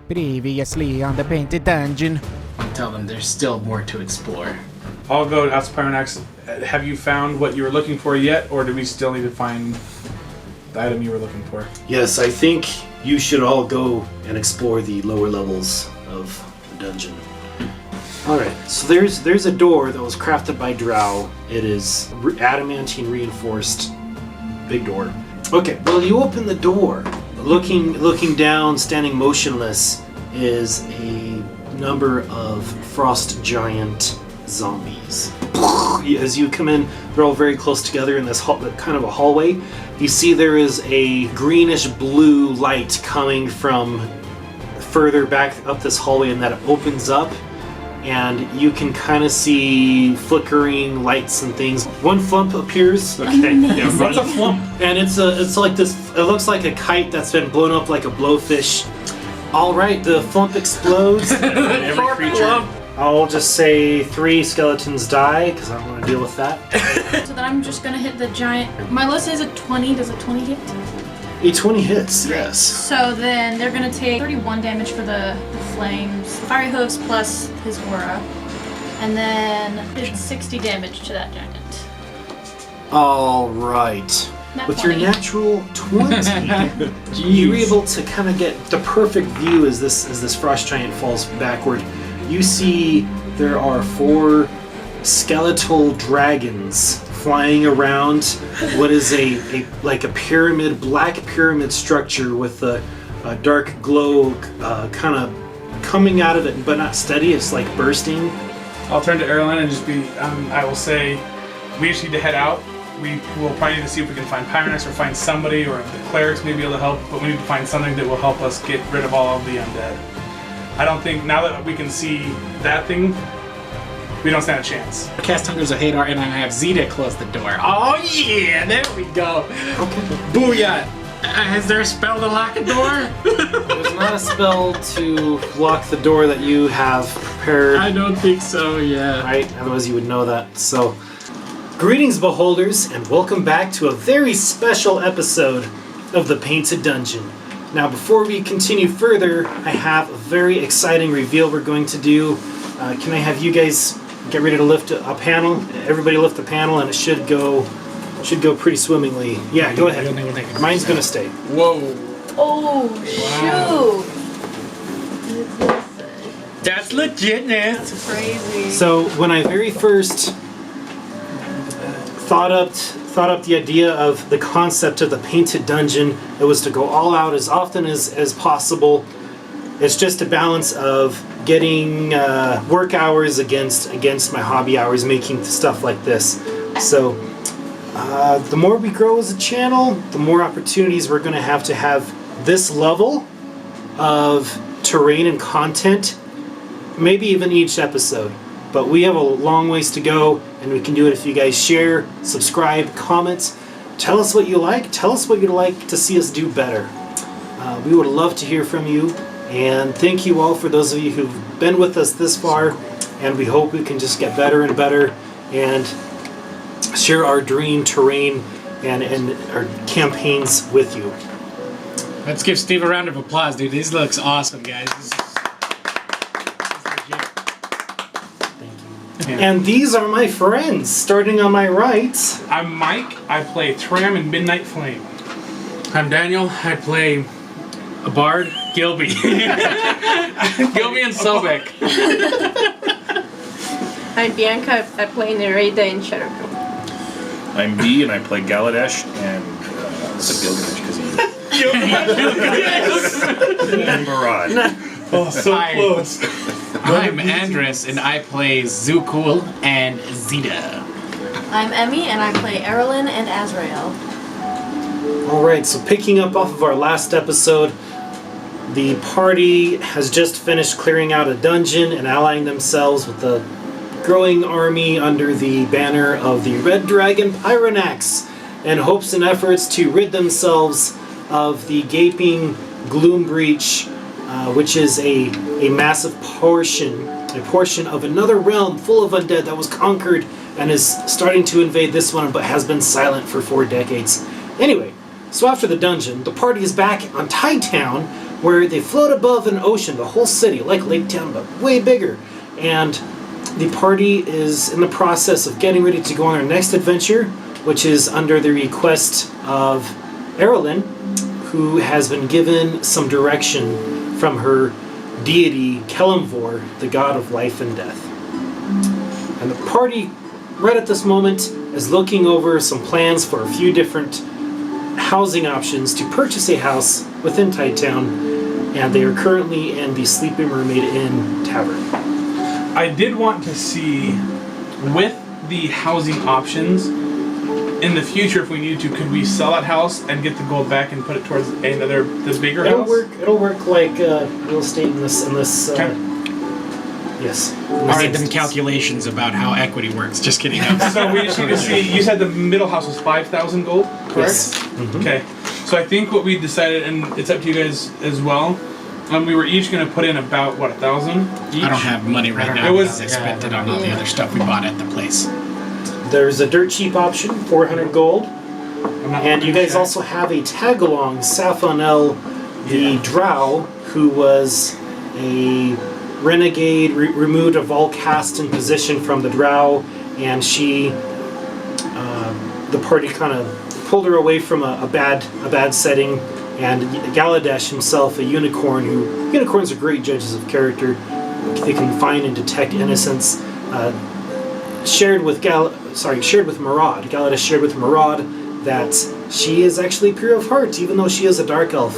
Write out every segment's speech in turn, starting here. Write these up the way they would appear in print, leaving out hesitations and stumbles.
Previously on the Painted Dungeon. Tell them there's still more to explore. I'll go to ask Pyronax, have you found what you were looking for yet, or do we still need to find the item you were looking for? Yes, I think you should all go and explore the lower levels of the dungeon. Alright, so there's a door that was crafted by Drow. It is adamantine reinforced. Big door. Okay, well you open the door. Looking down, standing motionless, is a number of frost giant zombies. As you come in, they're all very close together in this kind of a hallway. You see there is a greenish blue light coming from further back up this hallway, and that opens up, and you can kind of see flickering lights and things. One flump appears. Okay, yeah, what's a flump? And it's like this. It looks like a kite that's been blown up like a blowfish. All right, the flump explodes. Every creature. I'll just say 3 skeletons die because I don't want to deal with that. So then I'm just gonna hit the giant. My list says a 20. Does a 20 hit? A 20 hits. Yes. So then they're gonna take 31 damage for the flames, fiery hooves plus his aura, and then it's 60 damage to that giant. All right. Nat With 20. your natural 20, you're able to kind of get the perfect view as this frost giant falls backward. You see there are 4 skeletal dragons flying around what is a pyramid, black pyramid structure with a dark glow kind of coming out of it, but not steady. It's like bursting. I'll turn to Arelyn and just be, I will say, we just need to head out. We will probably need to see if we can find Pyronax or find somebody, or if the clerics may be able to help, but we need to find something that will help us get rid of all of the undead. I don't think, now that we can see that thing, we don't stand a chance. Cast Hungers of Hadar, and I have Zeta close the door. Oh yeah, there we go. Okay. Booyah! Is there a spell to lock a door? There's not a spell to lock the door that you have prepared. I don't think so, yeah. Right? Otherwise you would know that. So, greetings, beholders, and welcome back to a very special episode of the Painted Dungeon. Now, before we continue further, I have a very exciting reveal we're going to do. Can I have you guys get ready to lift a panel? Everybody lift the panel, and it should go pretty swimmingly. Yeah, go ahead. Mine's gonna stay. Whoa. Oh shoot! That's legitness. That's crazy. So when I very first thought up the idea of the concept of the Painted Dungeon, it was to go all out as often as possible. It's just a balance of getting work hours against my hobby hours, making stuff like this. So the more we grow as a channel, the more opportunities we're going to have this level of terrain and content, maybe even each episode. But we have a long ways to go, and we can do it if you guys share, subscribe, comment, tell us what you like, tell us what you'd like to see us do better. We would love to hear from you, and thank you all for those of you who've been with us this far, and we hope we can just get better and better and share our dream terrain and our campaigns with you. Let's give Steve a round of applause, dude. This looks awesome, guys. This is legit. Yeah. And these are my friends, starting on my right. I'm Mike. I play Tram in Midnight Flame. I'm Daniel. I play a bard, Gilby. Gilby and Sobek. I'm Bianca. I play Nereida in Shadowcrow. I'm B, and I play Galadesh, and Gilgamesh because he's and Barad. Oh, so close. I'm Andres, and I play Zukul and Zeta. I'm Emmy, and I play Arelyn and Azrael. Alright, so picking up off of our last episode, the party has just finished clearing out a dungeon and allying themselves with the growing army under the banner of the Red Dragon Pyronax, in hopes and efforts to rid themselves of the gaping Gloom Breach, which is a massive portion of another realm full of undead that was conquered and is starting to invade this one, but has been silent for 4 decades. Anyway, so after the dungeon, the party is back on Tide Town, where they float above an ocean, the whole city, like Lake Town, but way bigger. And the party is in the process of getting ready to go on their next adventure, which is under the request of Arelyn, who has been given some direction from her deity, Kelemvor, the god of life and death. And the party, right at this moment, is looking over some plans for a few different housing options to purchase a house within Tighttown, and they are currently in the Sleeping Mermaid Inn Tavern. I did want to see, with the housing options, in the future, if we needed to, could we sell that house and get the gold back and put it towards the bigger house? It'll work like real estate in this. Okay. Yes. I made them calculations about how equity works. Just kidding. So we just need to see. You said the middle house was 5,000 gold, correct? Yes. Mm-hmm. Okay. So I think what we decided, and it's up to you guys as well. We were each going to put in about 1,000 each. I don't have money right now. It was- because I spent it on all the other stuff we bought at the place. There's a dirt cheap option, 400 gold. I'm not And you guys sure. also have a tag-along, Safonel, the drow, who was a renegade, removed of all caste and position from the drow, and she, the party kind of pulled her away from a bad setting, and Galadesh himself, a unicorn, unicorns are great judges of character. They can find and detect innocence. Shared with Maraud. Galadesh shared with Maraud that she is actually pure of heart, even though she is a dark elf.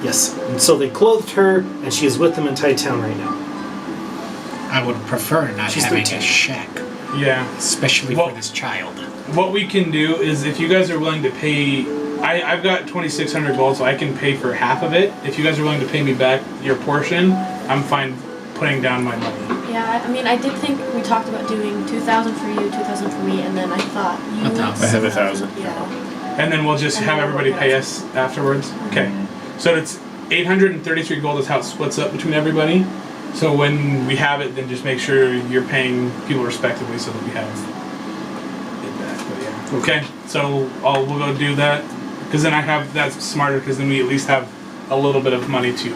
Yes, and so they clothed her, and she is with them in Tighttown right now. I would prefer not She's having 13. a shack, Yeah. especially for this child. What we can do is, if you guys are willing to pay, I've got 2,600 gold, so I can pay for half of it. If you guys are willing to pay me back your portion, I'm fine putting down my money. Yeah, I mean, I did think we talked about doing 2,000 for you, 2,000 for me, and then I thought you. 1,000. I have 1,000. Yeah. And then we'll just And have then everybody we'll pay work it us afterwards. Okay. So it's 833 gold is how it splits up between everybody. So when we have it, then just make sure you're paying people respectively so that we have it back. But yeah. Okay. So we'll go do that, because then that's smarter, because then we at least have a little bit of money to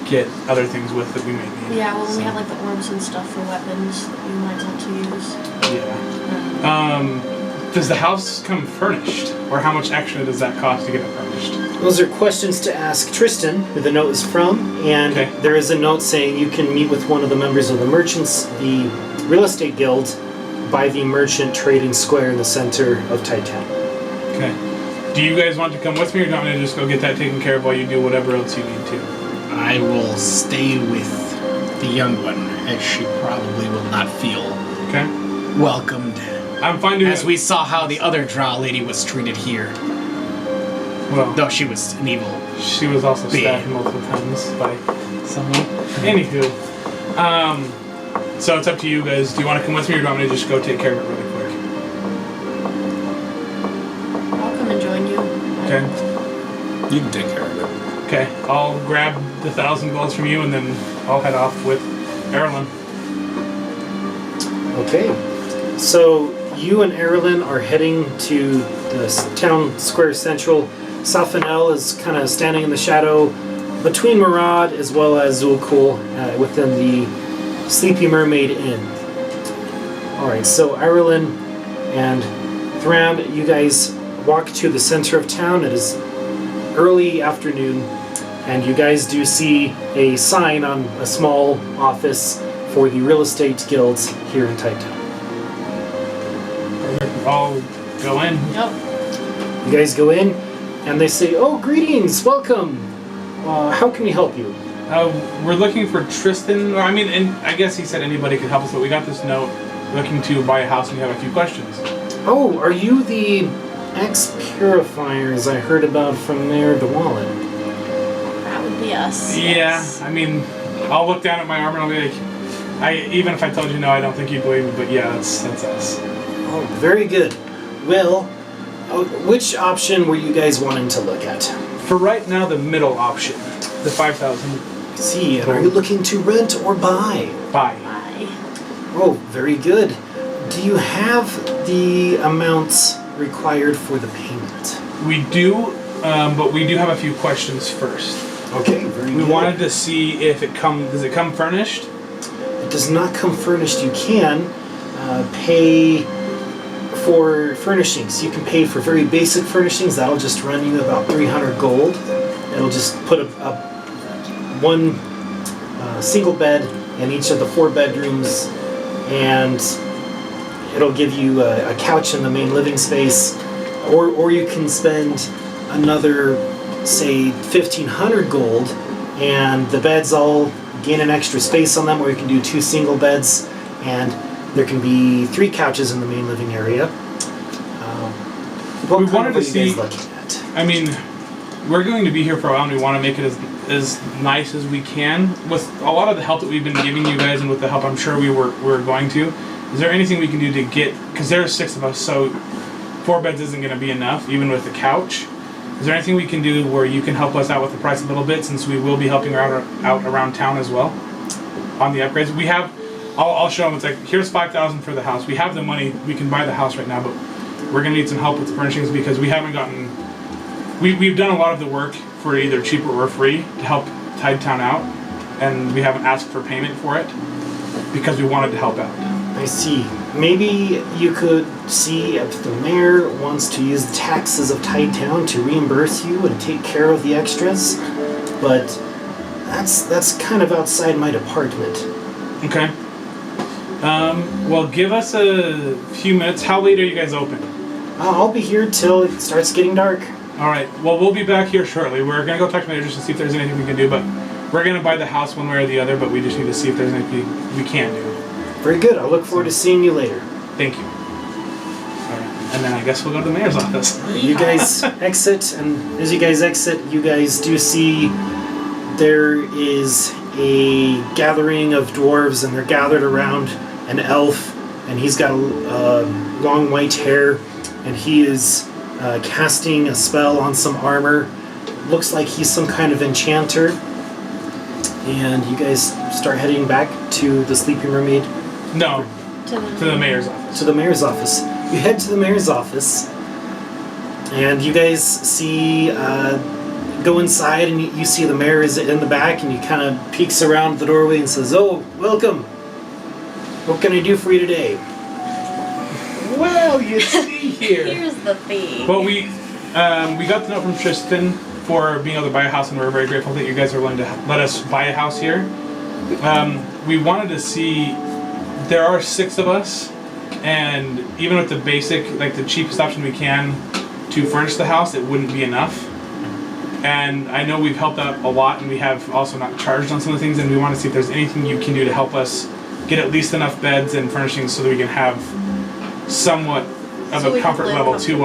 get other things with that we may need. Yeah, well, we have like the orbs and stuff for weapons that you might want to use. Yeah. Does the house come furnished, or how much extra does that cost to get it furnished? Those are questions to ask Tristan, who the note is from, and Okay. there is a note saying you can meet with one of the members of the merchants, the real estate guild, by the merchant trading square in the center of Tighttown. Okay. Do you guys want to come with me, or do you want me to just go get that taken care of while you do whatever else you need to? I will stay with the young one, as she probably will not feel Okay. welcomed. I'm fine doing As we saw how the other drow lady was treated here. Well, Though she was an evil. she was also stabbed Yeah. multiple times by someone. Anywho, so it's up to you guys. Do you want to come with me, or do you want me to just go take care of it really quick? I'll come and join you. Okay. You can take care of it. Okay. I'll grab the 1,000 golds from you, and then I'll head off with Arelyn. Okay, so you and Arelyn are heading to the town square central. Safonel is kind of standing in the shadow between Maraud as well as Zulkul within the Sleepy Mermaid Inn. Alright, so Arelyn and Thrand, you guys walk to the center of town. It is early afternoon, and you guys do see a sign on a small office for the real estate guilds here in Tighttown. I'll go in. Yep. You guys go in, and they say, "Oh, greetings, welcome. How can we help you?" We're looking for Tristan. I mean, and I guess he said anybody could help us, but we got this note looking to buy a house, and we have a few questions. Oh, are you the ex-purifiers I heard about from Mayor DeWallen? That would be us. Yeah, Yes. I mean, I'll look down at my armor and I'll be like, even if I told you no, I don't think you'd believe me, but yeah, that's us. Oh, very good. Well, which option were you guys wanting to look at? For right now, the middle option, the 5,000 See, and are you looking to rent or buy? buy. Bye. Oh, very good. Do you have the amounts required for the payment? We do, but we do have a few questions first. Okay, very We good. wanted to see if does it come furnished? It does not come furnished. You can pay for furnishings. You can pay for very basic furnishings. That'll just run you about 300 gold. It'll just put one single bed in each of the 4 bedrooms, and it'll give you a couch in the main living space, or you can spend another, say, 1,500 gold, and the beds all gain an extra space on them, where you can do 2 single beds, and there can be 3 couches in the main living area. We wanted to what are you see. guys looking at? I mean, we're going to be here for a while, and we want to make it as nice as we can. With a lot of the help that we've been giving you guys, and with the help I'm sure we're going to. Is there anything we can do to get? Because there are 6 of us, so 4 beds isn't going to be enough, even with the couch. Is there anything we can do where you can help us out with the price a little bit, since we will be helping out around town as well on the upgrades? We have. I'll show them. It's like, here's 5,000 for the house. We have the money. We can buy the house right now, but we're going to need some help with the furnishings because we haven't gotten. We've done a lot of the work for either cheaper or free to help Tidetown out, and we haven't asked for payment for it because we wanted to help out. I see. Maybe you could see if the mayor wants to use the taxes of Tidetown to reimburse you and take care of the extras, but that's kind of outside my department. Okay. Well, give us a few minutes. How late are you guys open? I'll be here till it starts getting dark. All right. Well, we'll be back here shortly. We're gonna go talk to managers to see if there's anything we can do, but we're gonna buy the house one way or the other. But we just need to see if there's anything we can do. Very good. I look forward to seeing you later. Thank you. All right. And then I guess we'll go to the mayor's office. You guys exit, and as you guys exit, you guys do see there is a gathering of dwarves, and they're gathered around an elf, and he's got long white hair, and he is casting a spell on some armor. Looks like he's some kind of enchanter. And you guys start heading back to the sleeping mermaid. No, to the mayor's office. To the mayor's office. You head to the mayor's office, and you guys see, go inside, and you see the mayor is in the back, and he kind of peeks around the doorway and says, "Oh, welcome. What can I do for you today?" Well, you see here. Here's the thing. Well, we got the note from Tristan for being able to buy a house, and we're very grateful that you guys are willing to let us buy a house here. We wanted to see, there are 6 of us, and even with the basic, like the cheapest option we can to furnish the house, it wouldn't be enough. And I know we've helped out a lot, and we have also not charged on some of the things, and we want to see if there's anything you can do to help us get at least enough beds and furnishings so that we can have somewhat of So a we can comfort live level to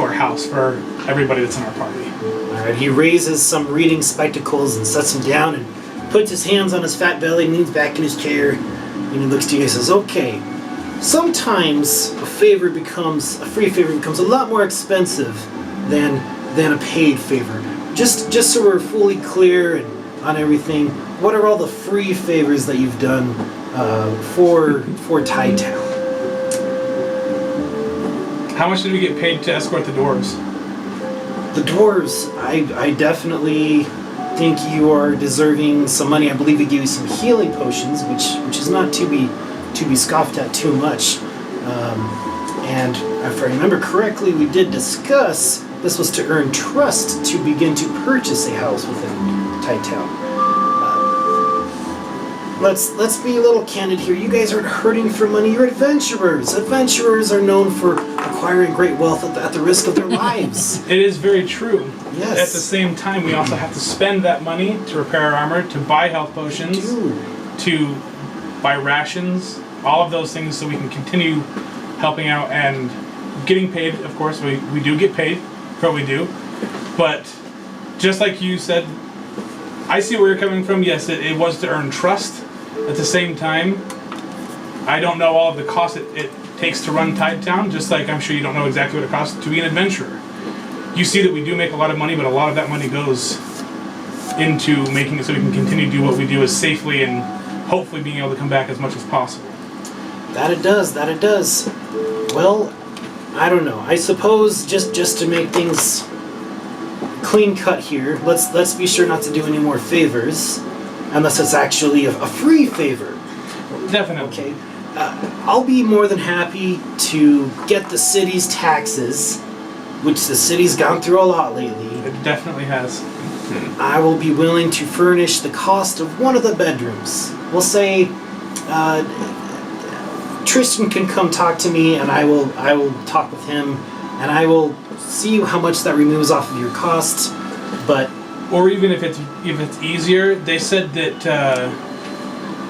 our house for everybody that's in our party. Alright, he raises some reading spectacles and sets them down and puts his hands on his fat belly and leans back in his chair. And he looks to you and says, "Okay, sometimes a free favor becomes a lot more expensive than a paid favor. Just so we're fully clear on everything, what are all the free favors that you've done for Tidetown?" How much did we get paid to escort the dwarves? The dwarves, I definitely think you are deserving some money. I believe we gave you some healing potions, which is not to be scoffed at too much. And if I remember correctly, we did discuss this was to earn trust to begin to purchase a house within Tidetown. Let's be a little candid here. You guys aren't hurting for money. You're adventurers. Adventurers are known for acquiring great wealth at the risk of their lives. It is very true. Yes. At the same time, we also have to spend that money to repair our armor, to buy health potions, Dude. to buy rations, all of those things so we can continue helping out and getting paid. Of course, we do get paid for what we do. But just like you said, I see where you're coming from. Yes, it was to earn trust. At the same time, I don't know all of the costs it takes to run Tidetown, just like I'm sure you don't know exactly what it costs to be an adventurer. You see that we do make a lot of money, but a lot of that money goes into making it so we can continue to do what we do as safely and hopefully being able to come back as much as possible. That it does. Well, I don't know. I suppose just to make things clean cut here. Let's be sure not to do any more favors, unless it's actually a free favor. Definitely. Okay. I'll be more than happy to get the city's taxes, which the city's gone through a lot lately. It definitely has. I will be willing to furnish the cost of one of the bedrooms. We'll say Tristan can come talk to me, and I will talk with him, and I will see how much that removes off of your costs. But Or even if it's easier, they said that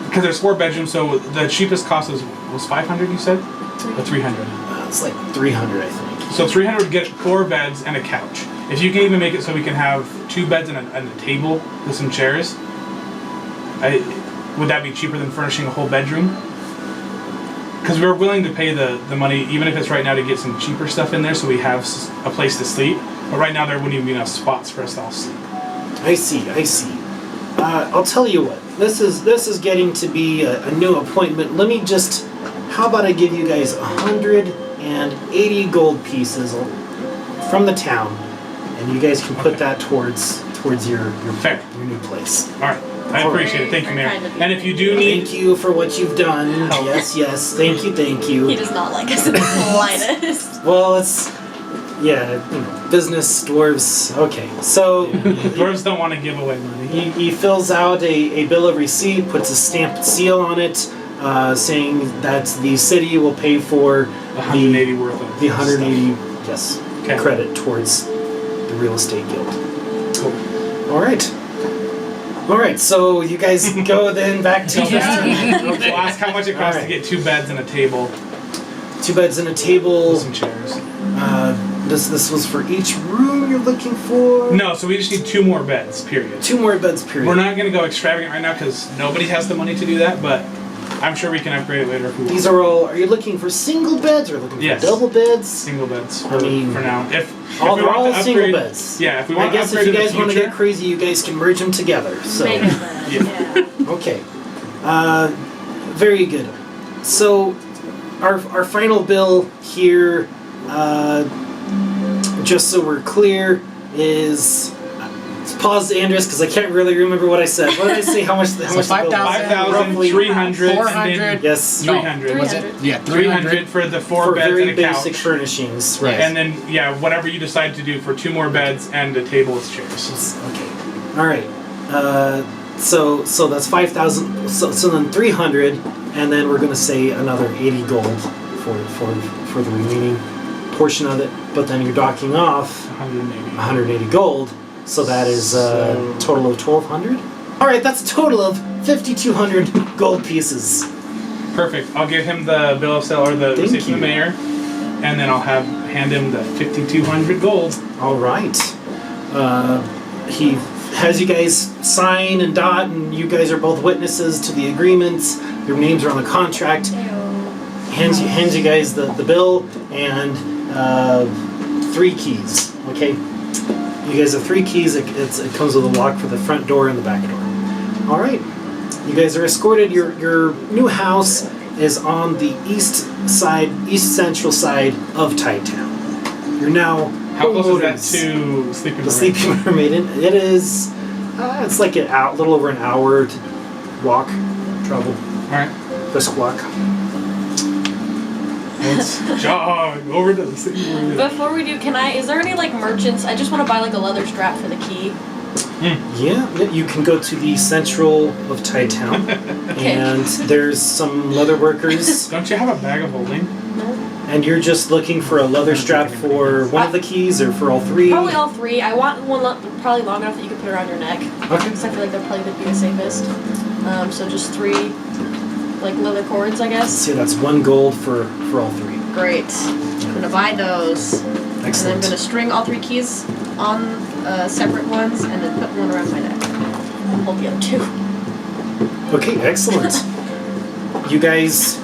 because there's 4 bedrooms, so the cheapest cost was 500. You said, or 300. it's like 300, I think. So 300 would get 4 beds and a couch. If you can even make it so we can have 2 beds and a table with some chairs, would that be cheaper than furnishing a whole bedroom? Because we're willing to pay the money, even if it's right now, to get some cheaper stuff in there so we have a place to sleep. But right now there wouldn't even be enough spots for us to all sleep. I see. I'll tell you what. This is getting to be a new appointment. Let me just. How about I give you guys 180 gold pieces from the town, and you guys can put that towards your Fair. your new place. All right. I appreciate it. Thank you, Mayor. Kind of. And if you do need... Thank you for what you've done. Oh. Yes. Thank you. He does not like us in the slightest. Well, it's business dwarves. Okay, so Dwarves don't want to give away money. he fills out a bill of receipt, puts a stamped seal on it, saying that the city will pay for 180 worth of the 180 Okay. credit towards the real estate guild. Cool. All right. So you guys go then back to We'll ask how much it costs to get 2 beds and a table 2 beds and a table. with some chairs. This was for each room you're looking for? No, so we just need 2 more beds, period. 2 more beds, period. We're not going to go extravagant right now because nobody has the money to do that, but I'm sure we can upgrade it later if we want. These are you looking for single beds or looking Yes. for double beds? Single beds for, I mean, for now. If we They're want all to upgrade, single beds. Yeah, if we I want to guess if upgrade you in guys the want to future, get crazy, you guys can merge them together. So Mega bed. Yeah. okay, very good. So our final bill here, just so we're clear, is. Pause, Andres, because I can't really remember what I said. What did I say? How much? How much? the bill was? 5,300, 400. Yes. 300. Was it? Yeah, 300 for the 4 For beds very and a couch. basic furnishings, Right. And then, whatever you decide to do for 2 more beds and a table with chairs. Okay. All right. So that's 5,000. So then 300, and then we're gonna say another 80 gold for the remaining portion of it. But then you're docking off 180. 180 gold. So that is a total of 1,200. All right, that's a total of 5,200 gold pieces. Perfect. I'll give him the bill of sale or the Thank receipt from the you. mayor, and then I'll hand him the 5,200 gold. All right. He has you guys sign and dot, and you guys are both witnesses to the agreements. Your names are on the contract. Hands you guys the bill and 3 keys. Okay. You guys have 3 keys. It comes with a lock for the front door and the back door. All right. You guys are escorted. Your new house is on the east central side of Tide Town. You're now How close is that homeowners. to Sleeping The Mermaid? Sleeping Mermaid? It is. It's like a little over an hour to walk, travel, Alright. brisk walk. Let's jog over to the Sleeping Mermaid. Before we do, is there any merchants? I just want to buy a leather strap for the key. Yeah, you can go to the central of Tide Town, Okay. and there's some leather workers. Don't you have a bag of holding? And you're just looking for a leather strap for one of the keys, or for all 3? Probably all 3. I want one probably long enough that you can put it around your neck. Okay. Because I feel like they're probably going to be the safest. So just 3 leather cords, I guess. So that's 1 gold for all 3. Great. I'm gonna buy those. And then I'm Excellent. gonna string all 3 keys on separate ones and then put one around my neck. And hold the other 2. Okay, excellent. You guys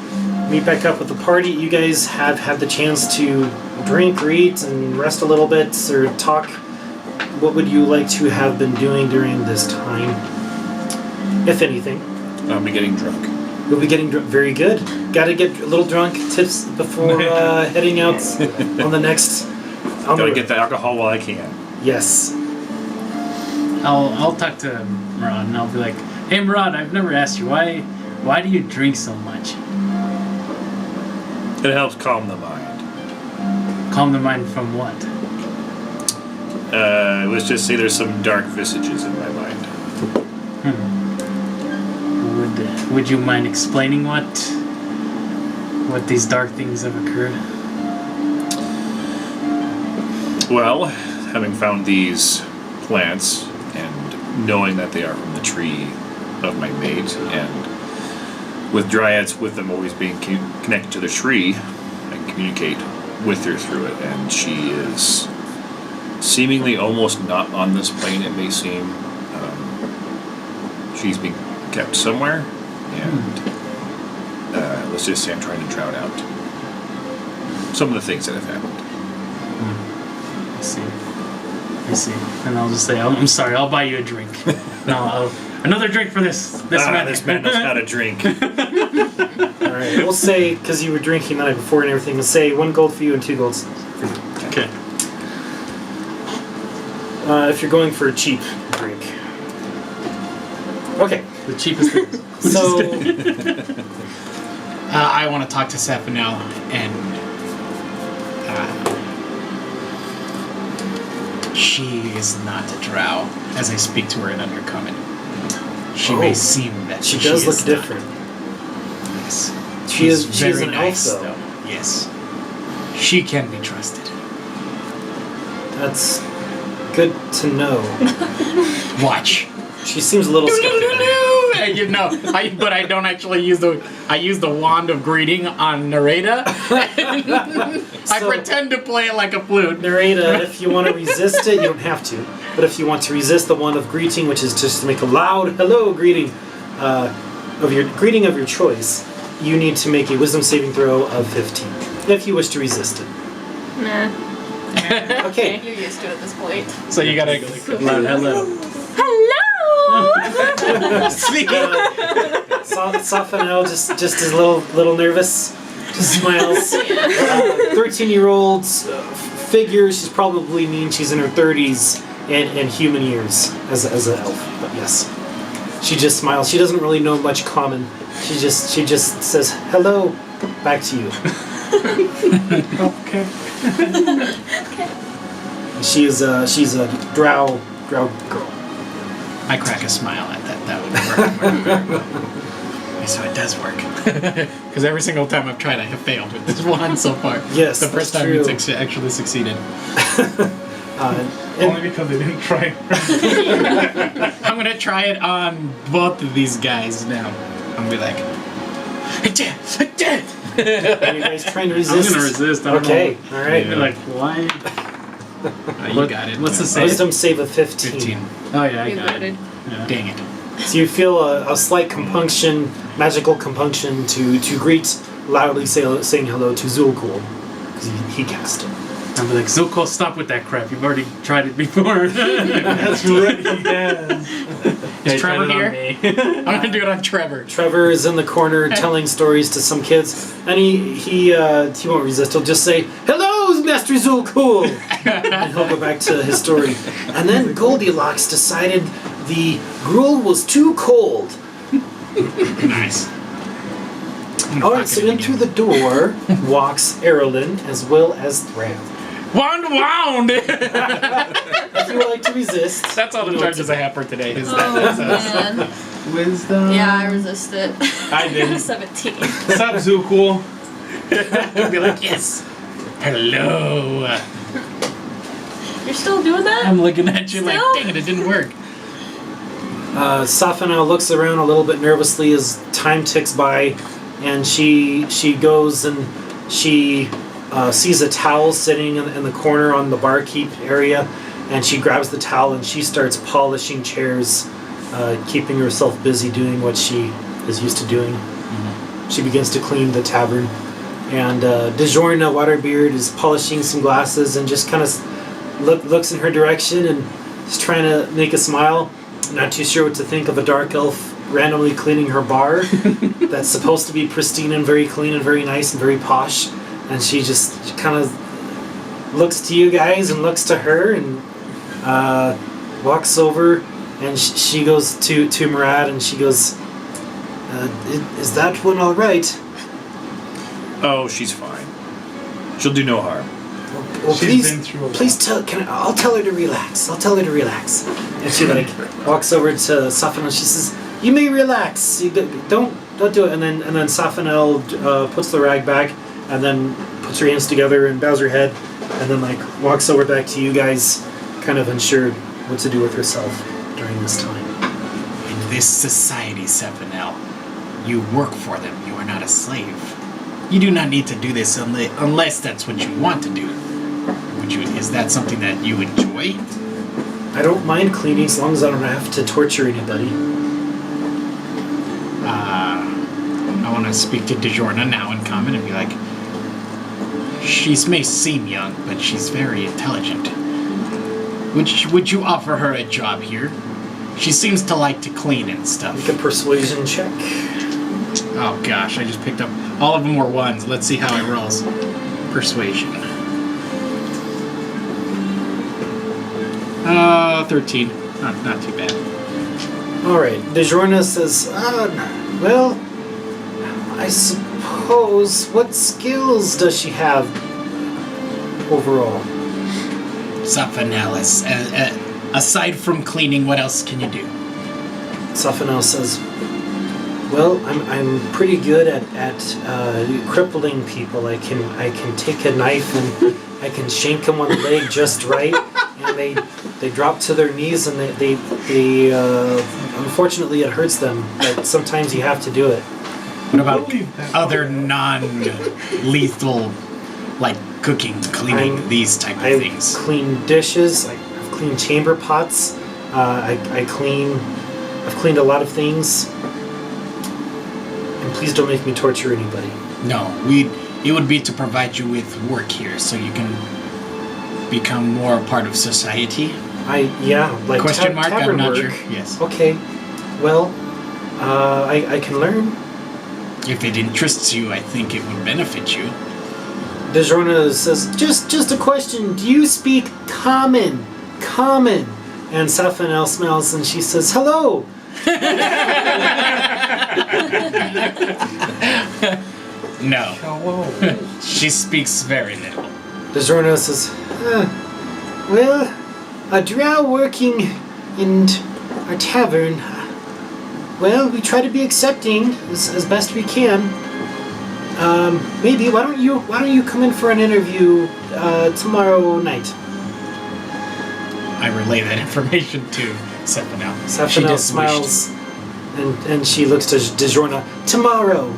meet back up with the party. You guys have had the chance to drink, or eat, and rest a little bit, or talk. What would you like to have been doing during this time, if anything? I'll be getting drunk. You'll be getting very good. Got to get a little drunk. Tips before heading out on the next. Gotta get the alcohol while I can. Yes. I'll talk to Murad and I'll be like, hey Murad, I've never asked you why do you drink so much? It helps calm the mind. Calm the mind from what? Let's just say there's some dark visages in my mind. Would you mind explaining what these dark things have occurred? Well, having found these plants and knowing that they are from the tree of my mate, and with dryads, with them always being connected to the tree, I communicate with her through it, and she is seemingly almost not on this plane, it may seem. She's being kept somewhere, and let's just say I'm trying to drown out some of the things that have happened. I see. And I'll just say, I'm sorry, I'll buy you a drink. No, another drink for this man. This man knows how to drink. Alright, we'll say, because you were drinking the night before and everything, we'll say 1 gold for you and 2 golds for you. Okay. If you're going for a cheap drink. Okay, The cheapest things. so I want to talk to Sepinel and she is not a drow as I speak to her in Undercommon. She may seem that she does look is different. Not. Yes. She's very an nice, elf, though. Yes. She can be trusted. That's good to know. Watch. She seems a little skeptical. You know, but I don't actually use I use the wand of greeting on Nareda. I pretend to play it like a flute. Nareda, if you want to resist it, you don't have to. But if you want to resist the wand of greeting, which is just to make a loud hello greeting of your choice, you need to make a wisdom saving throw of 15 if you wish to resist it. Nah. Okay. You're used to it at this point. So you gotta Loud hello. Hello! Safano just is a little nervous. Just smiles. 13-year-old figure. She's probably she's in her 30s and human years as an elf. But yes, she just smiles. She doesn't really know much common. She just says hello back to you. Okay. She's a drow girl. I crack a smile at that. That would work. So it does work. Because every single time I've tried, I have failed with this one so far. Yes, the first that's time true. it's actually succeeded. Only because they didn't try. I'm gonna try it on both of these guys now. I'm gonna be like, Are you guys trying to resist? I'm gonna resist. I don't Okay, know. all right. You're like, why? you got it. What's the save? Wisdom save of 15. 15. Oh yeah, I You got got it. it. Yeah. Dang it. So you feel a slight compunction, magical compunction to greet loudly saying hello to Zulkul, because he cast it. I'll be like, Zuko, stop with that crap. You've already tried it before. That's right, he has. Is Trevor here? Me. I'm gonna do it on Trevor. Trevor is in the corner telling stories to some kids, and he won't resist. He'll just say, "Hello, Master Zulkul," and he'll go back to his story. And then Goldilocks decided the gruel was too cold. Nice. All right, so in through the door walks Arelyn as well as Thram. Wound! If you would like to resist, That's all the you know what charges to I have for today. Is Oh, that? man. Wisdom. Yeah, I resist it. I did. 17. What's up, Zookul? I'd be like, yes. Hello. You're still doing that? I'm looking at you like, Still? dang it didn't work. Safana looks around a little bit nervously as time ticks by, and she goes and she sees a towel sitting in the corner on the barkeep area, and she grabs the towel and she starts polishing chairs, keeping herself busy doing what she is used to doing. Mm-hmm. She begins to clean the tavern, and DeJorna Waterbeard is polishing some glasses and just kind of looks in her direction and is trying to make a smile. Not too sure what to think of a dark elf randomly cleaning her bar that's supposed to be pristine and very clean and very nice and very posh, and she just kind of looks to you guys and looks to her, and walks over, and she goes to Murad, and she goes, "Is that one all right?" Oh, she's fine. She'll do no harm. Well, She's been through a lot. please tell. I'll tell her to relax. And she like walks over to Safan and she says, "You may relax. You don't do it." And then Safanel puts the rag back and then puts her hands together and bows her head, and then like walks over back to you guys, kind of unsure what to do with herself during this time. In this society, Safanel, you work for them. You are not a slave. You do not need to do this unless that's what you want to do. Is that something that you enjoy? I don't mind cleaning as long as I don't have to torture anybody. I want to speak to DeJorna now in common and be like, she may seem young, but she's very intelligent. Would you offer her a job here? She seems to like to clean and stuff. Make a persuasion check. Oh gosh, I just picked up. All of them were ones. Let's see how it rolls. Persuasion. 13. Not too bad. Alright, DeJorna says, well, I suppose, what skills does she have overall? Safanel, aside from cleaning, what else can you do? Safanel says, well, I'm pretty good at crippling people. I can take a knife and I can shank them on the leg just right, and they drop to their knees, and they unfortunately it hurts them, but sometimes you have to do it. What about other non-lethal, like cooking, cleaning, these type of I things? clean dishes. I've cleaned chamber pots. I've cleaned a lot of things. And please don't make me torture anybody. No, it would be to provide you with work here, so you can become more a part of society. Like Question mark? I'm tavern not work. sure. Yes. Okay, well, I can learn. If it interests you, I think it would benefit you. DeJorna says, just a question. Do you speak common? Common. And Safanel smells and she says, hello. No. Hello. She speaks very little. DeJorna says, well, a drow working in our tavern. Well, we try to be accepting as best we can. Maybe why don't you come in for an interview tomorrow night? I relay that information to Safanel. Safanel smiles, and she looks to DeJorna. Tomorrow.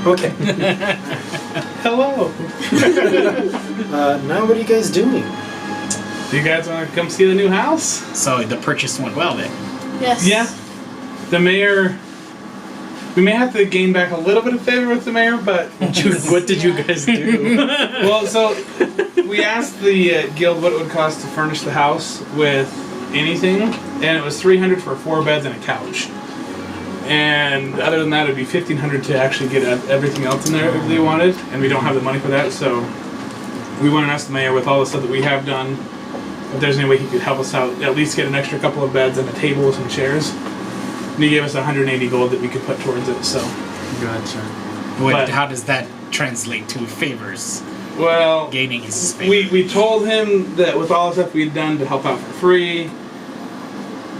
Okay. Hello. Now what are you guys doing? Do you guys want to come see the new house? So the purchase went well then. Yes. Yeah. The mayor. We may have to gain back a little bit of favor with the mayor, but What did you guys do? well, so we asked the guild what it would cost to furnish the house with anything, and it was $300 for 4 beds and a couch. And other than that, it'd be $1,500 to actually get everything else in there if they wanted, and we don't have the money for that. So we went and asked the mayor with all the stuff that we have done, if there's any way he could help us out, at least get an extra couple of beds and a table with some chairs. And he gave us 180 gold that we could put towards it. So, Gotcha. But- How does that translate to favors? well, Gaining his favor. we told him that with all the stuff we'd done to help out for free.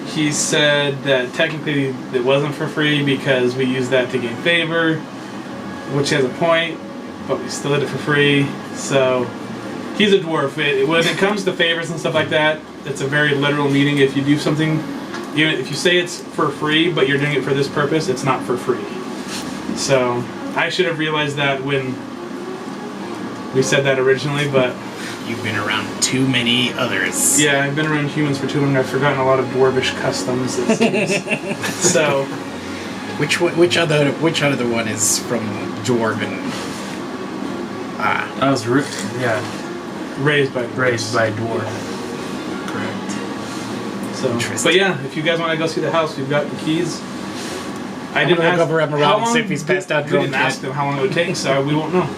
He said that technically it wasn't for free because we used that to gain favor, which has a point, but we still did it for free. So he's a dwarf. When it comes to favors and stuff like that, it's a very literal meaning. If you do something, even if you say it's for free, but you're doing it for this purpose, it's not for free. So I should have realized that when we said that originally, but You've been around too many others. yeah, I've been around humans for too long. I've forgotten a lot of dwarvish customs. It seems. So Which other one is from Dwarven? I was raised by raised by a dwarf. Correct. So, Interesting. but yeah, if you guys want to go see the house, we've got the keys. I didn't gonna ask go over at Morale how and see long if he's passed out We drunk didn't yet. ask them how long it would take, so we won't know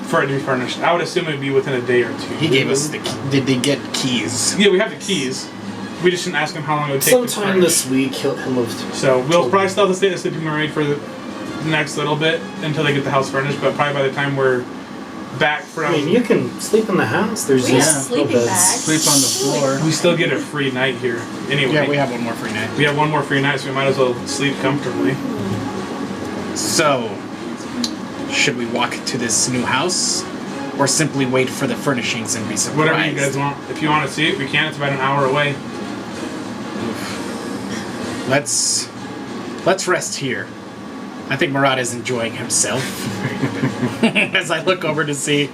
for it to be furnished. I would assume it would be within a day or two. He gave us the key. Did they get keys? Yeah, we have the keys. We just shouldn't ask him how long it would take. Sometime this week he'll have. So we'll probably still have to stay at the Sleeping Mermaid for the next little bit until they get the house furnished. But probably by the time we're back from, I mean, you can sleep in the house. There's We have just no sleeping beds. bags. Sleep on the floor. we still get a free night here. Anyway, Yeah, we have one more free night. we have one more free night, so we might as well sleep comfortably. So, should we walk to this new house, or simply wait for the furnishings and be surprised? Whatever you guys want. If you want to see it, we can. It's about an hour away. Let's rest here. I think Murad is enjoying himself. As I look over to see.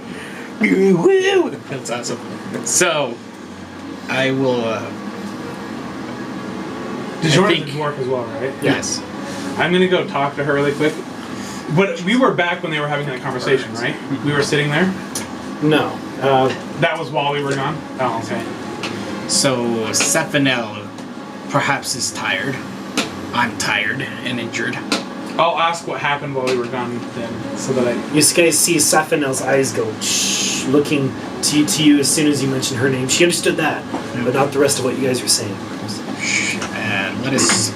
Woo! That's awesome. So, I will. DeJourn's think- a dwarf as well, right? Yes. I'm gonna go talk to her really quick. But we were back when they were having that conversation, right? We were sitting there. No. That was while we were gone. Oh, okay. So, Sephinel perhaps is tired. I'm tired and injured. I'll ask what happened while we were gone then, so that I. You guys see Sephinel's eyes go shh, looking to you as soon as you mentioned her name. She understood that, but not the rest of what you guys were saying. And let us.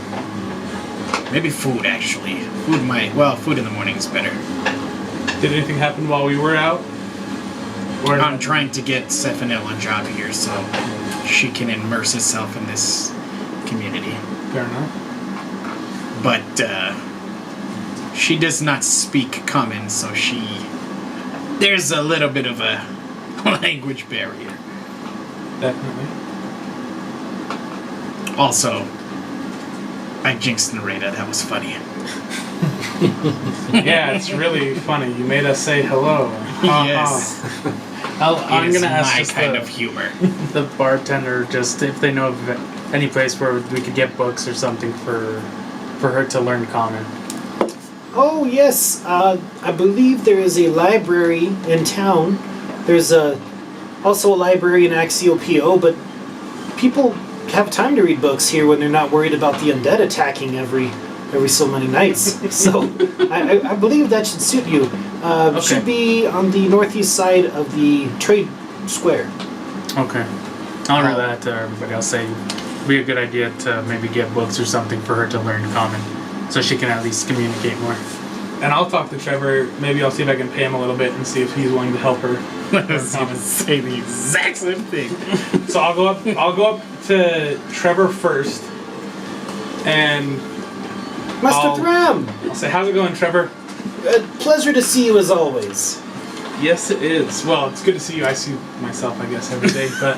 Maybe food, actually. Food in the morning is better. Did anything happen while we were out? Or I'm trying to get Sephinel a job here so she can immerse herself in this community. Fair enough. But, she does not speak common, so there's a little bit of a language barrier. Definitely. Also, I jinxed Nareda. That was funny. Yeah, it's really funny. You made us say hello. Yes. I'm It is gonna ask my just kind of humor. the bartender just if they know of any place where we could get books or something for her to learn common. Oh yes, I believe there is a library in town. There's also a library in Axio PO, but people have time to read books here when they're not worried about the undead attacking every so many nights. So I believe that should suit you. Okay. Should be on the northeast side of the trade square. Okay. I'll relay that to everybody. I'll say it'd be a good idea to maybe get books or something for her to learn common, so she can at least communicate more. And I'll talk to Trevor. Maybe I'll see if I can pay him a little bit and see if he's willing to help her. I was going to say the exact same thing. So I'll go up to Trevor first, and Master I'll- Thram, I'll say, "How's it going, Trevor?" a pleasure to see you as always. Yes, it is. Well, it's good to see you. I see myself, I guess, every day. But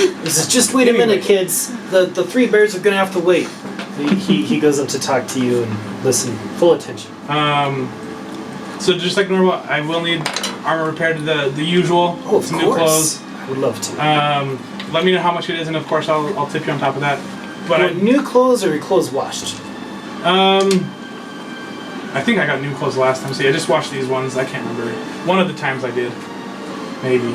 He says, just wait a minute, kids. The three bears are gonna have to wait. He goes up to talk to you and listen, full attention. so just like normal, I will need armor repaired to the usual. Oh, of some course. new clothes. I would love to. Let me know how much it is, and of course I'll tip you on top of that. But What, new clothes or your clothes washed? I think I got new clothes last time. See, I just watched these ones. I can't remember. One of the times I did, maybe.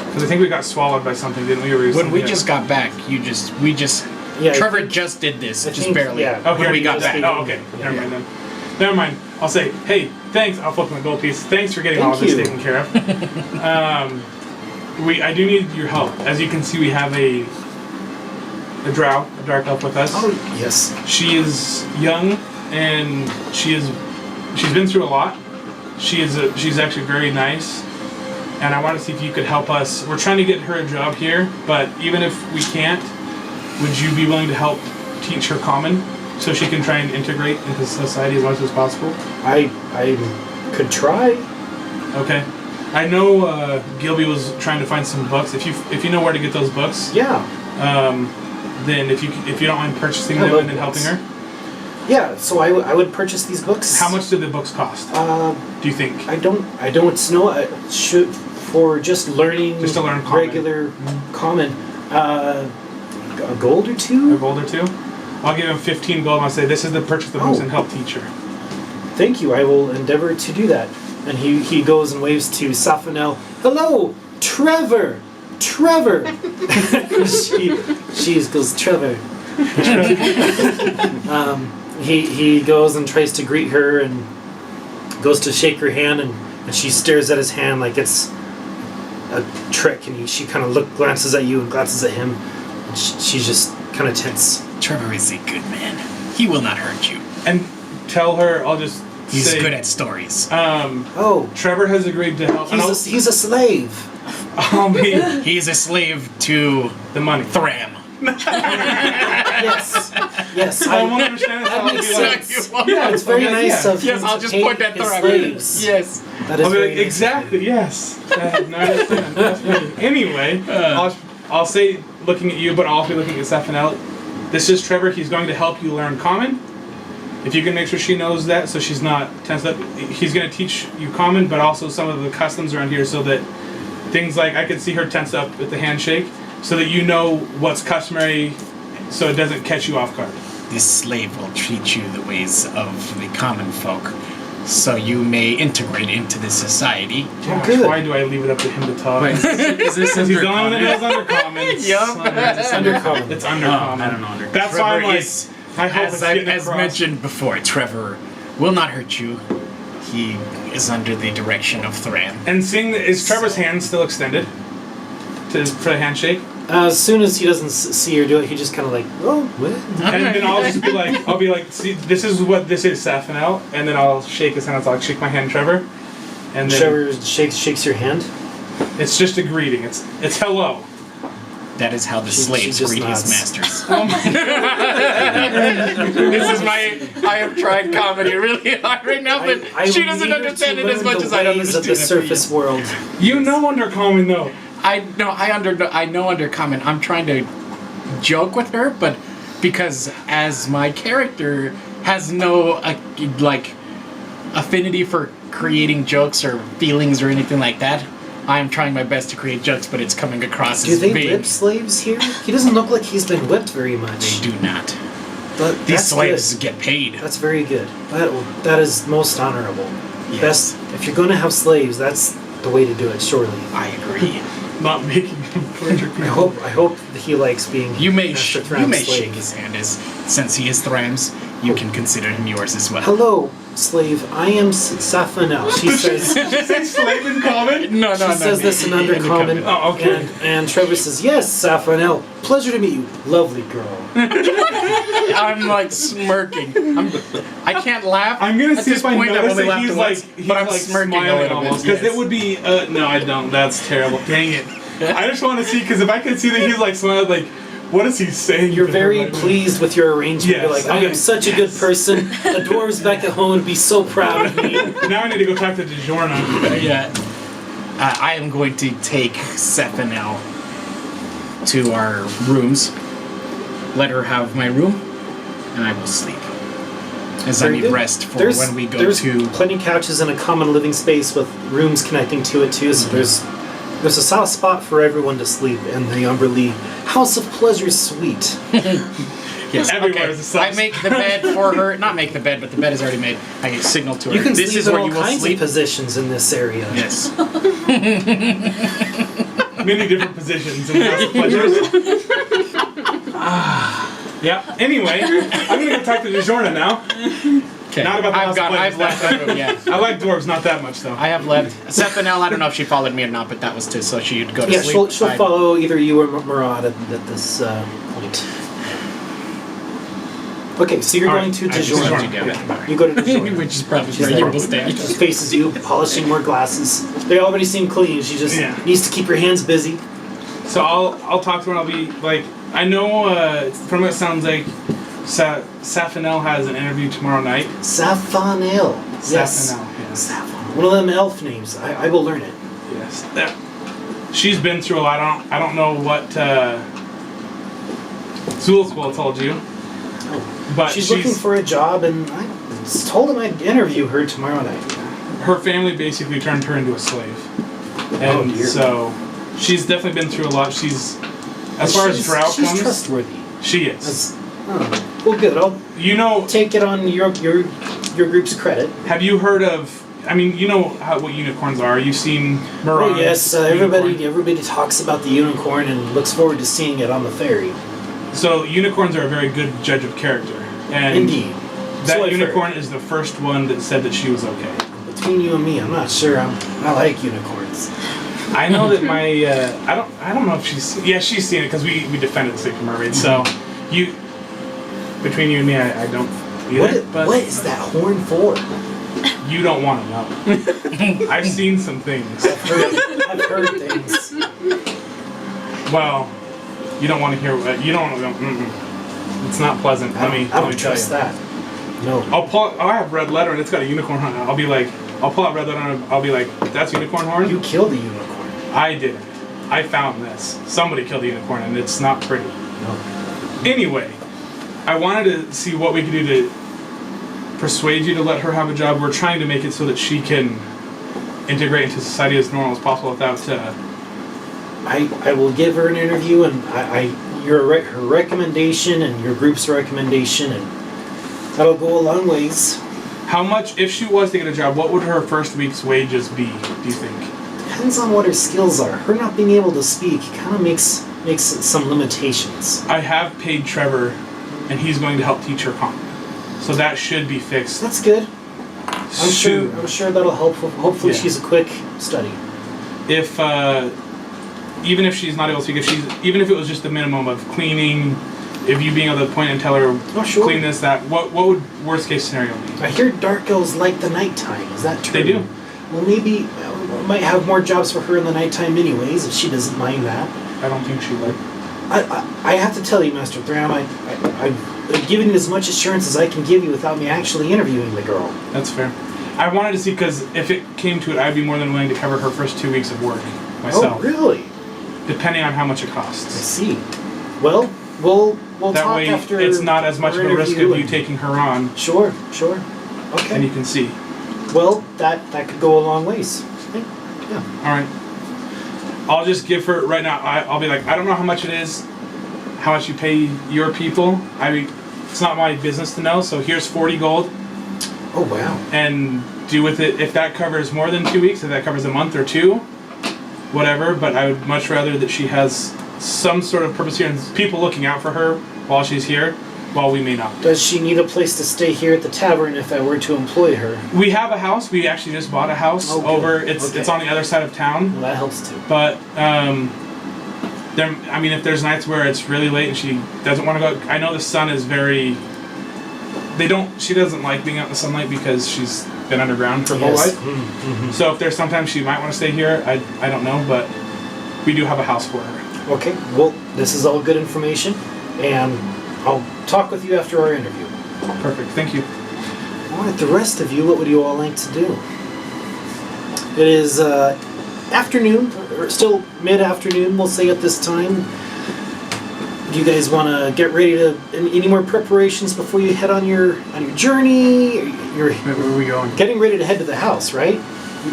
Because I think we got swallowed by something, didn't we? Or When we something just got back, we just. Yeah, Trevor just did this, I just think- barely. yeah. Okay, when we got just- back. Oh, okay. Never mind then. Never mind. I'll say, hey, thanks. I'll flip my gold piece. Thanks for getting all of Thank this you. taken care of. I do need your help. As you can see, we have a drow, a dark elf with us. Oh, yes. She is young, and she's been through a lot. She's actually very nice, and I want to see if you could help us. We're trying to get her a job here, but even if we can't, would you be willing to help teach her common so she can try and integrate into society as much as possible? I could try. Okay. I know Gilby was trying to find some books. If you know where to get those books, Yeah. then if you don't mind purchasing I them love and then helping books. her. Yeah, so I would purchase these books. How much do the books cost? Do Do you think? I don't know. I should for just learning Just to learn common. regular common. A gold or A two? gold or two? I'll give him 15 gold and I'll say this is the purchase the books Oh. and help teach her. Thank you. I will endeavor to do that. And he goes and waves to Saphanel. Hello, Trevor. Trevor. she goes Trevor. He goes and tries to greet her and goes to shake her hand and she stares at his hand like it's a trick and she kind of glances at you and glances at him She's just kind of tense. Trevor is a good man. He will not hurt you. And tell her, I'll just He's say, good at stories. Oh, Trevor has agreed to help. And he's a slave. I'll be He is a slave to the money. Thram. Yes. Yes. I won't understand this. That I'll makes be like, sense. yeah, It's very nice of him Yes, I'll to just pay point at his Thram. slaves. Yes. That is I'll be very like, nice of exactly, him. yes. No, I understand. That's me. Anyway, I'll say, looking at you, but I'll also be looking at Stefanel. This is Trevor. He's going to help you learn common. If you can make sure she knows that, so she's not tensed up. He's going to teach you common, but also some of the customs around here, so that things like I could see her tense up with the handshake, so that you know what's customary, so it doesn't catch you off guard. This slave will treat you the ways of the common folk, so you may integrate into the society. Gosh, good. why do I leave it up to him to talk? Wait, is this Because he's the only one that knows undercommon? undercommons. It's undercommon. It's Oh, undercommon. I don't know under. That's why I'm Trevor like, is, I hope it's getting as across. mentioned before, Trevor will not hurt you. He is under the direction of Thram. And seeing that, is Trevor's hand still extended for the handshake? As soon as he doesn't see her do it, he just kind of like, oh, what? And then I'll just be like, see, this is what this is, Stefanel. And then I'll shake his hand. I'll like shake my hand, Trevor. And then Trevor shakes your hand. it's just a greeting. It's hello. That is how the She slaves just greet nods. his masters. This is my. I have tried comedy really hard right now, but she doesn't need her understand to it as learn much the as I ways understand of the it. surface world. You know undercommon though. I know undercommon. I'm trying to joke with her, but because as my character has no affinity for creating jokes or feelings or anything like that, I'm trying my best to create jokes, but it's coming across Do as they being. whip slaves here? He doesn't look like he's been whipped very They much. do not. But These that's slaves good. get paid. That's very good. That is most honorable. Yes. Best if you're going to have slaves, that's the way to do it. Surely. I agree. Not making him torture people. I hope that he likes being. You may Master you Thram's may slave. shake his hand as since he is Thram's, you can consider him yours as well. Hello, slave. I am Safanel. She says. Did you say slave in common? No, She says this in undercommon. Oh, okay. And Trevor says, "Yes, Safanel. Pleasure to meet you, lovely girl." I'm like smirking. I can't laugh. I'm gonna at see this if I point. I've notice only that laughed he's once, like but I'm smirking a smiling little almost bit. because it would be no, I don't. That's terrible. Dang it! I just want to see because if I could see that he's like smiling, like what is he saying? You're to her very right now? pleased with your arrangement. Yes, You're like, I am okay. such a good person. The dwarves back at home would be so proud of me. Now I need to go talk to DeJorna. Yeah. I am going to take Stefanel to our rooms. Let her have my room, and I will sleep. As I Very need good. rest for There's- when we go there's to. plenty of couches in a common living space with rooms connecting to it too. So there's a solid spot for everyone to sleep in the Umberlee House of Pleasure Suite. Yes, Everywhere okay. is a sub- I make the bed for her. Not make the bed, but the bed is already made. I signal to her. You can This sleep is in where all you will kinds sleep. of positions in this area. Yes. Many different positions in House of Pleasures. Yeah. Anyway, I'm gonna go talk to DeJorna now. Okay. Not about the House of I've Pleasures, left that room. Yeah. I like dwarves, not that much though. I have left. Stefanel, I don't know if she followed me or not, but that was to so she'd go to Yeah, sleep. she'll follow either you or Murad at this point. Okay, so you're All going right, to I just DeJorna. wanted to Yeah. get- You go to DeJorna. Which is probably She's where like- you will stand. She faces you, polishing more glasses. They already seem clean. She just Yeah. needs to keep her hands busy. So I'll talk to her and I'll be like, I know from what it sounds like Safanel has an interview tomorrow night. Safanel. Yes. Safanel, yes. Safanel. One of them elf names. I will learn it. Yes. She's been through a lot. I don't know what Zulswell told you. But She's looking for a job, and I told him I'd interview her tomorrow night. her family basically turned her into a slave. And dear. so she's definitely been through a lot. She's as far as drought she's comes, trustworthy. she is. That's, well, good. I'll You know, take it on your group's credit. have you heard of? I mean, you know what unicorns are. You've seen Mirage. Oh yes, everybody talks about the unicorn and looks forward to seeing it on the ferry. So unicorns are a very good judge of character. And Indeed. So that I've unicorn is the first one that said that she was okay. heard. Between you and me, I'm not sure I like unicorns. I know that my I don't know if she's seen it because we defended the Sleeping Mermaid. So you between you and me, I don't either. What is that horn for? You don't want to know. I've seen some things. I've heard things. Well, you don't want to hear. You don't want to. It's not pleasant. I Let me don't tell trust you. that. No. I have red letter and it's got a unicorn horn. I'll be like, I'll pull out red letter and I'll be like, that's unicorn horn. You killed the unicorn. I didn't. I found this. Somebody killed the unicorn and it's not pretty. No. Anyway, I wanted to see what we could do to persuade you to let her have a job. We're trying to make it so that she can integrate into society as normal as possible without. I will give her an interview, and her recommendation and your group's recommendation, and that'll go a long ways. How much, if she was to get a job, what would her first week's wages be, do you think? Depends on what her skills are. Her not being able to speak kind of makes some limitations. I have paid Trevor, and he's going to help teach her common. So that should be fixed. That's good. I'm sure that'll help. Hopefully, Yeah. she's a quick study. If even if she's not able to speak, even if it was just the minimum of cleaning, if you being able to point and tell her, Oh, sure. clean this, that, what would worst case scenario be? I hear dark elves like the nighttime. Is that true? They do. Well, maybe we might have more jobs for her in the nighttime, anyways, if she doesn't mind that. I don't think she would. I have to tell you, Master Thram, I've given you as much assurance as I can give you without me actually interviewing the girl. That's fair. I wanted to see, because if it came to it, I'd be more than willing to cover her first 2 weeks of work myself. Oh, really? Depending on how much it I costs. see. Well, we'll That talk way, after. it's not as much our of a risk of interview you and- taking her on, Sure. and Okay. you can see. Well, that could go a long ways. Yeah. All right. I'll just give her right now. I'll be like, I don't know how much it is, how much you pay your people. I mean, it's not my business to know. So here's 40 gold, Oh wow. and do with it if that covers more than 2 weeks, if that covers a month or two, whatever. But I would much rather that she has some sort of purpose here and people looking out for her while she's here, while we may not. Does she need a place to stay here at the tavern if I were to employ her? We have a house. We actually just bought a house Oh, good. over. It's Okay. it's on the other side of town. Well, that helps too. But there, I mean, if there's nights where it's really late and she doesn't want to go, I know the sun is very. She doesn't like being out in the sunlight because she's been underground for her whole life. Mm-hmm. So if there's sometimes she might want to stay here, I don't know, but we do have a house for her. Okay. Well, this is all good information, and I'll talk with you after our interview. Perfect. Thank you. All right. The rest of you, what would you all like to do? It is afternoon, or still mid-afternoon, we'll say at this time. Do you guys want to get ready to any more preparations before you head on your journey? You're Where are we going? getting ready to head to the house, right?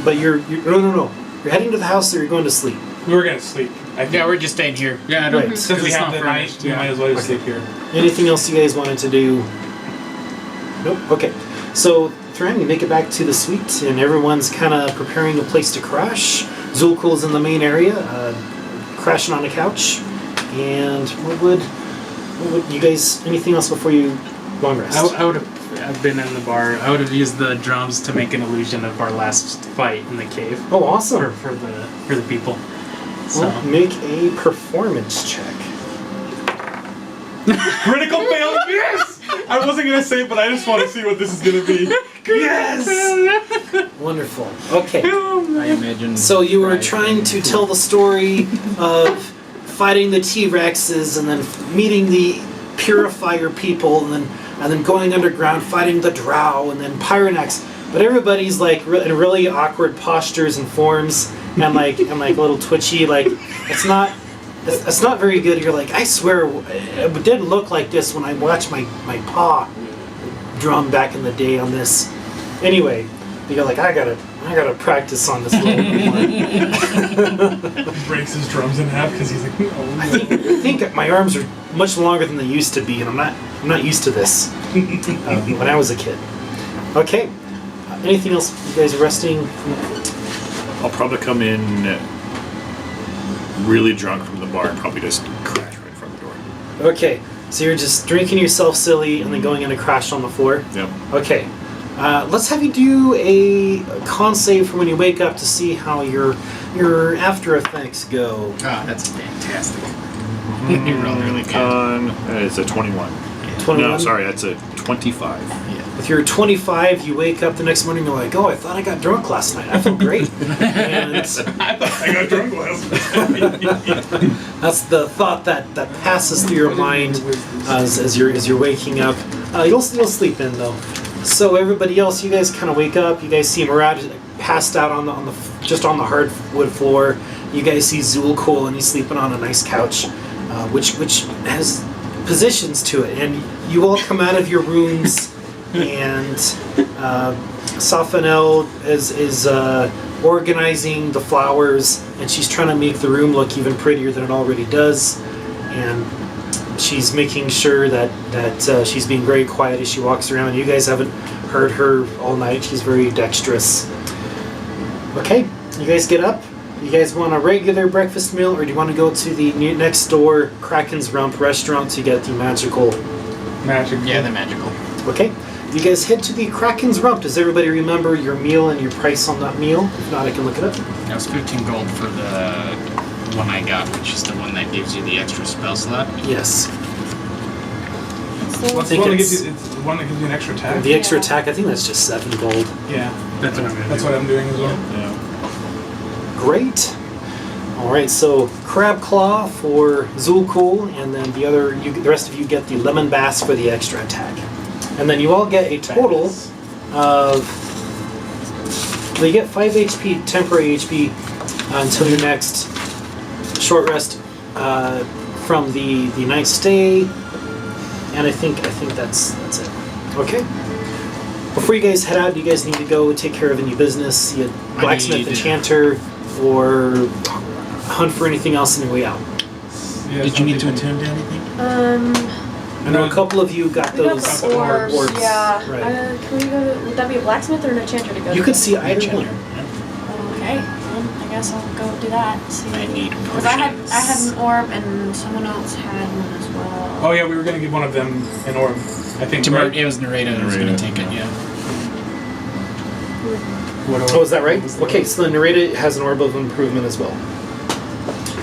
But you're no. You're heading to the house, or you're going to sleep. We were gonna sleep. I think. Yeah, we're just staying here. Yeah, I don't. Right. Since we it's have not the night, furnished, we yeah. might as well just Okay. sleep here. Anything else you guys wanted to do? Nope. Okay. So, Thram, you make it back to the suite, and everyone's kind of preparing a place to crash. Zulkul's in the main area, crashing on a couch. And what would you guys? Anything else before you go and rest? I would have. I've been in the bar. I would have used the drums to make an illusion of our last fight in the cave Oh, awesome. for the people. So Well, make a performance check. Critical fail. Yes. I wasn't gonna say it, but I just want to see what this is gonna be. Yes. Wonderful. Okay. I imagine. So you were Right. trying to tell the story of fighting the T-Rexes and then meeting the Purifier people and then going underground fighting the Drow and then Pyronax. But everybody's like in really awkward postures and forms and like a little twitchy. Like it's not very good. You're like, I swear it didn't look like this when I watched my paw drum back in the day on this. Anyway, you're like, I gotta practice on this a little bit more. Breaks his drums in half because he's like, oh. I think my arms are much longer than they used to be, and I'm not used to this. When I was a kid. Okay. Anything else? You guys are resting? I'll probably come in really drunk from the bar and probably just crash right in front of the door. Okay. So you're just drinking yourself silly and then going in and crash on the floor. Yep. Okay. Let's have you do a con save for when you wake up to see how your after effects go. Oh, that's fantastic. You rolled really good. It's a 21. 21? No, sorry, that's a 25. With your 25, you wake up the next morning. You're like, "Oh, I thought I got drunk last night. I felt great." And I thought I got drunk last night. that's the thought that passes through your mind as you're waking up. You'll sleep in though. So everybody else, you guys kind of wake up. You guys see Murad passed out on the just on the hardwood floor. You guys see Zulkul, and he's sleeping on a nice couch, which has positions to it. And you all come out of your rooms, and Safanel is organizing the flowers, and she's trying to make the room look even prettier than it already does. And she's making sure that she's being very quiet as she walks around. You guys haven't heard her all night. She's very dexterous. Okay, you guys get up. You guys want a regular breakfast meal, or do you want to go to the next door Kraken's Rump restaurant to get the magical? Magic. Yeah, the magical. Okay, you guys head to the Kraken's Rump. Does everybody remember your meal and your price on that meal? If not, I can look it up. That was 15 gold for the one I got, which is the one that gives you the extra spell slot. Yes. What's the think one that it's- gives you? It's the one that gives you an extra attack. The extra attack, I think that's just 7 gold. Yeah, That's what I'm gonna that's do. what I'm doing as well. Yeah. Great. All right, so crab claw for Zulkul, and then the rest of you get the lemon bass for the extra attack, and then you all get a total of. Well, you get 5 HP, temporary HP, until your next short rest from the night stay, and I think that's it. Okay. Before you guys head out, do you guys need to go take care of any business, see a blacksmith, need- enchanter, or hunt for anything else on your way out? Yeah, Did you need to something- attend to anything? I know a couple of you got We got those the orbs. Yeah. Right. Can we go to? Would that be a blacksmith or an enchanter to go? You to? could see either Enchanter, one. yeah. Okay. Well, I guess I'll go do that. See. I need Because I had potions. an orb and someone else had one as well. Oh yeah, we were gonna give one of them an orb. I think. Right? It was Narita that was going Narita. to take it, yeah. Oh, is that right? Okay, so the narrator has an orb of improvement as well.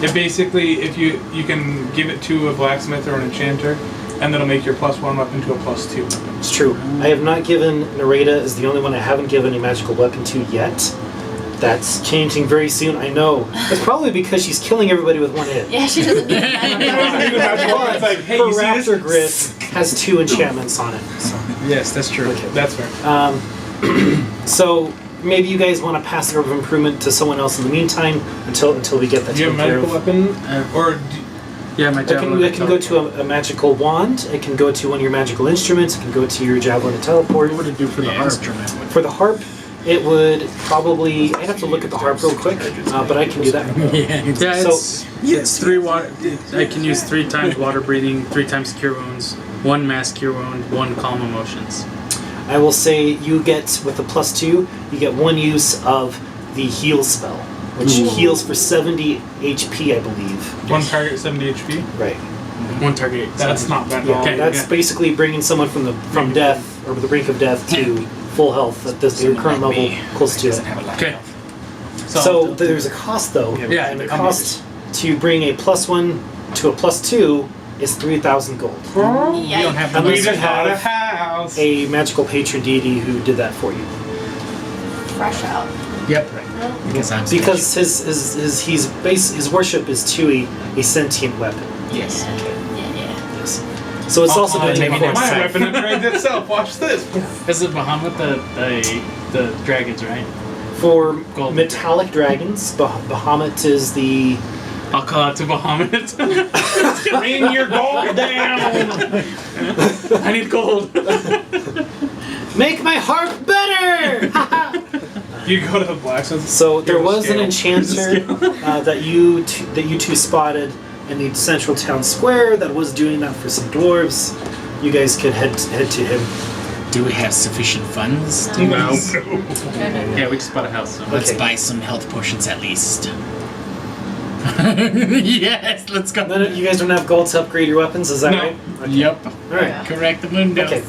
It basically, if you can give it to a blacksmith or an enchanter, and that'll make your +1 weapon to a +2 weapon. It's true. I have not given Narita is the only one I haven't given a magical weapon to yet. That's changing very soon. I know. It's probably because she's killing everybody with one hit. Yeah, she doesn't need that. It's like, hey, Her you see Raptor this? Grit has 2 enchantments on it. So. Yes, that's true. Okay. That's fair. So maybe you guys want to pass the orb of improvement to someone else in the meantime until we get that Do you have a taken care medical of. weapon, or Yeah, my javelin. It can go to a magical wand. It can go to one of your magical instruments. It can go to your javelin and teleport. What would it do for the The harp? instrument would For the harp, it would probably. I'd have to look at the harp real quick, but I can do that. Yeah, So- it's 3 water. I can use 3 times water breathing, 3 times cure wounds, 1 mass cure wound, 1 calm emotions. I will say you get with the +2, you get 1 use of the heal spell, which heals for 70 HP, I believe. one target 70 HP? Right. 1 target. That's not bad at Yeah, all. Okay. that's basically bringing someone from death or the brink of death to full health at this your current level, close to it. doesn't have a lot of Okay. health. So there's a cost though, Yeah, and the I'm cost to bring a +1 to a +2 is 3,000 gold. You don't have the Unless We you just bought a have house. a magical patron deity who did that for you. Fresh out. Yep. Because I'm Because his worship is to a sentient weapon. Yes. Yeah. Yes. So it's also doing maybe it next My time. weapon upgrades itself. Watch this. Is it Bahamut the dragons, right? for Gold. metallic dragons. Bahamut is the I'll call out to Bahamut. Bring your gold down. I need gold. make my harp better. You go to the blacksmith. So there Give a was an scale. enchanter that you two spotted in the central town square that was doing that for some dwarves. You guys could head to him. Do we have sufficient funds? No. No. No. Yeah, we just bought a house. So. Let's Okay. buy some health potions at least. Yes, let's go. You guys don't have gold to upgrade your weapons, is that No. right? Yep. All right. Correct the mundo. Okay.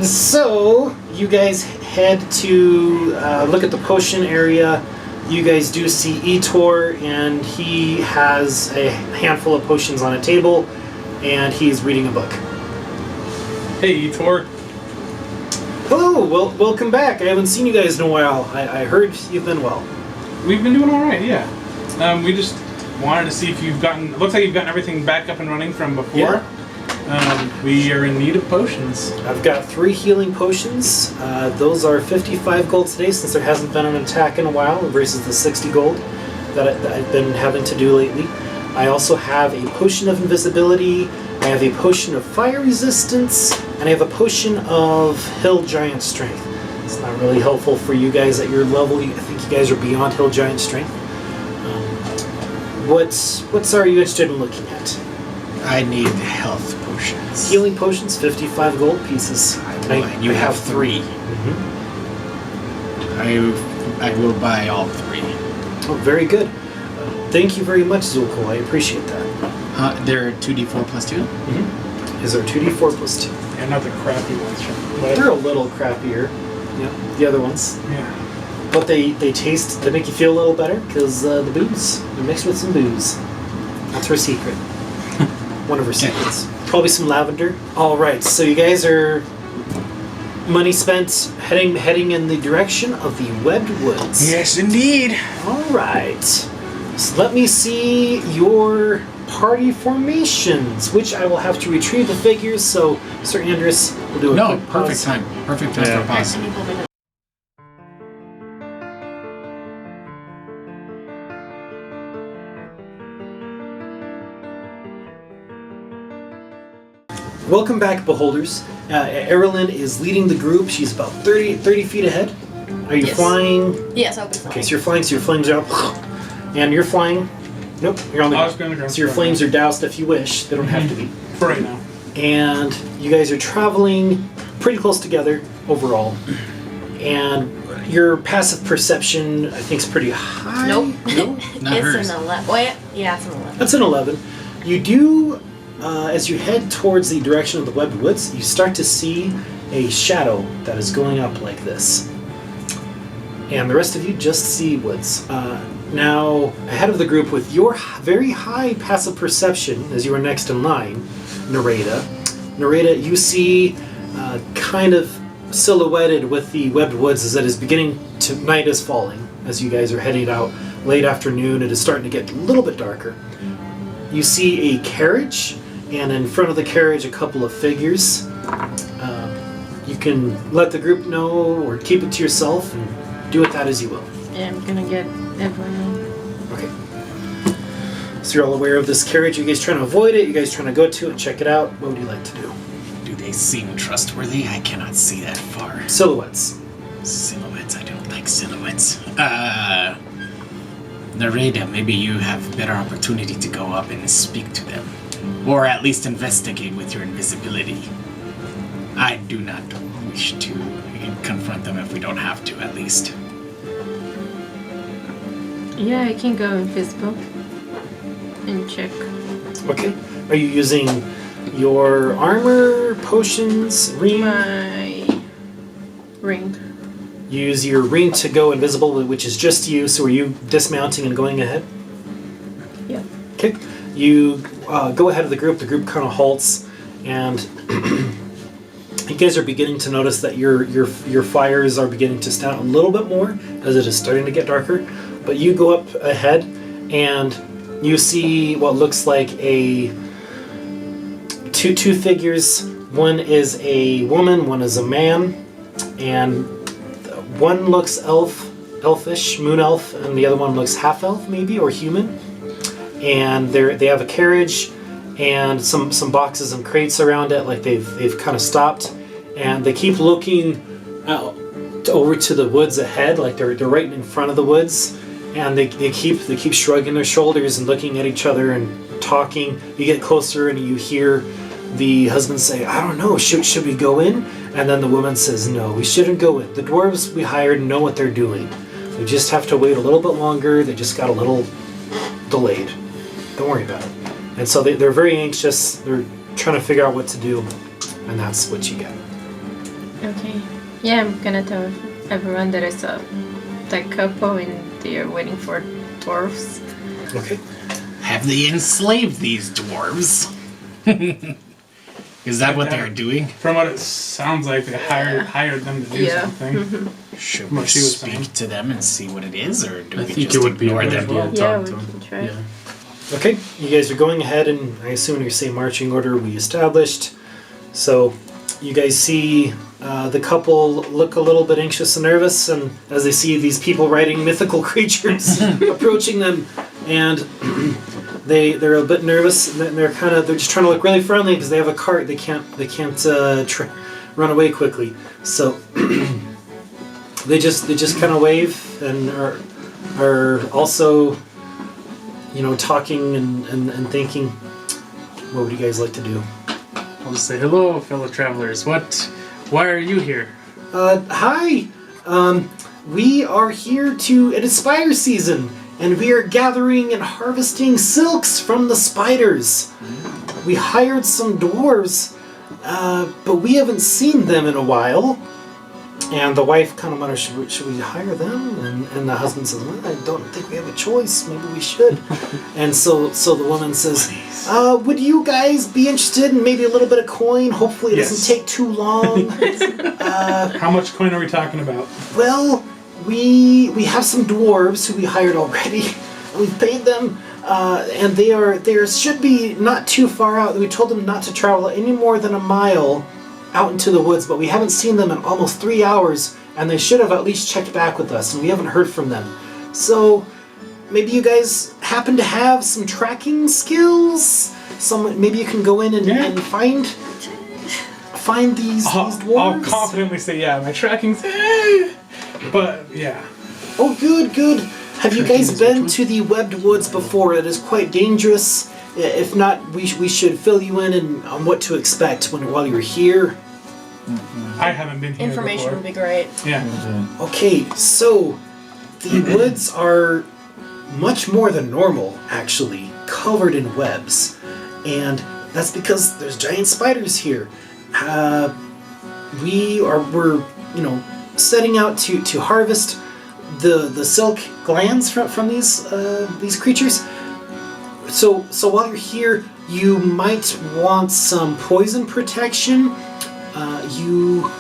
So, you guys head to look at the potion area. You guys do see Etor, and he has a handful of potions on a table, and he's reading a book. Hey, Etor. Hello, welcome back. I haven't seen you guys in a while. I heard you've been well. We've been doing all right, yeah. We just wanted to see if you've gotten. It looks like you've gotten everything back up and running from before. Yeah. We are in need of potions. I've got 3 healing potions. Those are 55 gold today since there hasn't been an attack in a while versus the 60 gold that I've been having to do lately. I also have a potion of invisibility, I have a potion of fire resistance, and I have a potion of hill giant strength. It's not really helpful for you guys at your level. I think you guys are beyond hill giant strength. What are you interested in looking at? I need health potions. Healing potions, 55 gold pieces. And you have 3. I will buy all 3. Oh, very good. Thank you very much, Zulko. I appreciate that. They're 2d4 plus 2? Is there 2d4 plus 2? And not the crappy ones. They're a little crappier. Yeah, the other ones. Yeah. But they taste, they make you feel a little better because the booze. They're mixed with some booze. That's her secret. One of her secrets. Probably some lavender. All right, so you guys are money spent heading in the direction of the Webbed Woods. Yes, indeed. All right. So let me see your party formations, which I will have to retrieve the figures. So, Sir Andrus will do a No, quick perfect pause. time. Perfect time for a pause. Can you pull me Welcome back, beholders. Arelyn is leading the group. She's about 30 feet ahead. Are you Yes. flying? Yes, I'll be fine. Okay, so you're flying, so your flames are up. And you're flying. Nope, you're on the I'll just ground. go on the ground. So your flames are doused if you wish. They don't have to be. For right now. And you guys are traveling pretty close together overall. And your passive perception, I think, is pretty high. Nope. No? Not It's hers. an 11. Wait, yeah, it's an 11. That's an 11. You do, as you head towards the direction of the Webbed Woods, you start to see a shadow that is going up like this. And the rest of you just see woods. Now, ahead of the group with your very high passive perception, as you are next in line, Nareda. Nareda, you see kind of silhouetted with the Webbed Woods as it is beginning to, night is falling. As you guys are heading out late afternoon, it is starting to get a little bit darker. You see a carriage, and in front of the carriage, a couple of figures. You can let the group know or keep it to yourself and do with that as you will. Yeah, I'm gonna get everyone. Okay. So you're all aware of this carriage. Are you guys trying to avoid it? You guys trying to go to it, check it out? What would you like to do? Do they seem trustworthy? I cannot see that far. Silhouettes. Silhouettes, I don't like silhouettes. Nareda, maybe you have better opportunity to go up and speak to them. Or at least investigate with your invisibility. I do not wish to confront them if we don't have to, at least. Yeah, I can go invisible and check. Okay. Are you using your armor, potions, ring? My ring. You use your ring to go invisible, which is just you. So are you dismounting and going ahead? Yeah. Okay. You go ahead of the group. The group kind of halts, and you guys are beginning to notice that your fires are beginning to stand out a little bit more as it is starting to get darker. But you go up ahead, and you see what looks like a two figures. One is a woman, one is a man, and one looks elfish, moon elf, and the other one looks half elf maybe or human. And they have a carriage and some boxes and crates around it, like they've kind of stopped, and they keep looking out over to the woods ahead, like they're right in front of the woods, and they keep shrugging their shoulders and looking at each other and talking. You get closer and you hear the husband say, "I don't know, should we go in?" And then the woman says, "No, we shouldn't go in. The dwarves we hired know what they're doing. We just have to wait a little bit longer. They just got a little delayed. Don't worry about it." And so they're very anxious. They're trying to figure out what to do, and that's what you get. Okay. Yeah, I'm gonna tell everyone that I saw that couple and they're waiting for dwarves. Okay. Have they enslaved these dwarves? Is that what they're doing? From what it sounds like, they hired them to do Yeah. something. Should What we she was saying. speak to them and see what it is, or do I we think just it would be a ignore good them? idea to Yeah, talk we to can them. try. Yeah. Okay, you guys are going ahead, and I assume in your same marching order we established. So, you guys see the couple look a little bit anxious and nervous, and as they see these people riding mythical creatures approaching them, and they're a bit nervous, and they're just trying to look really friendly because they have a cart. They can't run away quickly. So they just kind of wave and are also, talking and thinking. What would you guys like to do? I'll just say, hello, fellow travelers. Why are you here? Hi. We are here it is spider season, and we are gathering and harvesting silks from the spiders. We hired some dwarves, but we haven't seen them in a while. And the wife kind of mutters, should we hire them? And the husband says, well, I don't think we have a choice. Maybe we should. And so the woman says, would you guys be interested in maybe a little bit of coin? Hopefully it doesn't take too long. How much coin are we talking about? Well, we have some dwarves who we hired already. We've paid them, and they should be not too far out. We told them not to travel any more than a mile out into the woods, but we haven't seen them in almost 3 hours, and they should have at least checked back with us, and we haven't heard from them. So maybe you guys happen to have some tracking skills? Maybe you can go in and find these dwarves? I'll confidently say, yeah, my tracking's... But, yeah. Oh, good. Have you guys been to the webbed woods before? It is quite dangerous. If not, we should fill you in on what to expect while you're here. I haven't been here Information before. would be great. Yeah. Okay, so the woods are much more than normal, actually, covered in webs. And that's because there's giant spiders here. We're setting out to harvest the silk glands from these creatures. So while you're here, you might want some poison protection. You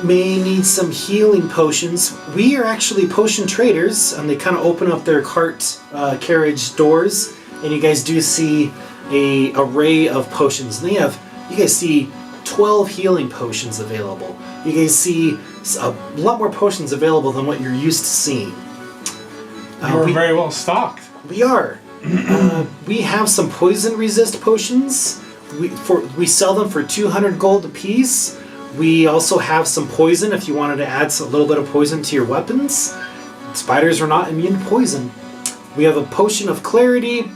may need some healing potions. We are actually potion traders, and they kind of open up their cart carriage doors, and you guys do see a array of potions. And you guys see 12 healing potions available. You guys see a lot more potions available than what you're used to seeing. We're very well stocked. We are. We have some poison resist potions. We sell them for 200 gold apiece. We also have some poison if you wanted to add a little bit of poison to your weapons. Spiders are not immune to poison. We have a potion of clarity.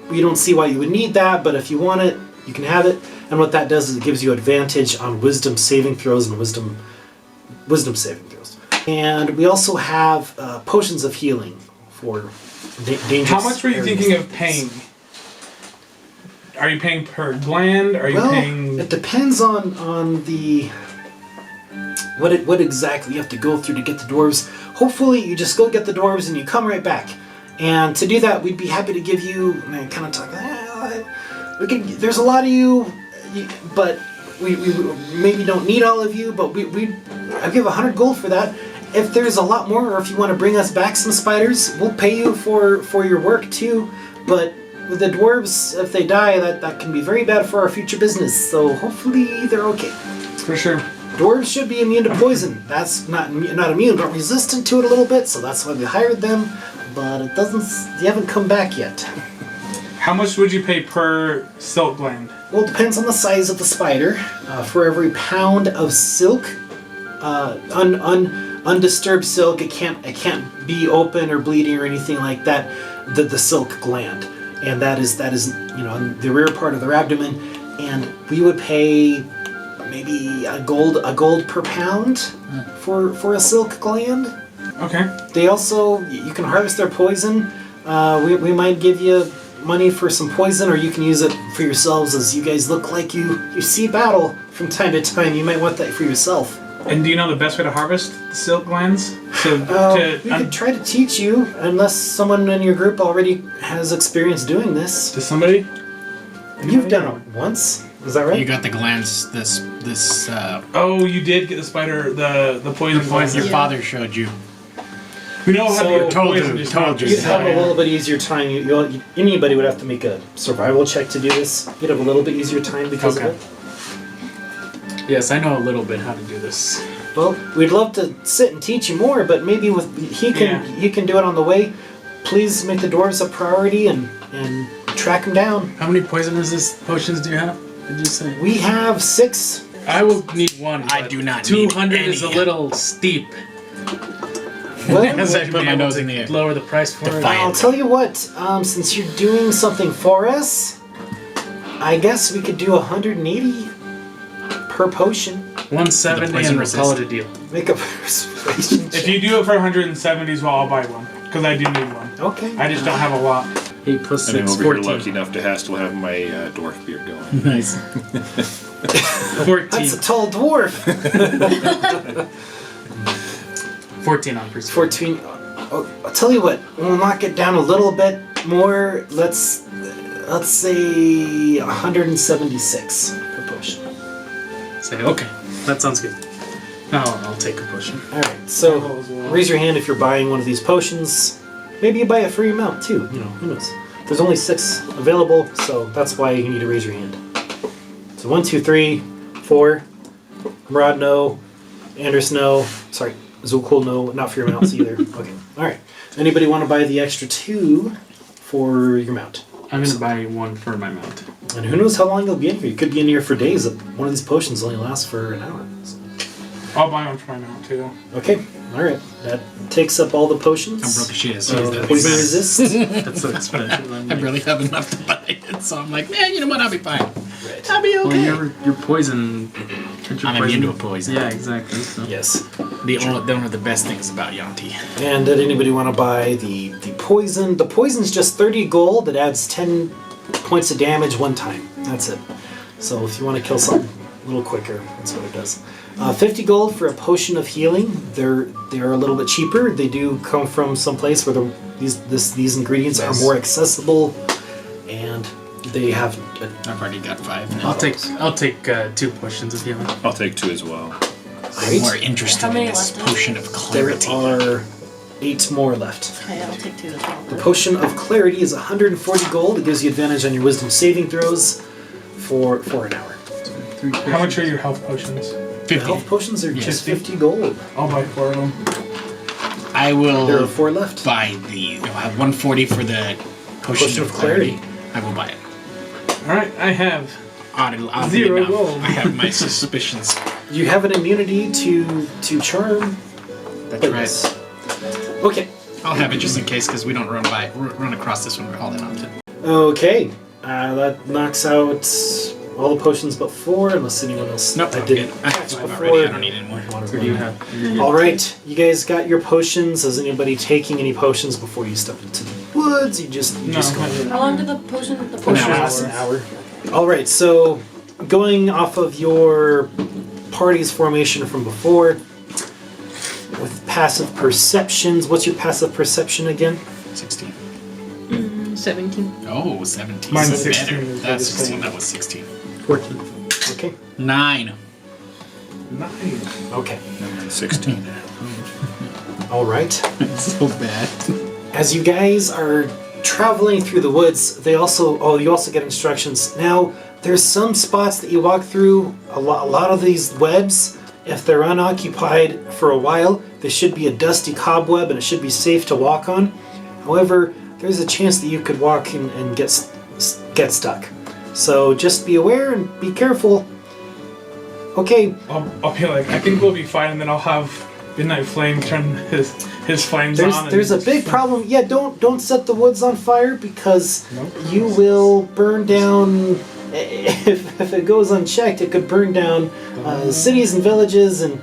We don't see why you would need that, but if you want it, you can have it. And what that does is it gives you advantage on wisdom saving throws and wisdom saving throws. And we also have potions of healing for dangerous. How much were you areas. thinking of paying? Are you paying per gland? Are you paying... It depends on the what exactly you have to go through to get the dwarves. Hopefully, you just go get the dwarves and you come right back. And to do that, we'd be happy to give you. And I kind of talk. There's a lot of you, but we maybe don't need all of you. But I'll give 100 gold for that. If there's a lot more, or if you want to bring us back some spiders, we'll pay you for your work too. But with the dwarves, if they die, that can be very bad for our future business. So hopefully they're okay. For sure. Dwarves should be immune to poison. That's not immune, but resistant to it a little bit. So that's why we hired them. But it doesn't. They haven't come back yet. How much would you pay per silk gland? Well, it depends on the size of the spider. For every pound of silk, undisturbed silk, it can't be open or bleeding or anything like that. The silk gland, and that is the rear part of their abdomen, and we would pay maybe a gold per pound for a silk gland. Okay. They also, you can harvest their poison. We might give you money for some poison, or you can use it for yourselves, as you guys look like you see battle from time to time. You might want that for yourself. And do you know the best way to harvest the silk glands? So We could try to teach you, unless someone in your group already has experience doing this. to somebody? You've done it once, is that right? You got the glands. This. Oh, you did get the spider, the poison glands. Your father showed you. We know how So- to get Told poison. you, just told not- you. You'd have a little bit easier time. Anybody would have to make a survival check to do this. You'd have a little bit easier time because Okay. of it. Yes, I know a little bit how to do this. Well, we'd love to sit and teach you more, but maybe he can do it on the way. Please make the dwarves a priority and track them down. How many poison resist potions do you have? Did you say? We have 6. I will need one. I but do not need 200 is a any. little steep. Well, As I Would you put be my able nose to in the air. lower the price for it. Defiant. I'll tell you what. Since you're doing something for us, I guess we could do 180 per potion. 170 poison and we'll call it a deal. Make a persuasion If check. you do it for 170s, well, I'll buy one. Because I do need one. Okay. I just don't have a lot. 8 plus And I'm 6, over here 14. lucky enough to still have my dwarf beard going. Nice. 14. That's a tall dwarf. 14 on persuasion. 14. Oh, I'll tell you what. We'll knock it down a little bit more. Let's say 176 per potion. Say, okay, that sounds good. I'll take a potion. All right. So raise your hand if you're buying one of these potions. Maybe you buy it for your mount too. You know, who knows? There's only 6 available, so that's why you need to raise your hand. So 1, 2, 3, 4. Rod, no. Anders, no. Sorry. Zulkul, no. Not for your mounts either. Okay. All right. Anybody want to buy the extra 2 for your mount? I'm gonna buy one for my mount. And who knows how long you'll be in here? You could be in here for days. One of these potions only lasts for an hour. So- I'll buy one for my mount, too. Okay. All right. That takes up all the potions. I'm broke as shit. So So poison resist. That's so expensive. I barely have enough to buy it, so I'm like, man, you know what? I'll be fine. Right. I'll be Well, okay. you're poison. Aren't you I'm immune to a poison. Yeah, exactly. So. Yes. One of the best things about Yanti. And did anybody want to buy the poison? The poison's just 30 gold. It adds 10 points of damage one time. That's it. So if you want to kill something a little quicker, that's what it does. 50 gold for a potion of healing. They're a little bit cheaper. They do come from some place where these ingredients are more accessible, and they have. I've already got 5 now. I'll take 2 potions of healing. I'll take 2 as well. I'm more interested How many in this left? potion of There clarity. are 8 more left. Okay, I'll take 2 as well. The potion of clarity is 140 gold. It gives you advantage on your wisdom saving throws for an hour. How much are your health potions? The 50. health potions are just 50 gold. I'll buy 4 of them. I will There are 4 left. buy I'll have 140 for the potion of clarity. I will buy it. Alright, I have. Oddly 0 enough, gold. I have my suspicions. You have an immunity to charm. That's but right. yes. Okay. I'll have it just in case because we don't run across this one all that often. Okay. That knocks out all the potions but 4, unless anyone else. Nope, I I'm didn't good. I have catch 5 before. already. I don't need any more. What do you have? All right, you guys got your potions. Is anybody taking any potions before you step into the woods? You just No, go. How long did the potion? Potion hour. lasts an hour. All right, so going off of your party's formation from before, with passive perceptions. What's your passive perception again? 16. 17. Oh, 17. Mine's That's 16 better. is That's the 16. same. That was 16. 14. Okay. 9. 9. Okay. 16. All right. So bad. As you guys are traveling through the woods, you also get instructions. Now, there's some spots that you walk through, a lot of these webs, if they're unoccupied for a while, they should be a dusty cobweb and it should be safe to walk on. However, there's a chance that you could walk and get stuck. So just be aware and be careful. Okay, I'll be like, I think we'll be fine, and then I'll have Midnight Flame turn his flames on. there's a big problem. Yeah, don't set the woods on fire because Nope. you will burn down. If it goes unchecked, it could burn down cities and villages and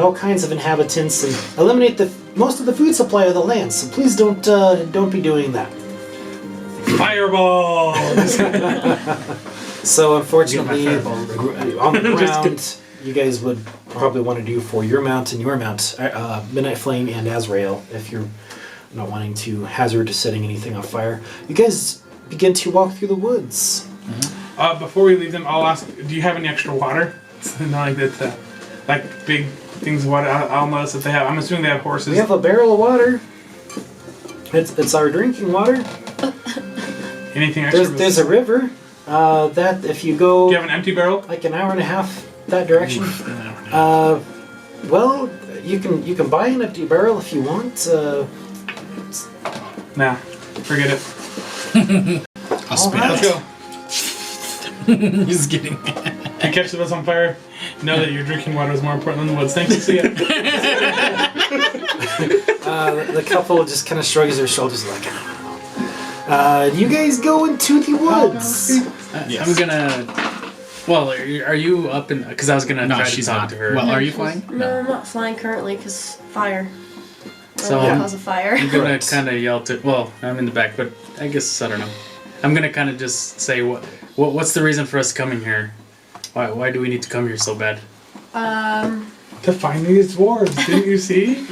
all kinds of inhabitants and eliminate most of the food supply of the land. So please don't be doing that. Fireball! So unfortunately, Get my fireball. on the Just ground, you guys would probably want to do for your mount and your mount, Midnight Flame and Azrael, if you're not wanting to hazard setting anything on fire. You guys begin to walk through the woods. Before we leave them, I'll ask, do you have any extra water? Something like that, like big things of water. I'll notice if they have. I'm assuming they have horses. We have a barrel of water. It's our drinking water. Anything extra? There's a river. That if you go. Do you have an empty barrel? Like an hour and a half that direction. Well, you can buy an empty barrel if you want. Nah, forget it. I'll spit Let's out. go. He's getting. If you catch the woods on fire, know that your drinking water is more important than the woods. Thank you. See ya. The couple just kind of shrugs their shoulders like, you guys go into the woods. Yes. I'm gonna. Well, are you up in? Because I was gonna No, try to she's talk not. to her. Well, are you flying? No, I'm not flying currently because fire. So- Cause of fire. I'm gonna Correct. kind of yell to. Well, I'm in the back, but I guess I don't know. I'm gonna kind of just say what's the reason for us coming here? Why do we need to come here so bad? To find these dwarves, didn't you see?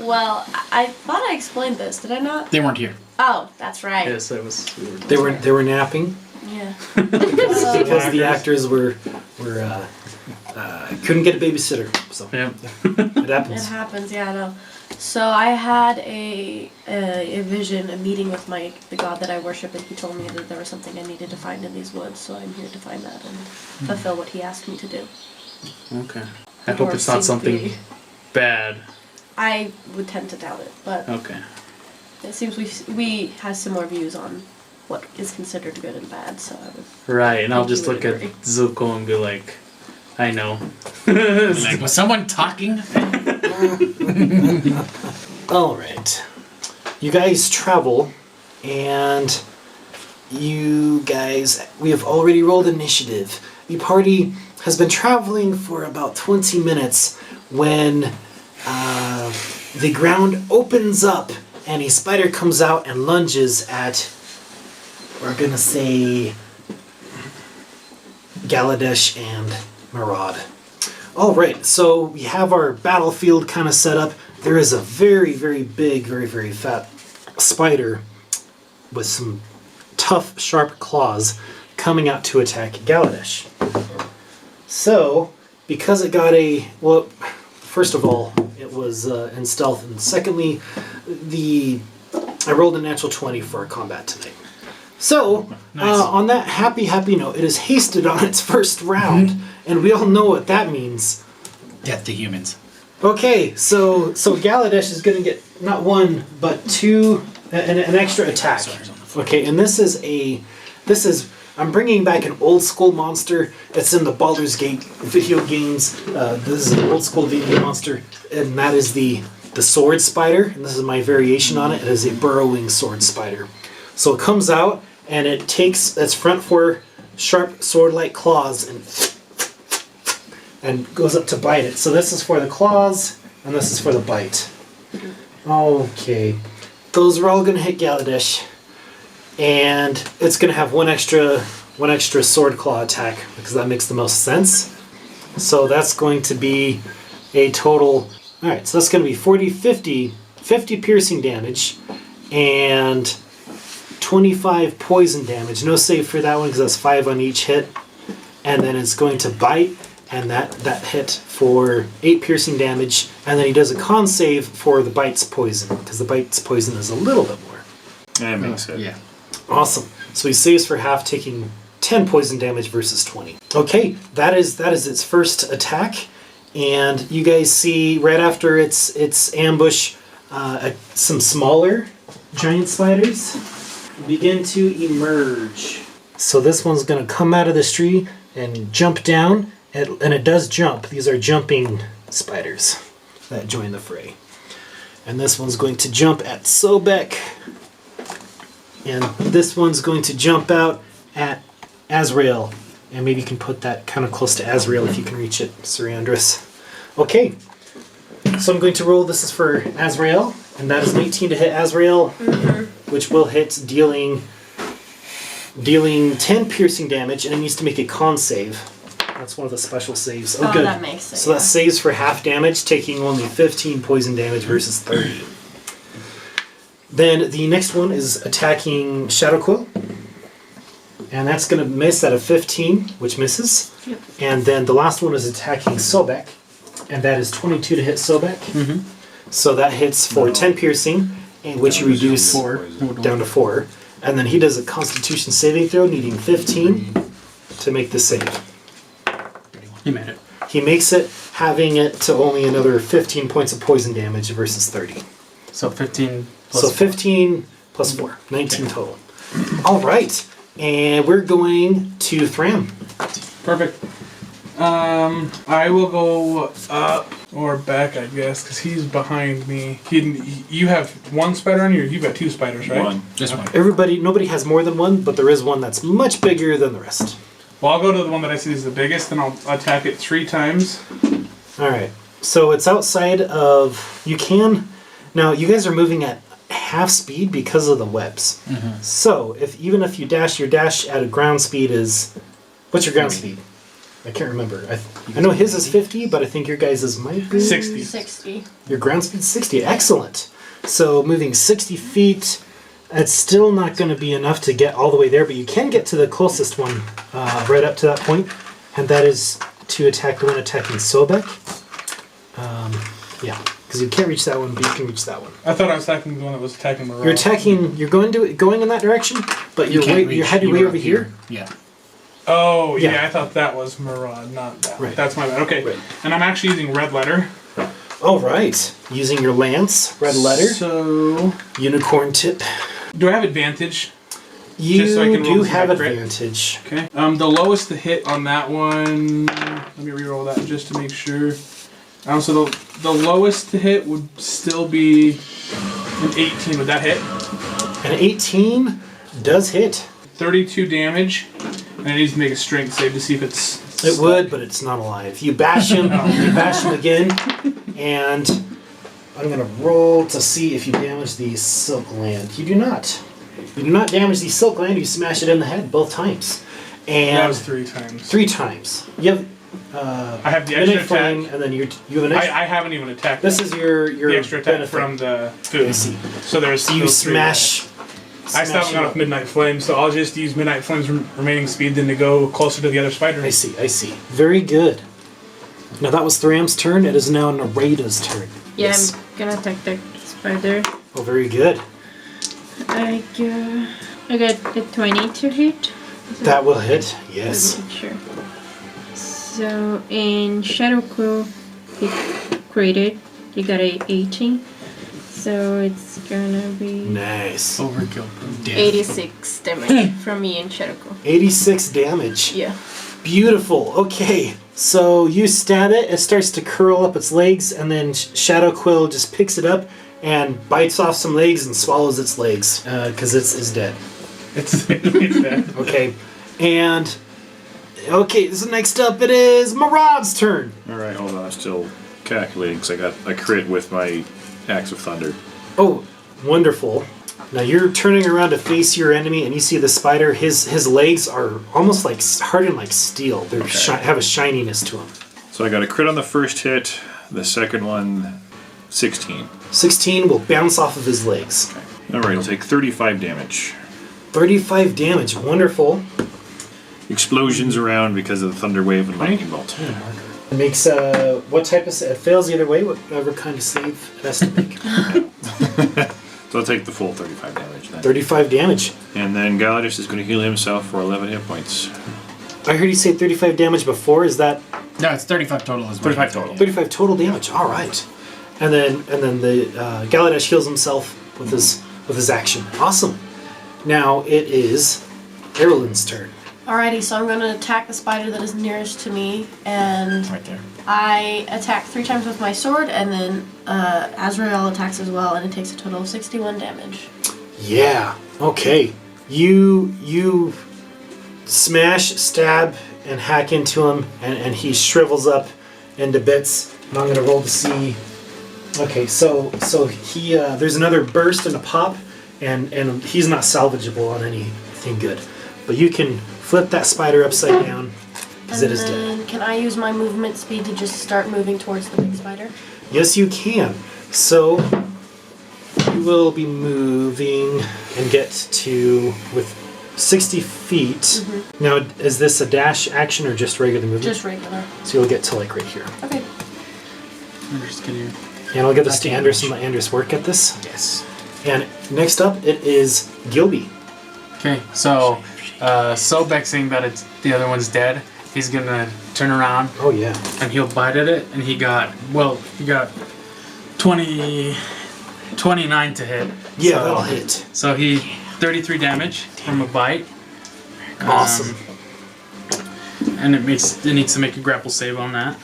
Well, I thought I explained this. Did I not? They weren't here. Oh, that's right. Yes, it was. They were napping Yeah. because the actors were couldn't get a babysitter, so Yeah. it It happens. happens, yeah, I know. So I had a vision, a meeting with the god that I worship, and he told me that there was something I needed to find in these woods. So I'm here to find that and fulfill what he asked me to do. Okay. I hope it's not something bad. I would tend to doubt it, but Okay. it seems we have similar views on what is considered good and bad. So I would. Right, and I'll think you just would look at agree. Zuko and be like, I know. Like, was someone talking? All right, you guys travel, and we have already rolled initiative. The party has been traveling for about 20 minutes when the ground opens up and a spider comes out and lunges at, we're gonna say, Galadesh and Marad. Alright, so we have our battlefield kind of set up. There is a very, very big, very, very fat spider with some tough, sharp claws coming out to attack Galadesh. So, because it got first of all, it was in stealth, and secondly, I rolled a natural 20 for our combat tonight. So, Nice. on that happy note, it is hasted on its first round, and we all know what that means. Death to humans. Okay, so Galadesh is going to get not one, but two, an extra attack. Okay, and this is I'm bringing back an old school monster. It's in the Baldur's Gate video games. This is an old school video monster, and that is the sword spider. And this is my variation on it. It is a burrowing sword spider. So it comes out and it takes its front four sharp sword-like claws and goes up to bite it. So this is for the claws and this is for the bite. Okay, those are all going to hit Galadesh. And it's going to have one extra sword claw attack because that makes the most sense. So that's going to be a total. All right, so that's going to be 50 piercing damage and 25 poison damage. No save for that one because that's 5 on each hit. And then it's going to bite, and that hit for 8 piercing damage. And then he does a con save for the bite's poison because the bite's poison is a little bit more. That makes it. Yeah. Awesome. So he saves for half, taking 10 poison damage versus 20. Okay, that is its first attack, and you guys see right after its ambush, some smaller giant spiders begin to emerge. So this one's going to come out of this tree and jump down, and it does jump. These are jumping spiders that join the fray. And this one's going to jump at Sobek. And this one's going to jump out at Azrael. And maybe you can put that kind of close to Azrael if you can reach it, Sir Andrus. Okay. So I'm going to roll. This is for Azrael. And that is an 18 to hit Azrael, which will hit, dealing 10 piercing damage. And it needs to make a con save. That's one of the special saves. Oh, good. that makes it, So that yeah. saves for half damage, taking only 15 poison damage versus 30. Then the next one is attacking Shadow Quill. And that's going to miss at a 15, which misses. Yep. And then the last one is attacking Sobek. And that is 22 to hit Sobek. Mm-hmm. So that hits for 10 piercing, and which you reduce down to 4. And then he does a Constitution saving throw, needing 15 to make the save. He made it. He makes it, having it to only another 15 points of poison damage versus 30. So 15 plus So 15 plus 4, 19 total. All right, and we're going to Thram. Perfect. I will go up or back, I guess, because he's behind me. You have one spider on you, or you've got 2 spiders, right? One. Just one. Nobody has more than one, but there is one that's much bigger than the rest. Well, I'll go to the one that I see is the biggest, and I'll attack it 3 times. All right, so it's outside of. You can. Now, you guys are moving at half speed because of the webs. Mm-hmm. So, even if you dash, your dash at a ground speed is. What's your ground speed? I can't remember. I know his is 50, but I think your guys' might be 60. 60. Your ground speed's 60. Excellent. So moving 60 feet, it's still not going to be enough to get all the way there, but you can get to the closest one right up to that point, and that is to attack the one attacking Sobek. Yeah, because you can't reach that one, but you can reach that one. I thought I was attacking the one that was attacking Morale. You're attacking. You're going in that direction, but you're can't way, reach. you're headed way You're over up here. Yeah. Oh, yeah. Yeah. I thought that was Murad, not that. Right. That's my bad. Okay. Right. And I'm actually using red letter. All right, using your lance, red letter, So, unicorn tip. do I have advantage? You Just so I can roll do this have back, right? advantage. Okay. The lowest to hit on that one. Let me reroll that just to make sure. So the lowest to hit would still be an 18. Would that hit? An 18 does hit. 32 damage, and I need to make a strength save to see if it's. It would, but it's not alive. You bash him, you bash him again, and I'm gonna roll to see if you damage the silk land. You do not. You do not damage the silk land. You smash it in the head both times, That and was 3 times. 3 times. You have. I have the Midnight extra flame, attack. and then you have an extra. I haven't even attacked. This is your the extra attack benefit. from the food. I see. So there's So you those 3 smash. I still haven't got off Midnight Flame, so I'll just use Midnight Flame's remaining speed then to go closer to the other spider. I see. I see. Very good. Now that was Thram's turn. It is now Nereida's turn. Yeah, Yes. I'm gonna attack the spider. Oh, very good. I got a 20 to hit. That will hit. Yes. Sure. So in Shadow Quill, he created. He got a 18. So it's gonna be Nice. Overkill. 86 damage from me in Shadow Quill. 86 damage. Yeah. Beautiful. Okay. So you stab it, it starts to curl up its legs, and then Shadow Quill just picks it up and bites off some legs and swallows its legs because it's dead. It's dead. Okay. And okay, so next up it is Marad's turn. Alright, hold on. I'm still calculating because I got a crit with my Axe of Thunder. Oh, wonderful. Now you're turning around to face your enemy, and you see the spider. His legs are almost like hardened like steel. They have a shininess to them. So I got a crit on the first hit, the second one, 16. 16 will bounce off of his legs. Alright, I'll take 35 damage. 35 damage. Wonderful. Explosions around because of the Thunder Wave and Lightning Bolt. It makes what type of it fails either way, whatever kind of save it has to make. So I'll take the full 35 damage then. 35 damage. And then Galadus is going to heal himself for 11 hit points. I heard you say 35 damage before. Is that No, it's 35 total. 35 total. 35 total damage? All right. And then the Galadesh heals himself with his action. Awesome. Now it is Arelyn's turn. Alrighty, so I'm gonna attack the spider that is nearest to me, and Right there. I attack 3 times with my sword, and then Azrael attacks as well, and it takes a total of 61 damage. Yeah. Okay. You smash, stab, and hack into him, and he shrivels up into bits. And I'm gonna roll to see. Okay, so he there's another burst and a pop, and he's not salvageable on anything good, but you can flip that spider upside down because it is dead. And then Can I use my movement speed to just start moving towards the big spider? Yes, you can. So you will be moving and get to with 60 feet. Now, is this a dash action or just regular movement? Just regular. So you'll get to like right here. Okay. Anders, can you? And I'll give this to Anders and let Anders work at this. Yes. And next up, it is Gilby. Okay, so Sobek seeing that the other one's dead, he's gonna turn around Oh yeah. and he'll bite at it, and he got 29 to hit. Yeah, so, that'll hit. So he 33 damage from a bite. Awesome. And it needs to make a grapple save on that.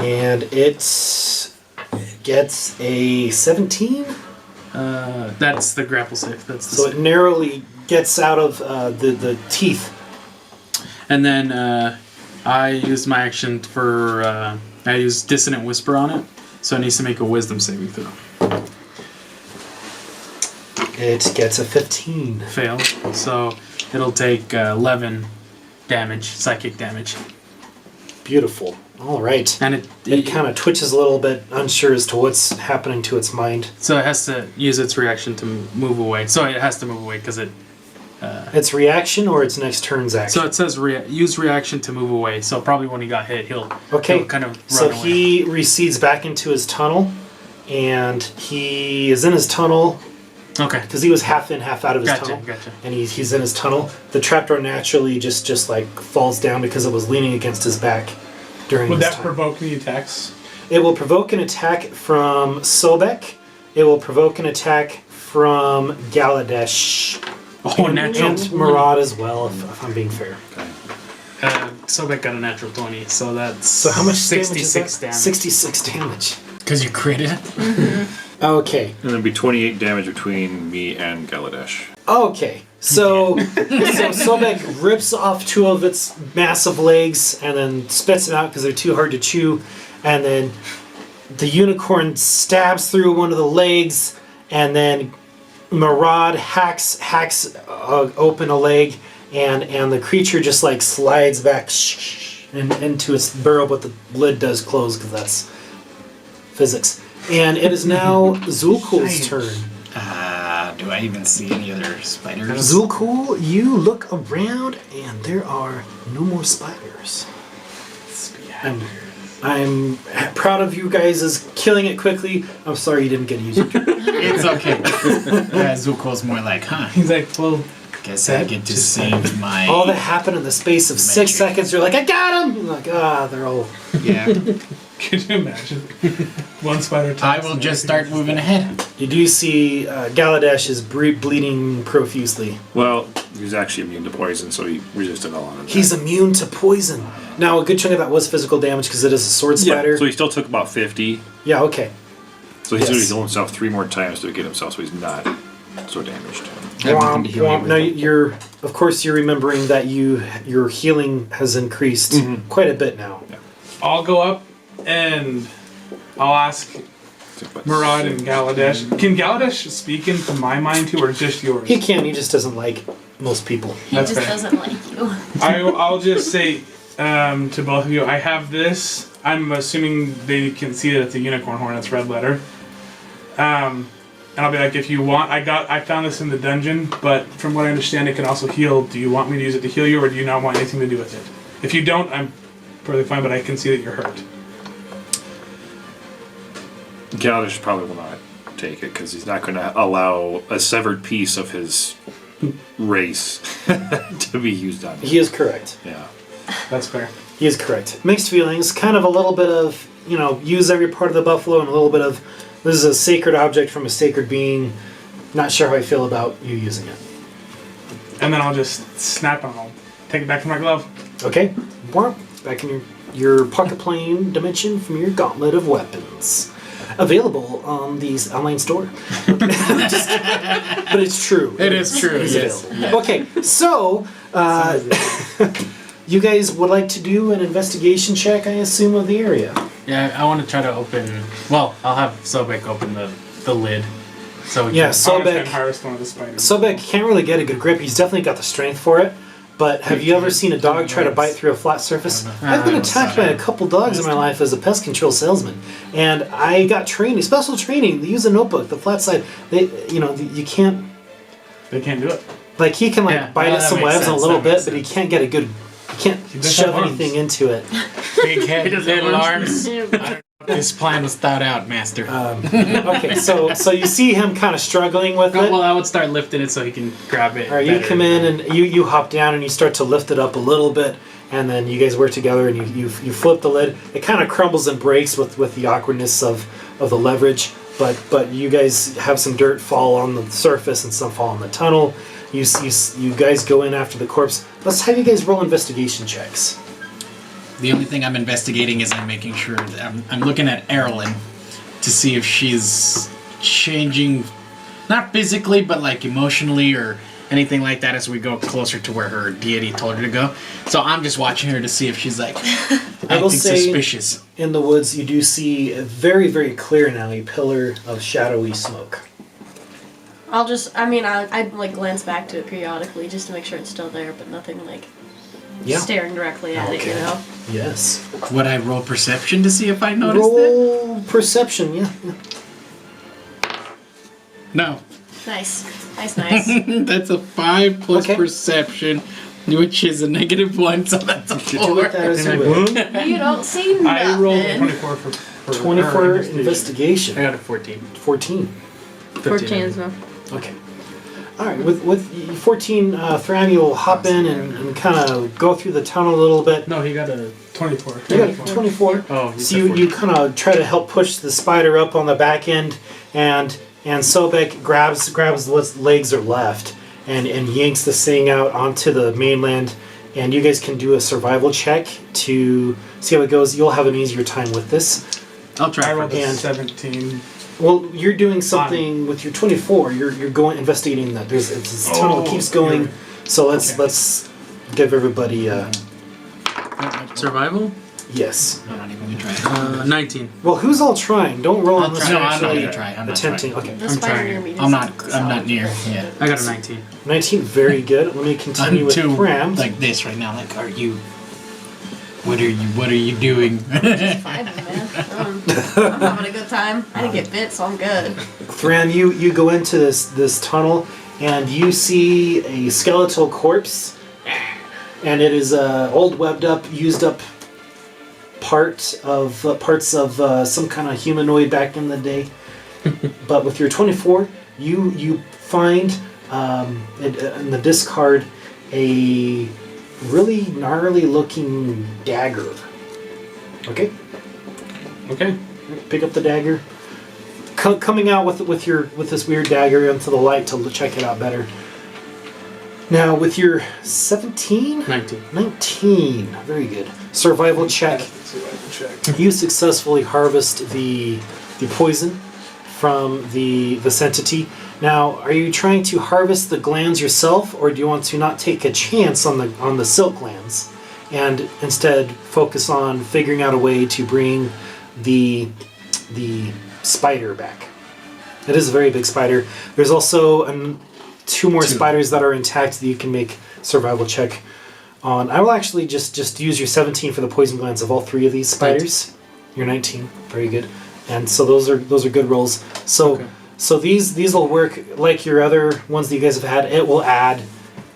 And it gets a 17. That's the grapple save. That's the So save. it narrowly gets out of the teeth. And then I used my action for I used Dissonant Whisper on it, so it needs to make a Wisdom saving throw. It gets a 15. Fail. So it'll take 11 damage, psychic damage. Beautiful. All right. And It kind of twitches a little bit, unsure as to what's happening to its mind. so it has to use its reaction to move away. So it has to move away because it. Its reaction or its next turn's action? So it says use reaction to move away. So probably when he got hit, he'll kind of run so away. he recedes back into his tunnel, and he is in his tunnel Okay. because he was half in, half out of his Gotcha. tunnel. Gotcha. And he's in his tunnel. The trapdoor naturally just like falls down because it was leaning against his back during Would this that time. provoke any attacks? It will provoke an attack from Sobek. It will provoke an attack from Galadesh. Oh, natural. And Murad as well, if I'm being fair. Sobek got a natural 20, so that's So how much 66 damage? damage. 66 damage. Because you created it? Okay. And there'd be 28 damage between me and Galadesh. Okay. So Sobek rips off two of its massive legs and then spits them out because they're too hard to chew. And then the unicorn stabs through one of the legs, and then Murad hacks open a leg, and the creature just like slides back into its burrow, but the lid does close because that's physics. And it is now Zulkul's turn. Do I even see any other spiders? Zulkul, you look around, and there are no more spiders. I'm proud of you guys as killing it quickly. I'm sorry you didn't get to use your turn. It's okay. Zuko's more like, huh? He's like, well, Guess I get to save my. All that happened in the space of 6 seconds. You're like, I got him! You're like, they're all... Yeah. could you imagine? One spider I attacks will and just everything start moving ahead. You do see Galadesh is bleeding profusely. Well, he's actually immune to poison, so he resisted a lot of that. He's immune to poison. Now, a good chunk of that was physical damage because it is a sword spider. Yeah, so he still took about 50. Yeah, okay. So he's Yes. going to heal himself 3 more times to get himself so he's not so damaged. Everything to heal you with Now, it. you're, of course, you're remembering that your healing has increased quite a bit now. I'll go up and I'll ask Murad and Galadesh. Can Galadesh speak into my mind too, or just yours? He can, he just doesn't like most people. He That's just fair. doesn't like you. I'll just say to both of you, I have this. I'm assuming they can see that it's a unicorn horn. It's red letter. And I'll be like, if you want, I found this in the dungeon, but from what I understand, it can also heal. Do you want me to use it to heal you, or do you not want anything to do with it? If you don't, I'm perfectly fine, but I can see that you're hurt. Galadesh probably will not take it because he's not going to allow a severed piece of his race to be used on him. He is correct. Yeah. That's fair. He is correct. Mixed feelings, kind of a little bit of, use every part of the buffalo and a little bit of, this is a sacred object from a sacred being. Not sure how I feel about you using it. And then I'll just snap and I'll take it back to my glove. Okay. Back in your pocket plane dimension from your gauntlet of weapons. Available on the online store. But it's true. It is true, It's yes. available. Okay, so you guys would like to do an investigation check, I assume, of the area. Yeah, I want to try to open. Well, I'll have Sobek open the lid. So we Yeah, can, I'll try and Sobek. harvest one of the spiders. Sobek can't really get a good grip. He's definitely got the strength for it, But have you ever seen a dog try to bite through a flat surface? I've been attacked by a couple dogs in my life as a pest control salesman, and I got training, special training. They use a notebook, the flat side. You can't. They can't do it. Like he can bite at that some makes webs a sense, little that makes bit, but he sense. can't get a good. He can't doesn't shove have anything arms. into it. Big head, doesn't have little arms. arms. This plan was thought out, Master. Okay, so you see him kind of struggling with it. Well, I would start lifting it so he can grab it. All right, you better. come in and you hop down and you start to lift it up a little bit, and then you guys work together and you flip the lid. It kind of crumbles and breaks with the awkwardness of the leverage, but you guys have some dirt fall on the surface and some fall in the tunnel. You guys go in after the corpse. Let's have you guys roll investigation checks. The only thing I'm investigating is I'm making sure that I'm looking at Arelyn to see if she's changing, not physically, but like emotionally or anything like that as we go closer to where her deity told her to go. So I'm just watching her to see if she's like I will acting say suspicious. in the woods you do see a very, very clear now a pillar of shadowy smoke. I'd like glance back to it periodically just to make sure it's still there, but nothing like Yeah. staring directly at it, you Okay. know? Yes. Would I roll perception to see if I noticed it? Roll perception. Yeah. No. Nice. Nice. That's a 5 plus Okay. perception, which is a -1, so that's a 4. With that as you will. You don't see nothing. I rolled a 24 for 24 her I investigation. got a 14. 14. 14 as well. Okay. All right. With 14, Thram, you'll hop in and kind of go through the tunnel a little bit. No, he got a 24. You got 24. Oh, you So said you 14. kind of try to help push the spider up on the back end, and Sobek grabs what legs are left and yanks this thing out onto the mainland. And you guys can do a survival check to see how it goes. You'll have an easier time with this. I'll try I for rolled a And- 17. Well, you're doing something with your 24. You're going investigating that. This tunnel Oh, keeps going. you're- So let's give everybody Survival? yes. I'm not even gonna try. 19. Well, who's all trying? Don't roll I'll unless try. you're No, I'm not actually gonna try. I'm not attempting. trying. Okay. The I'm spider trying. near me I'm doesn't not near. Yeah. I got a 19. 19, very good. Let me continue I'm with too Bram. like this right now. Like, what are you doing? Fine, man. I'm having a good time. I didn't get bit, so I'm good. Thram, you go into this tunnel and you see a skeletal corpse, and it is a old, webbed up, used up parts of some kind of humanoid back in the day. But with your 24, you find in the discard a really gnarly looking dagger. Okay. Okay. Pick up the dagger. Coming out with this weird dagger into the light to check it out better. Now with your 17, 19, very good. Survival check. You successfully harvest the poison from this entity. Now, are you trying to harvest the glands yourself, or do you want to not take a chance on the silk glands and instead focus on figuring out a way to bring the spider back? It is a very big spider. There's also two more spiders that are intact that you can make survival check on. I will actually just use your 17 for the poison glands of all three of these spiders. You're 19, very good. And so those are good rolls. So. Okay. So these will work like your other ones that you guys have had. It will add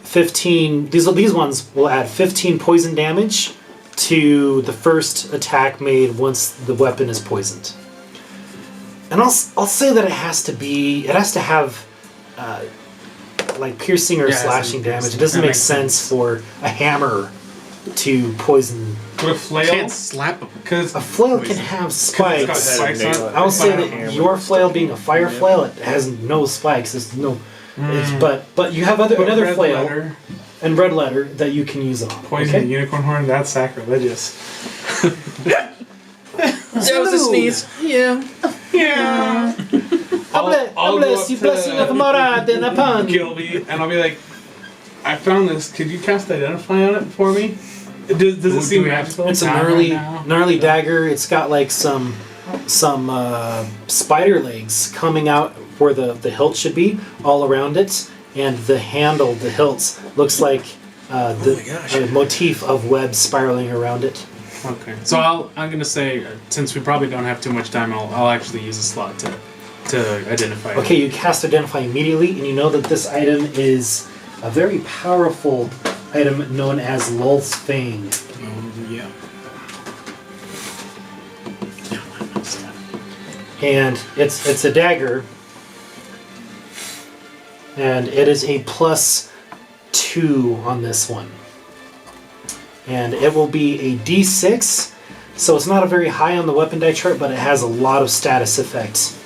15. These ones will add 15 poison damage to the first attack made once the weapon is poisoned. And I'll say that it has to have like piercing or Yeah, it has to be slashing damage. piercing. It doesn't That make makes sense for a hammer to poison. Would a flail? Can't slap him. Because A flail can have it's got spikes. spikes on it. I will say Flail. that your flail being a fire flail, it has no spikes. It's no. But you have another Red flail letter, and red letter that you can use on. poison Okay? the unicorn horn. That's sacrilegious. That was a sneeze. Yeah. I'll go up you, to blessing of Marad and upon. Gilby, and I'll be like, I found this. Could you cast Identify on it for me? Does it seem magical? It's a Time gnarly, right now? gnarly dagger. It's got like some spider legs coming out where the hilt should be, all around it, and the handle, the hilts, looks like the motif of webs spiraling around it. Okay. So I'm gonna say, since we probably don't have too much time, I'll actually use a slot to identify. Okay, you cast Identify immediately, and you know that this item is a very powerful item known as Lulth's Fang. Yeah. And it's a dagger, and it is a +2 on this one. And it will be a D6, so it's not a very high on the weapon die chart, but it has a lot of status effects,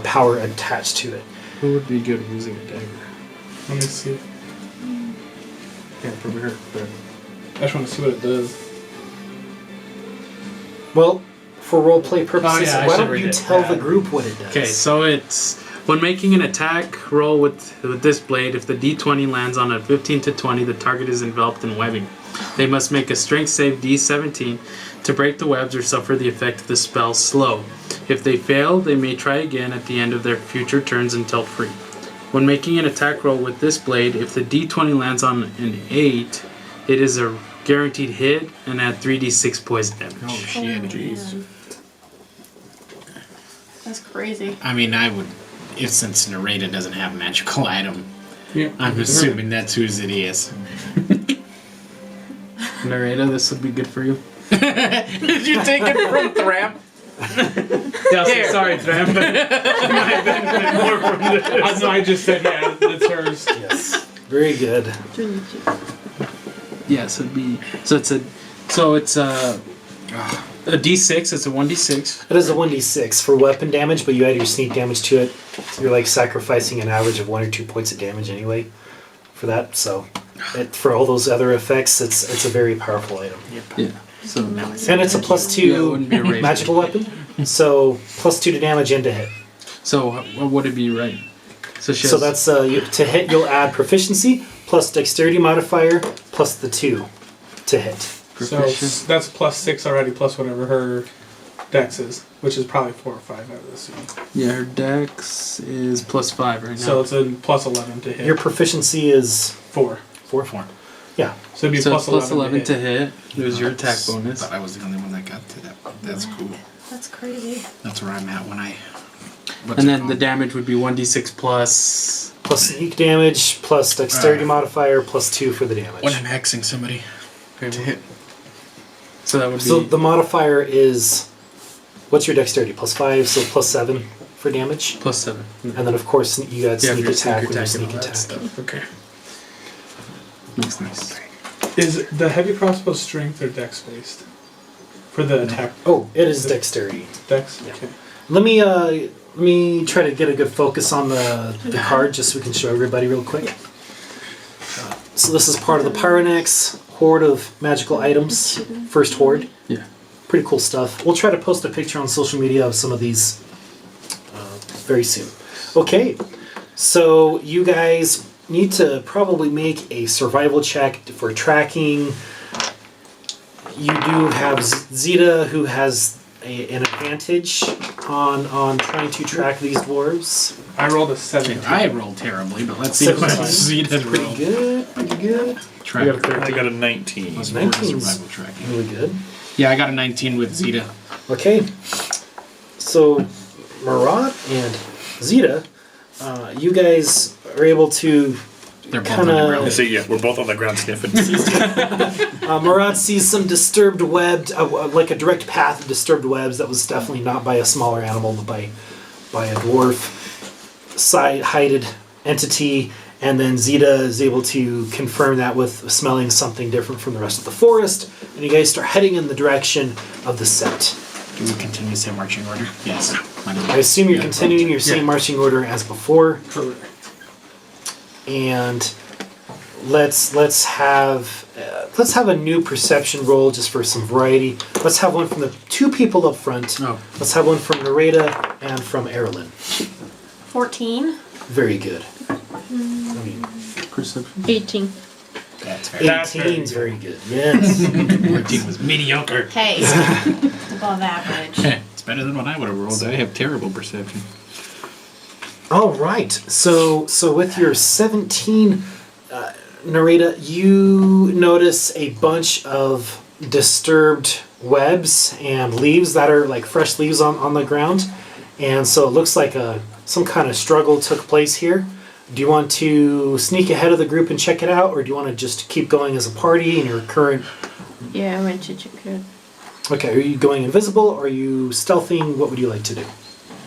power attached to it. Who would be good at using a dagger? Let me see. Can't probably hurt, but I just want to see what it does. Well, for roleplay purposes, I why should don't read you it. tell the group what it does? okay. So it's when making an attack roll with this blade. If the D20 lands on a 15 to 20, the target is enveloped in webbing. They must make a strength save D17 to break the webs or suffer the effect of the spell slow. If they fail, they may try again at the end of their future turns until free. When making an attack roll with this blade, if the D20 lands on an 8, it is a guaranteed hit and add 3d6 poison damage. Oh shit. Man. That's crazy. I mean, I would, if since Nareda doesn't have a magical item, Yeah. I'm assuming that's whose it is. Nareda, this would be good for you. Did you take it from Tramp? Yeah, so sorry, Tram, but it might have benefited more from this. No, I just said, yeah, it's hers. Yes. Very good. 22. Yes, it'd be. So it's a D6. It's a 1d6. It is a 1d6 for weapon damage, but you add your sneak damage to it. So you're like sacrificing an average of 1 or 2 points of damage anyway for that. So for all those other effects, it's a very powerful item. Yeah. So And it's a Yeah, it +2 wouldn't be a raise. magical weapon. So +2 to damage and to hit. So what would it be, right? So she So has, that's to hit. You'll add proficiency plus dexterity modifier plus the 2 to hit. So proficient. that's +6 already, plus whatever her dex is, which is probably 4 or 5, I would assume. Yeah, her dex is +5 right now. So it's a +11 to hit. Your proficiency is 4. 4. Yeah. So it'd be so plus it's 11 +11 to hit. It was your attack I bonus. thought I was the only one that got to that. That's cool. That's crazy. That's where I'm at when I. And then the damage would be 1d6 plus. Plus sneak damage plus dexterity modifier plus 2 for the damage. when I'm hexing somebody Okay, to hit. so that would be. So the modifier is, what's your dexterity? +5, so +7 for damage. +7. And then of course you got Yeah, sneak your attack sneak when you attack and sneak all that attack. stuff. Okay. Nice. Is the heavy crossbow strength or dex based? For the attack Oh, it is dexterity. dex? Yeah. Okay. Let me try to get a good focus on the card just so we can show everybody real quick. So this is part of the Pyronex Horde of magical items. First Horde. Yeah. Pretty cool stuff. We'll try to post a picture on social media of some of these very soon. Okay, so you guys need to probably make a survival check for tracking. You do have Zeta, who has an advantage on trying to track these dwarves. I rolled a 17. I rolled terribly, but let's see what 17. Zeta Pretty rolled. good, pretty good. Track. I got a 19. Plus 19 's survival tracking. really good. Yeah, I got a 19 with Zeta. Okay, so Marat and Zeta, you guys are able to They're both Kinda- on the I ground. say, yeah, we're both on the ground sniffing. Marat sees some disturbed webbed, like a direct path of disturbed webs that was definitely not by a smaller animal, but by a dwarf-hided entity. And then Zeta is able to confirm that with smelling something different from the rest of the forest. And you guys start heading in the direction of the set. Do we continue same marching order? Yes. I assume you're continuing your same marching order as before. Correct. And let's have a new perception roll just for some variety. Let's have one from the 2 people up front. Oh. Let's have one from Nareda and from Arelyn. 14. Very good. I mean, Perception. 18. That's very 18 is very good. Yes. 14 was mediocre. Hey, it's above average. It's better than what I would have rolled. I have terrible perception. All right. So with your 17, Narita, you notice a bunch of disturbed webs and leaves that are like fresh leaves on the ground. And so it looks like some kind of struggle took place here. Do you want to sneak ahead of the group and check it out, or do you want to just keep going as a party in your current... Yeah, I went to check it. Okay, are you going invisible, or are you stealthing? What would you like to do?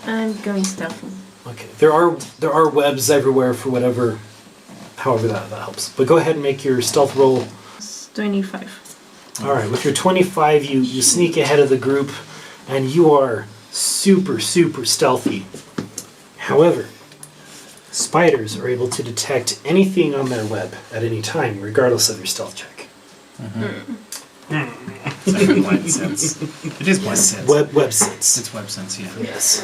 I'm going stealthy. Okay, there are webs everywhere for however that helps. But go ahead and make your stealth roll. It's 25. All right, with your 25, you sneak ahead of the group, and you are super, super stealthy. However, spiders are able to detect anything on their web at any time, regardless of your stealth check. It's like blind sense. It is blind sense. Web sense. It's web sense, yeah. Yes.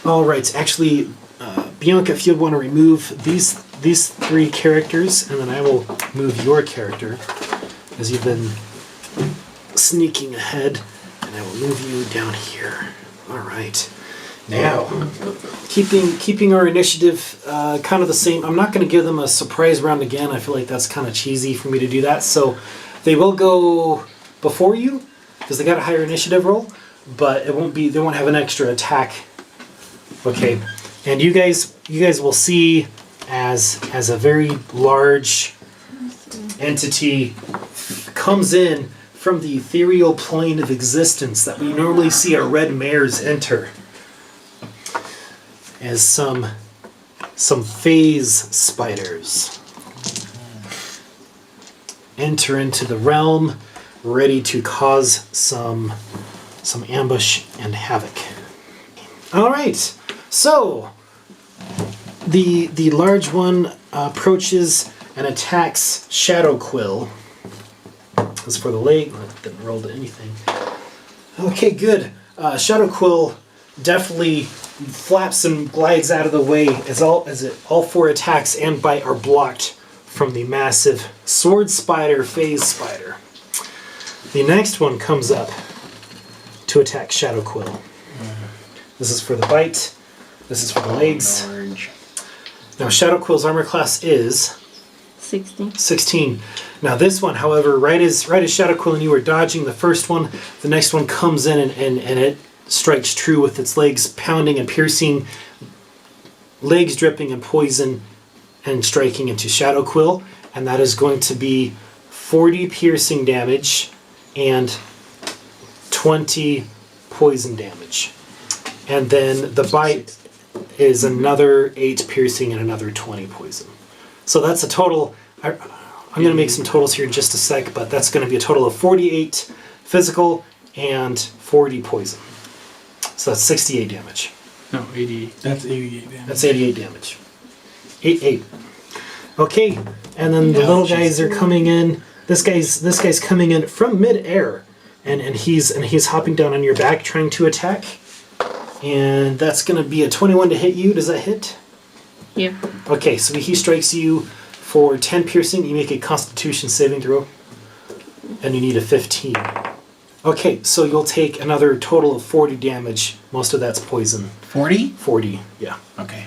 All right. Actually, Bianca, if you'd want to remove these three characters, and then I will move your character, as you've been sneaking ahead, and I will move you down here. All right. Now, keeping our initiative kind of the same. I'm not going to give them a surprise round again. I feel like that's kind of cheesy for me to do that. So they will go before you because they got a higher initiative roll, but it won't be. They won't have an extra attack. Okay, and you guys will see as a very large entity comes in from the ethereal plane of existence that we normally see our red mares enter. As some phase spiders enter into the realm, ready to cause some ambush and havoc. All right, so the large one approaches and attacks Shadow Quill. As for the leg, I didn't roll to anything. Okay, good. Shadow Quill definitely flaps and glides out of the way as all four attacks and bite are blocked from the massive sword spider phase spider. The next one comes up to attack Shadow Quill. This is for the bite. This is for the legs. Now Shadow Quill's armor class is 16. Now this one, however, right as Shadow Quill and you were dodging the first one, the next one comes in and it strikes true with its legs pounding and piercing, legs dripping in poison and striking into Shadow Quill, and that is going to be 40 piercing damage and 20 poison damage. And then the bite is another 8 piercing and another 20 poison. So that's a total, I'm going to make some totals here in just a sec, but that's going to be a total of 48 physical and 40 poison. So that's 68 damage. No, 88. That's 88 damage. That's 88 damage. 8. Okay, and then the little guys are coming in. This guy's coming in from mid-air, and he's hopping down on your back trying to attack. And that's going to be a 21 to hit you. Does that hit? Yeah. Okay, so he strikes you for 10 piercing. You make a Constitution saving throw, and you need a 15. Okay, so you'll take another total of 40 damage. Most of that's poison. 40? 40, yeah. Okay.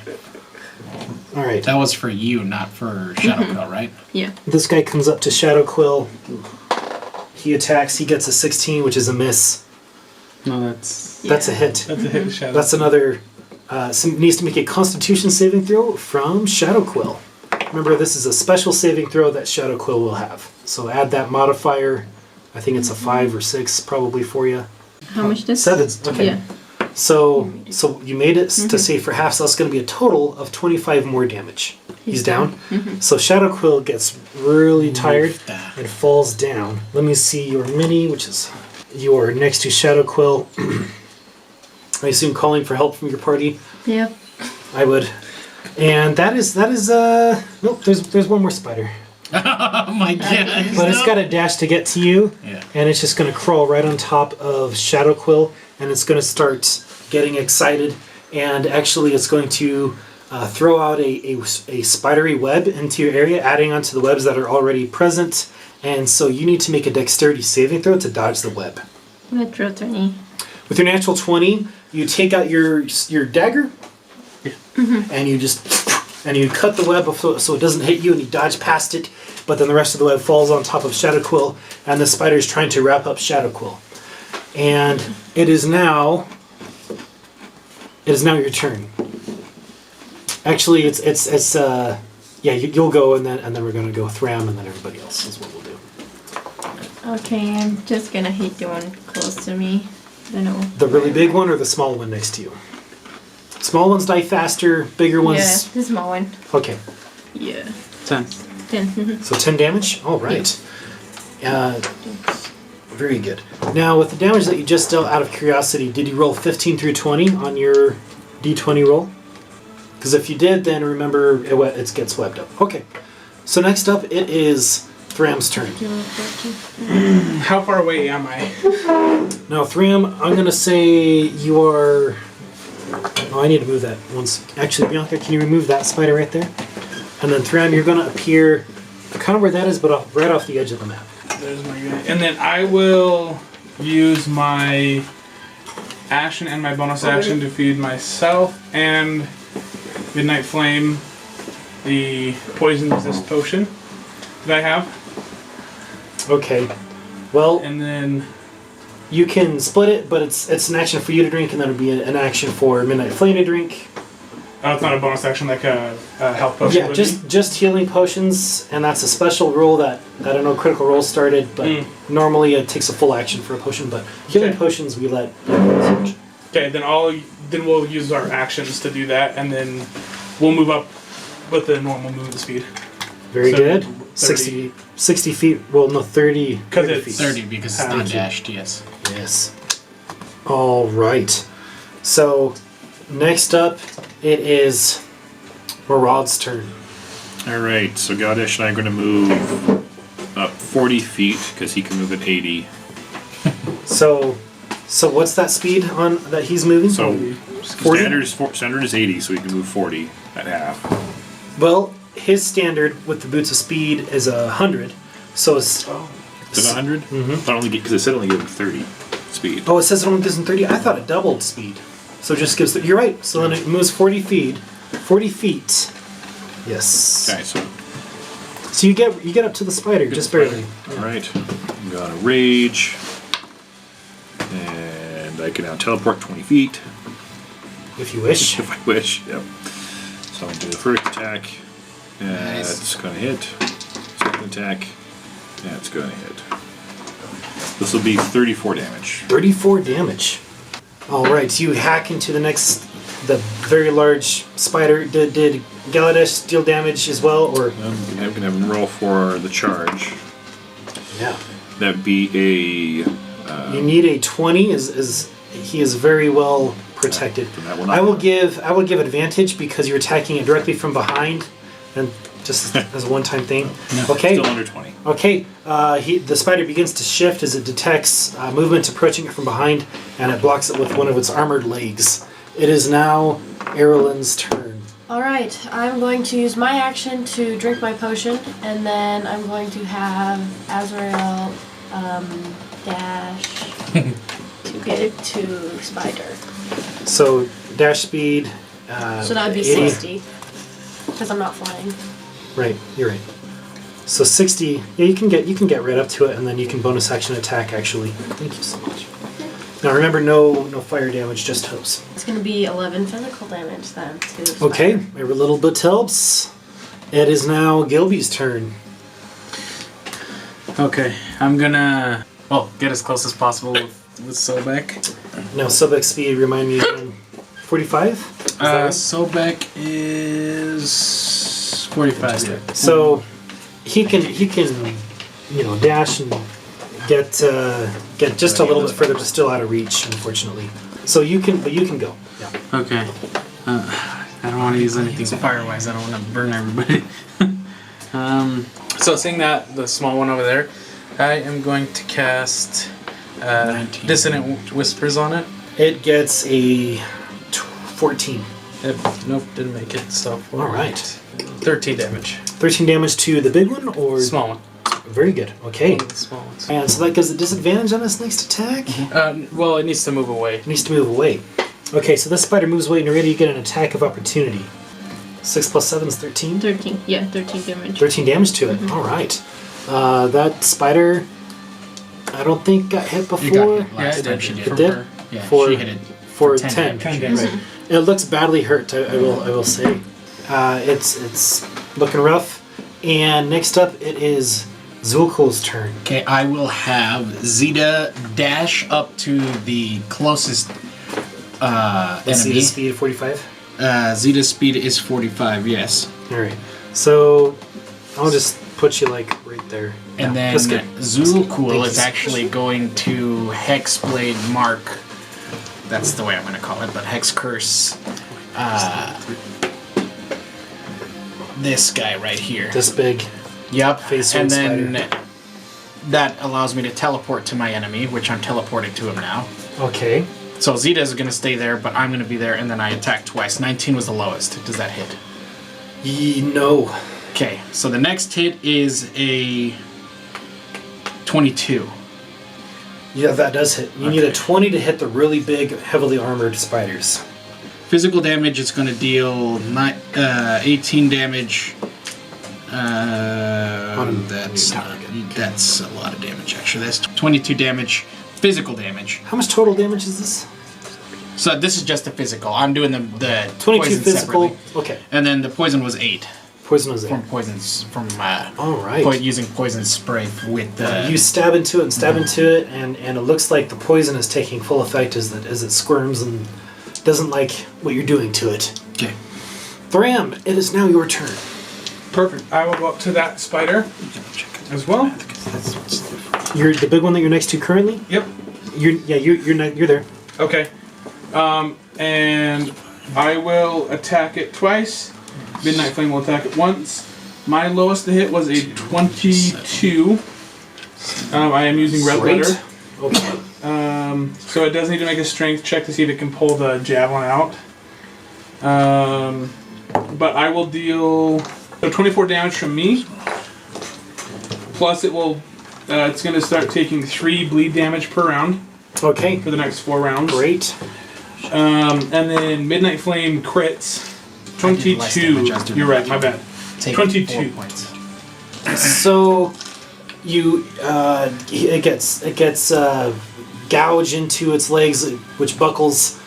All right. That was for you, not for Shadow Quill, right? Yeah. This guy comes up to Shadow Quill. He attacks. He gets a 16, which is a miss. No, that's... That's a hit. That's a hit, Shadow. That's another... needs to make a Constitution saving throw from Shadow Quill. Remember, this is a special saving throw that Shadow Quill will have. So add that modifier. I think it's a 5 or 6 probably for you. How much does 7. Okay. Yeah. So you made it to save for half, so that's going to be a total of 25 more damage. He's down. So Shadow Quill gets really tired and falls down. Let me see your mini, which is you're next to Shadow Quill. I assume calling for help from your party. Yeah. I would. And that is nope, there's one more spider. Oh my god. But it's got a dash to get to you. Yeah. And it's just going to crawl right on top of Shadow Quill, and it's going to start getting excited, and actually it's going to throw out a spidery web into your area, adding onto the webs that are already present, and so you need to make a dexterity saving throw to dodge the web. Natural 20. With your natural 20, you take out your dagger, and you just and you cut the web so it doesn't hit you, and you dodge past it, but then the rest of the web falls on top of Shadow Quill, and the spider is trying to wrap up Shadow Quill. And it is now your turn. Actually, you'll go, and then we're gonna go Thram, and then everybody else is what we'll do. Okay, I'm just gonna hit the one close to me. I don't know. The really big one or the small one next to you? Small ones die faster, bigger ones... Yeah, the small one. Okay. Yeah. 10. 10. So 10 damage? All right. Very good. Now, with the damage that you just dealt, out of curiosity, did you roll 15 through 20 on your d20 roll? Because if you did, then remember it gets webbed up. Okay. So next up, it is Thram's turn. How far away am I? Now, Thram, I'm going to say you are... Oh, I need to move that once. Actually, Bianca, can you remove that spider right there? And then Thram, you're going to appear kind of where that is, but right off the edge of the map. There's my guy. And then I will use my action and my bonus action to feed myself and Midnight Flame the poison resist potion that I have. Okay. Well, And then you can split it, but it's an action for you to drink, and then it'll be an action for Midnight Flame to drink. it's not a bonus action like a health potion. Yeah, would just healing potions, and that's a special rule that I don't know critical role started, but normally it takes a full action for a potion. But healing Okay. potions we let. be. Okay, then we'll use our actions to do that, and then we'll move up with the normal movement speed. Very So, good. 30. 60 feet. Well, no, 30. 'Cause 30 it's- feet. 30 because it's not dashed, yes. Yes. All right. So next up, it is Marad's turn. Alright, so Gaudish and I are going to move up 40 feet because he can move at 80. So what's that speed on that he's moving? So 40? standard is 80, so he can move 40 at half. Well, his standard with the boots of speed is 100. So it's Is it 100? Mm-hmm. Because it said only give him 30 speed. oh, it says it only gives him 30. I thought it doubled speed. So it just gives. You're right. So then it moves 40 feet. 40 feet. Yes. Okay, so So you get up to the spider just barely. Alright, I'm going to rage. And I can now teleport 20 feet. If you wish. If I wish, yep. So I'll do the first attack. Nice. That's going to hit. Second attack. That's going to hit. This will be 34 damage. 34 damage. All right, so you hack into the very large spider. Did Galadesh deal damage as well, or? I'm going to have him roll for the charge. Yeah. That'd be a... You need a 20. Is he is very well protected. That will not I will work. give advantage because you're attacking it directly from behind, and just as a one-time thing. Okay. Still under 20. Okay. The spider begins to shift as it detects movement approaching it from behind, and it blocks it with one of its armored legs. It is now Arelyn's turn. Alright, I'm going to use my action to drink my potion, and then I'm going to have Azrael dash to get it to Spider. So dash speed. So that would be 80. 60, because I'm not flying. Right, you're right. So 60. Yeah, you can get right up to it, and then you can bonus action attack. Actually, thank you so much. Now remember, no fire damage, just hose. It's going to be 11 physical damage then to Spider. Okay, every little bit helps. It is now Gilby's turn. Okay, I'm gonna get as close as possible with Sobek. Now Sobek's speed, remind me again. 45? Sobek is 45. Yeah. So he can dash and get just a little bit further, but still out of reach, unfortunately. So you can go. Yeah. Okay. I don't want to use anything fire-wise. I don't want to burn everybody. So seeing that, the small one over there, I am going to cast 19. Dissonant Whispers on it. It gets a 14. Nope, didn't make it. So All right. 13 damage. 13 damage to the big one, or Small one. Very good. Okay. The small ones. And so that gives a disadvantage on its next attack. Well, it needs to move away. It needs to move away. Okay, so this spider moves away, and you're ready to get an attack of opportunity. 6 plus 7 is 13. 13. Yeah, 13 damage. 13 damage to it. All right. That spider, I don't think got hit before. You got hit last Yeah, time it she did. did. It did? her. Yeah, For- she hit it For 10 10. Ten damage. Right. It looks badly hurt. I will say. It's looking rough. And next up, it is Zulkul's turn. Okay, I will have Zeta dash up to the closest Let's see enemy. the speed of 45. Zeta's speed is 45, yes. All right. So I'll just put you like right there. And Yeah, then that's good. Zulkul Thank is you. actually going to Hexblade Mark. That's the way I'm going to call it, but Hex Curse. This guy right here. This big. Yep. Face and one then spider. that allows me to teleport to my enemy, which I'm teleporting to him now. Okay. So Zeta is going to stay there, but I'm going to be there, and then I attack twice. 19 was the lowest. Does that hit? No. Okay, so the next hit is a 22. Yeah, that does hit. You need a Okay. 20 to hit the really big, heavily armored spiders. Physical damage is going to deal 18 damage. That's a lot of damage, actually. That's 22 damage. Physical damage. How much total damage is this? So this is just the physical. I'm doing the 22 poison physical. separately. Okay. And then the poison was 8 Poison was from there. poisons from All right. using poison spray with the. You stab into it and stab into it, and it looks like the poison is taking full effect as it squirms and doesn't like what you're doing to it. Okay. Thram, it is now your turn. Perfect. I will go up to that spider as well. You're the big one that you're next to currently. Yep. You're there. Okay. And I will attack it twice. Midnight Flame will attack it once. My lowest to hit was a 22. I am using red Great. letter. Okay. So it does need to make a strength check to see if it can pull the javelin out. But I will deal 24 damage from me. Plus it will. It's going to start taking 3 bleed damage per round Okay. for the next 4 rounds. Great. And then Midnight Flame crits. I did less 22. damage, I was doing You're the right, my right bad. Take 22. 4 points. So you it gets gouged into its legs, which buckles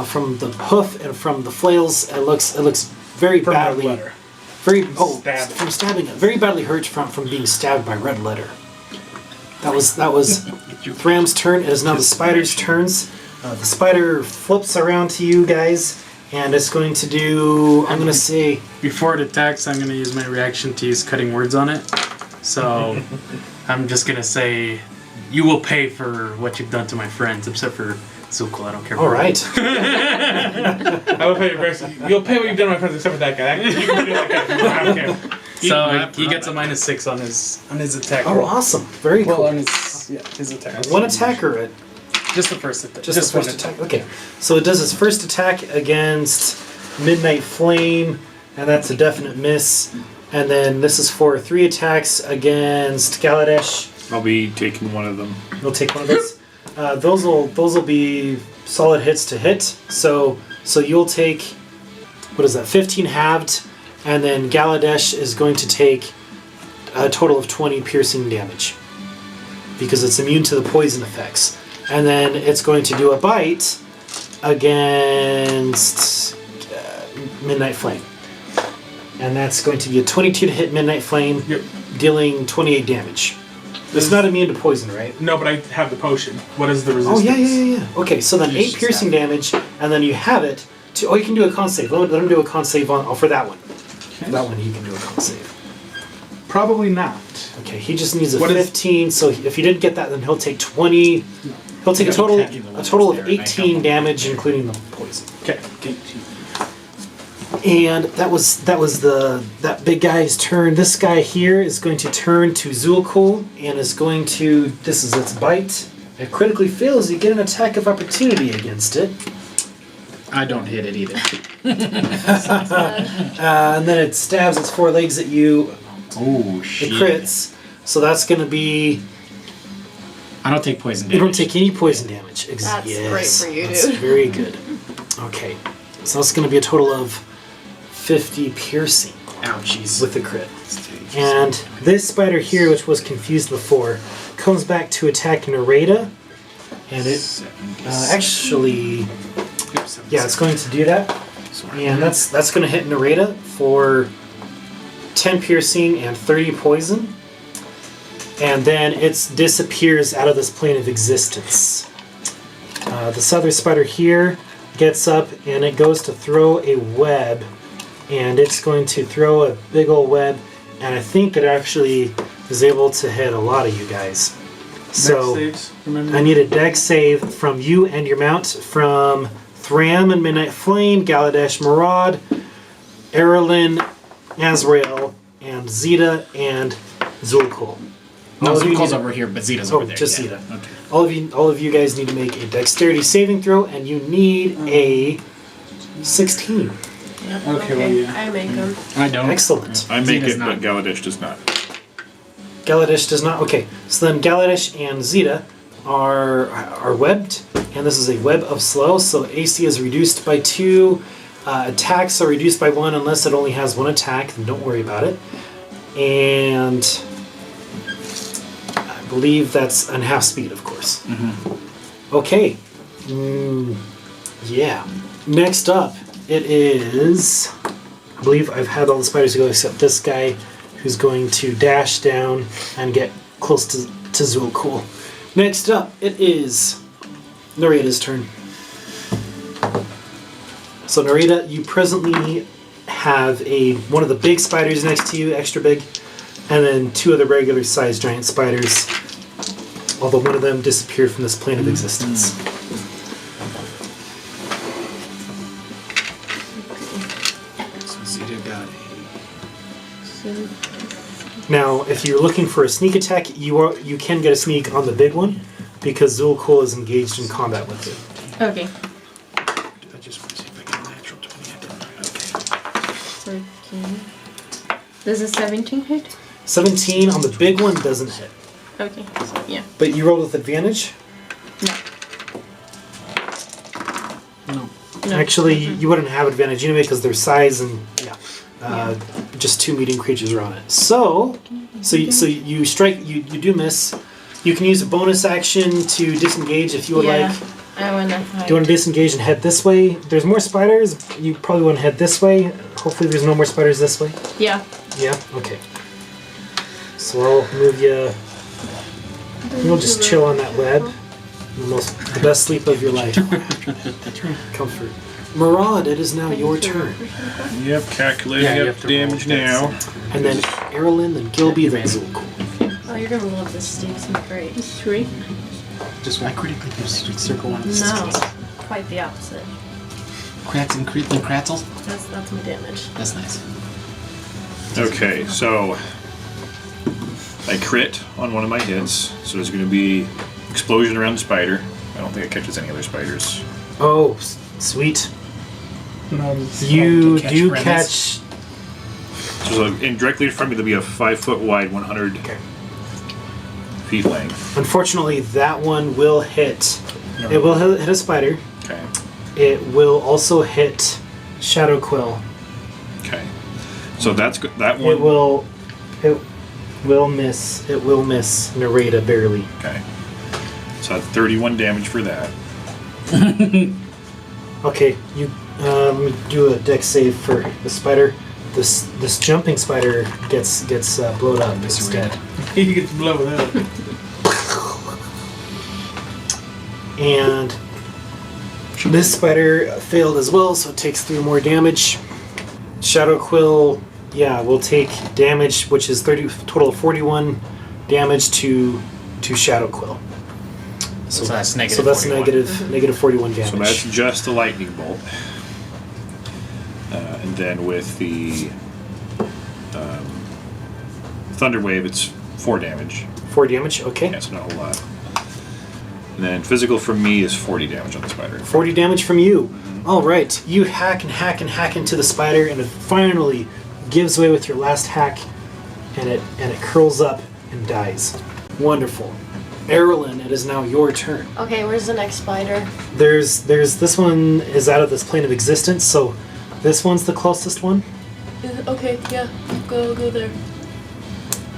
from the hoof and from the flails. It looks very From red badly. letter. Stabbing. From stabbing it. Very badly hurt from being stabbed by red letter. That was Thram's turn. It is now the spider's turns. The spider flips around to you guys, and it's going to do. I'm gonna say. Before it attacks, I'm going to use my reaction to use cutting words on it. So I'm just going to say, you will pay for what you've done to my friends, except for Zulkul. I don't care. All right. I will pay your price. You'll pay what you've done to my friends except for that guy. You can do like that. I don't care. So he gets a -6 on his attack Oh, roll. awesome. Very Well, cool. on his attack. One attack or Just the first attack. just the first attack? Okay. So it does its first attack against Midnight Flame, and that's a definite miss. And then this is for 3 attacks against Galadesh. I'll be taking one of them. You'll take one of those. Those will be solid hits to hit. So you'll take, what is that? 15 halved, and then Galadesh is going to take a total of 20 piercing damage because it's immune to the poison effects. And then it's going to do a bite against Midnight Flame. And that's going to be a 22 to hit Midnight Flame, Yep. dealing 28 damage. It's not immune to poison, right? No, but I have the potion. What is the Oh, resistance? yeah. Okay, so then 8 piercing damage, and then you have it to. Oh, you can do a con save. Let him do a con save for that one. For that one, he can do a con save. Probably not. Okay, he just needs a What is- 15, so if he didn't get that, then he'll take 20. He'll take a total of 18 damage, including the poison. Okay. And that was that big guy's turn. This guy here is going to turn to Zulkul and is going to. This is its bite. It critically fails. You get an attack of opportunity against it, I don't hit it either. and then it stabs its 4 legs at you. Oh, It shit. crits. So that's going to be. I don't take poison You damage. don't take any poison damage. That's great for you, That's dude. very good. Okay, so that's going to be a total of 50 piercing Ouchies. with the crit. And this spider here, which was confused before, comes back to attack Nareda. And it actually, yeah, it's going to do that. And that's going to hit Nareda for 10 piercing and 30 poison. And then it disappears out of this plane of existence. This other spider here gets up and it goes to throw a web. And it's going to throw a big old web. And I think it actually is able to hit a lot of you guys. So Saves, remember? I need a dex save from you and your mount, from Thram and Midnight Flame, Galadesh Marad, Arelyn, Azrael, and Zeta, and Zulkul. No, All of you Zulkul's need- over here, but Zeta's Oh, over there. just yeah. Zeta. Okay. All of you guys need to make a dexterity saving throw, and you need a 16. Yep, Okay, well, yeah. I make them. I don't. Excellent. I make Zeta's it, not. but Galadesh does not. Galadesh does not. Okay, so then Galadesh and Zeta are webbed, and this is a web of slow. So AC is reduced by 2. Attacks are reduced by 1 unless it only has 1 attack. Then don't worry about it. And I believe that's on half speed, of course. Okay. Yeah. Next up, it is. I believe I've had all the spiders go except this guy, who's going to dash down and get close to Zulkul. Next up, it is Nareda's turn. So Nareda, you presently have one of the big spiders next to you, extra big, and then 2 other regular sized giant spiders, although one of them disappeared from this plane of existence. So Zeta got So Now, if you're looking for a sneak attack, you can get a sneak on the big one, because Zulkul is engaged in combat with it. okay. I just want to see if I get a natural 20. I didn't. Okay. 13. Does a 17 hit? 17 on the big one doesn't hit. Okay. So, yeah. But you rolled with advantage? No. No. No. Actually, you wouldn't have advantage anyway because their size and just 2 meeting creatures are on it. So you strike. You do miss. You can use a bonus action to disengage if you would like. I wanna hide. Do you want to disengage and head this way? There's more spiders. You probably want to head this way. Hopefully, there's no more spiders this way. Yeah. Yeah. Okay. So I'll move you. You'll just chill on that web. The best sleep of your life. Comfort. Marad, it is now your turn. Yep, calculating Yeah, you up have to damage roll now. And then Arelyn, then Gilby, then Zulkul. Oh, you're gonna love this, Steve. It's great. 3. Just I critically just circle one. No, quite the opposite. Crats and Kratzels? That's my damage. That's nice. Okay, so I crit on one of my hits, so there's going to be explosion around the spider. I don't think it catches any other spiders. Oh, sweet. No, You catch do friends. catch. So directly in front of me, there'll be a 5-foot wide, 100 Okay. feet length. Unfortunately, that one will hit. It will hit a spider. Okay. It will also hit Shadow Quill. Okay. So that's good. That one. It will miss. It will miss Nareda barely. Okay. So that's 31 damage for that. Okay, you let me do a dex save for the spider. This jumping spider gets blowed up instead. He gets blown up. And this spider failed as well, so it takes 3 more damage. Shadow Quill, will take damage, which is total of 41 damage to Shadow Quill. So that's negative. So that's 41. negative 41 damage. So that's just a lightning bolt. And then with the thunder wave, it's 4 damage. 4 damage. Okay. Yeah, so not a whole lot. And then physical from me is 40 damage on the spider. 40 damage from you. All right, you hack and hack and hack into the spider, and it finally gives way with your last hack, and it curls up and dies. Wonderful. Arelyn, it is now your turn. Okay, where's the next spider? There's this one is out of this plane of existence, so This one's the closest one. Okay, yeah. Go there.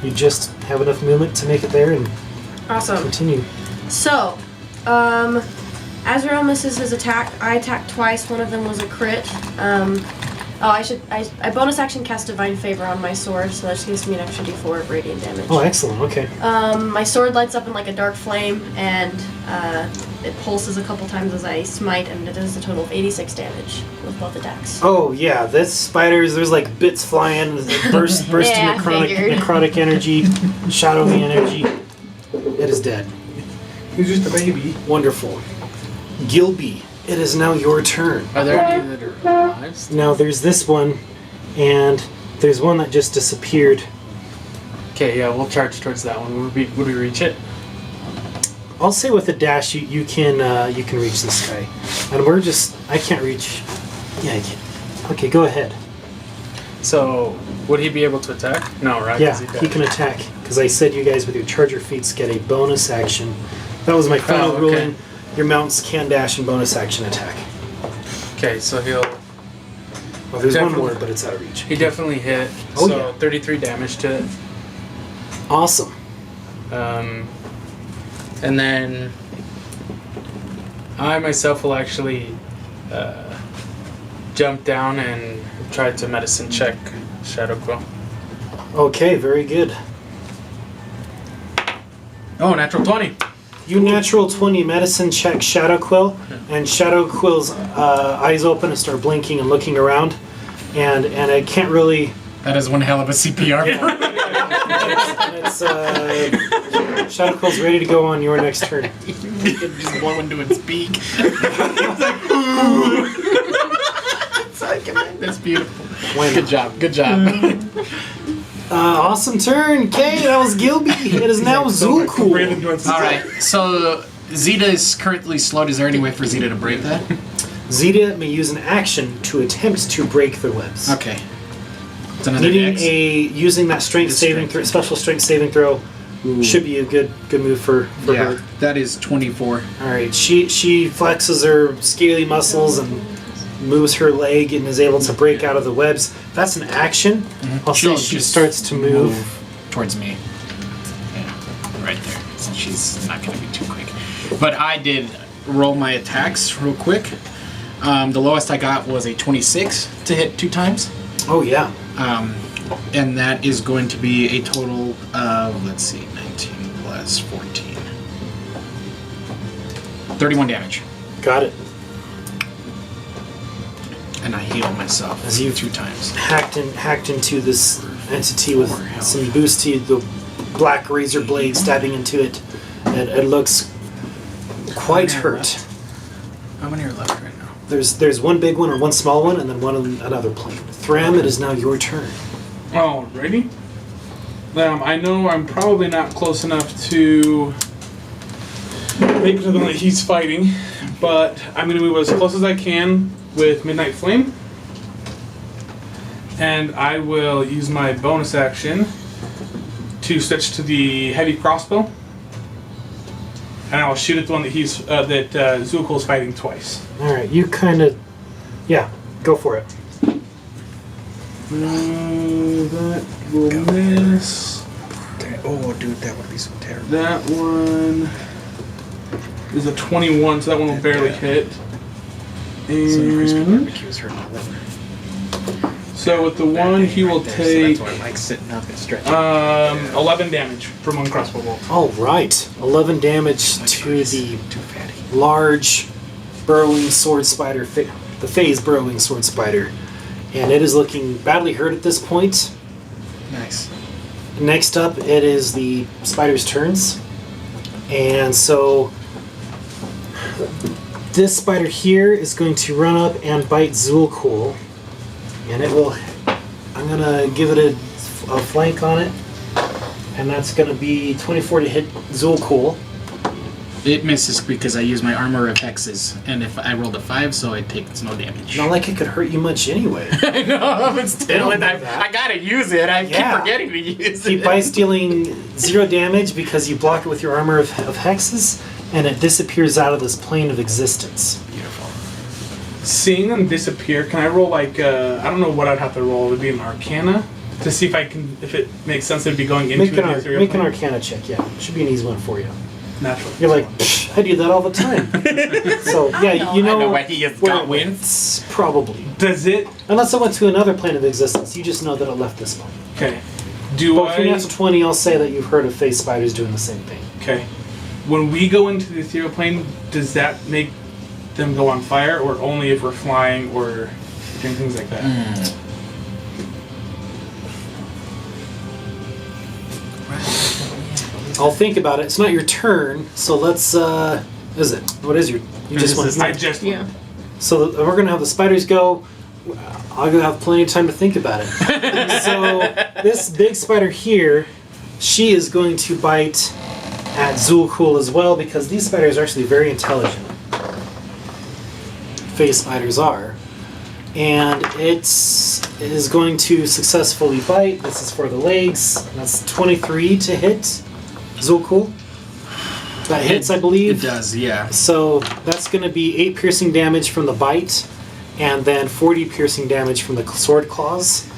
You just have enough movement to make it there and Awesome. continue. So, Azrael misses his attack. I attacked twice. One of them was a crit. I bonus action cast Divine Favor on my sword, so that just gives me an extra d4 of radiant damage. Oh, excellent. Okay. My sword lights up in like a dark flame, and it pulses a couple times as I smite, and it does a total of 86 damage with both attacks. Oh yeah, this spiders. There's like bits flying, bursting Yeah, figured. necrotic energy, shadowy energy. It is dead. He's just a baby. Wonderful. Gilby, it is now your turn. Are there any that are lives? Now there's this one, and there's one that just disappeared. Okay, yeah, we'll charge towards that one. Would we reach it? I'll say with a dash, you can reach this guy, and I can't reach. Yeah, I can. Okay, go ahead. So, would he be able to attack? No, right? 'Cause Yeah, he he can attack because I said you guys with your charger feats get a bonus action. That was my final okay. ruling. Your mounts can dash and bonus action attack. Okay, so he'll. Well, there's one Definitely. more, but it's out of reach. He definitely hit. Oh, so yeah. 33 damage to it. Awesome. And then I myself will actually jump down and try to medicine check Shadow Quill. Okay, very good. Oh, natural 20. You natural 20 medicine check Shadow Quill, and Shadow Quill's eyes open and start blinking and looking around, and it can't really. That is one hell of a CPR. It's Shadow Quill's ready to go on your next turn. You could just blow into its beak. That's beautiful. Why not? Good job. Good job. Awesome turn, Kay. That was Gilby. It is now Zulcool. All right. So Zeta is currently slowed. Is there any way for Zeta to break that? Zeta may use an action to attempt to break their webs. Okay. It's another Needing X. using that strength It's saving strength. special strength saving throw should be a good move for Yeah, her. that is 24. All right, she flexes her scaly muscles and moves her leg and is able to break out of the webs. That's an action. I'll say She'll she just starts to move. towards me. Yeah, right there. So she's not going to be too quick. But I did roll my attacks real quick. The lowest I got was a 26 to hit 2 times. Oh yeah. And that is going to be a total of, let's see, 19 plus 14. 31 damage. Got it. And I heal myself As you 2 times. hacked into this entity with some boost to the black razor blade stabbing into it. It looks quite How many are hurt. left? How many are left right now? There's one big one or one small one, and then one on another plane. Thram, it is now your turn. Alrighty. I know I'm probably not close enough to make it to the one that he's fighting, but I'm going to move as close as I can with Midnight Flame. And I will use my bonus action to switch to the heavy crossbow. And I will shoot at the one that Zulkul is fighting twice. All right, you kind of, yeah, go for it. That will miss. Oh, dude, that would be so terrible. That one is a 21, so that one will barely hit. And barbecues hurt my liver. so with the one, he will take So that's why I like sitting up and stretching. 11 damage from one crossbow bolt. All right, 11 damage to the Too fatty. large burrowing sword spider, the phase burrowing sword spider, and it is looking badly hurt at this point. Nice. Next up, it is the spider's turns, and so this spider here is going to run up and bite Zulcool, and it will. I'm gonna give it a flank on it, and that's gonna be 24 to hit Zulcool. It misses because I use my armor of hexes, and if I rolled a 5, so it takes no damage. Not like it could hurt you much anyway. I know, but still, don't know I that. gotta use it. I Yeah. keep forgetting to use Keep it. by dealing 0 damage because you block it with your armor of hexes, and it disappears out of this plane of existence. Beautiful. Seeing them disappear, can I roll like I don't know what I'd have to roll. It would be an Arcana to see if it makes sense to be going into Make the an ethereal plane. Arcana check. Yeah, should be an easy one for you. Natural. You're like, "Psh, I do that all the time. So yeah, you know, I know what he has got with. it's probably. Does it? Unless it went to another plane of existence, you just know that it left this one. Okay. Do But for I? natural 20, I'll say that you've heard of phase spiders doing the same thing. Okay. When we go into the ethereal plane, does that make them go on fire, or only if we're flying or doing things like that? I'll think about it. It's not your turn, so let's. Is it? What is your? You just want. I just Yeah. So we're gonna have the spiders go. I'm gonna have plenty of time to think about it. So this big spider here, she is going to bite at Zulkul as well because these spiders are actually very intelligent. Phase spiders are, and it is going to successfully bite. This is for the legs. That's 23 to hit Zulkul. That hits, I believe. It does, yeah. So that's going to be 8 piercing damage from the bite, and then 40 piercing damage from the sword claws.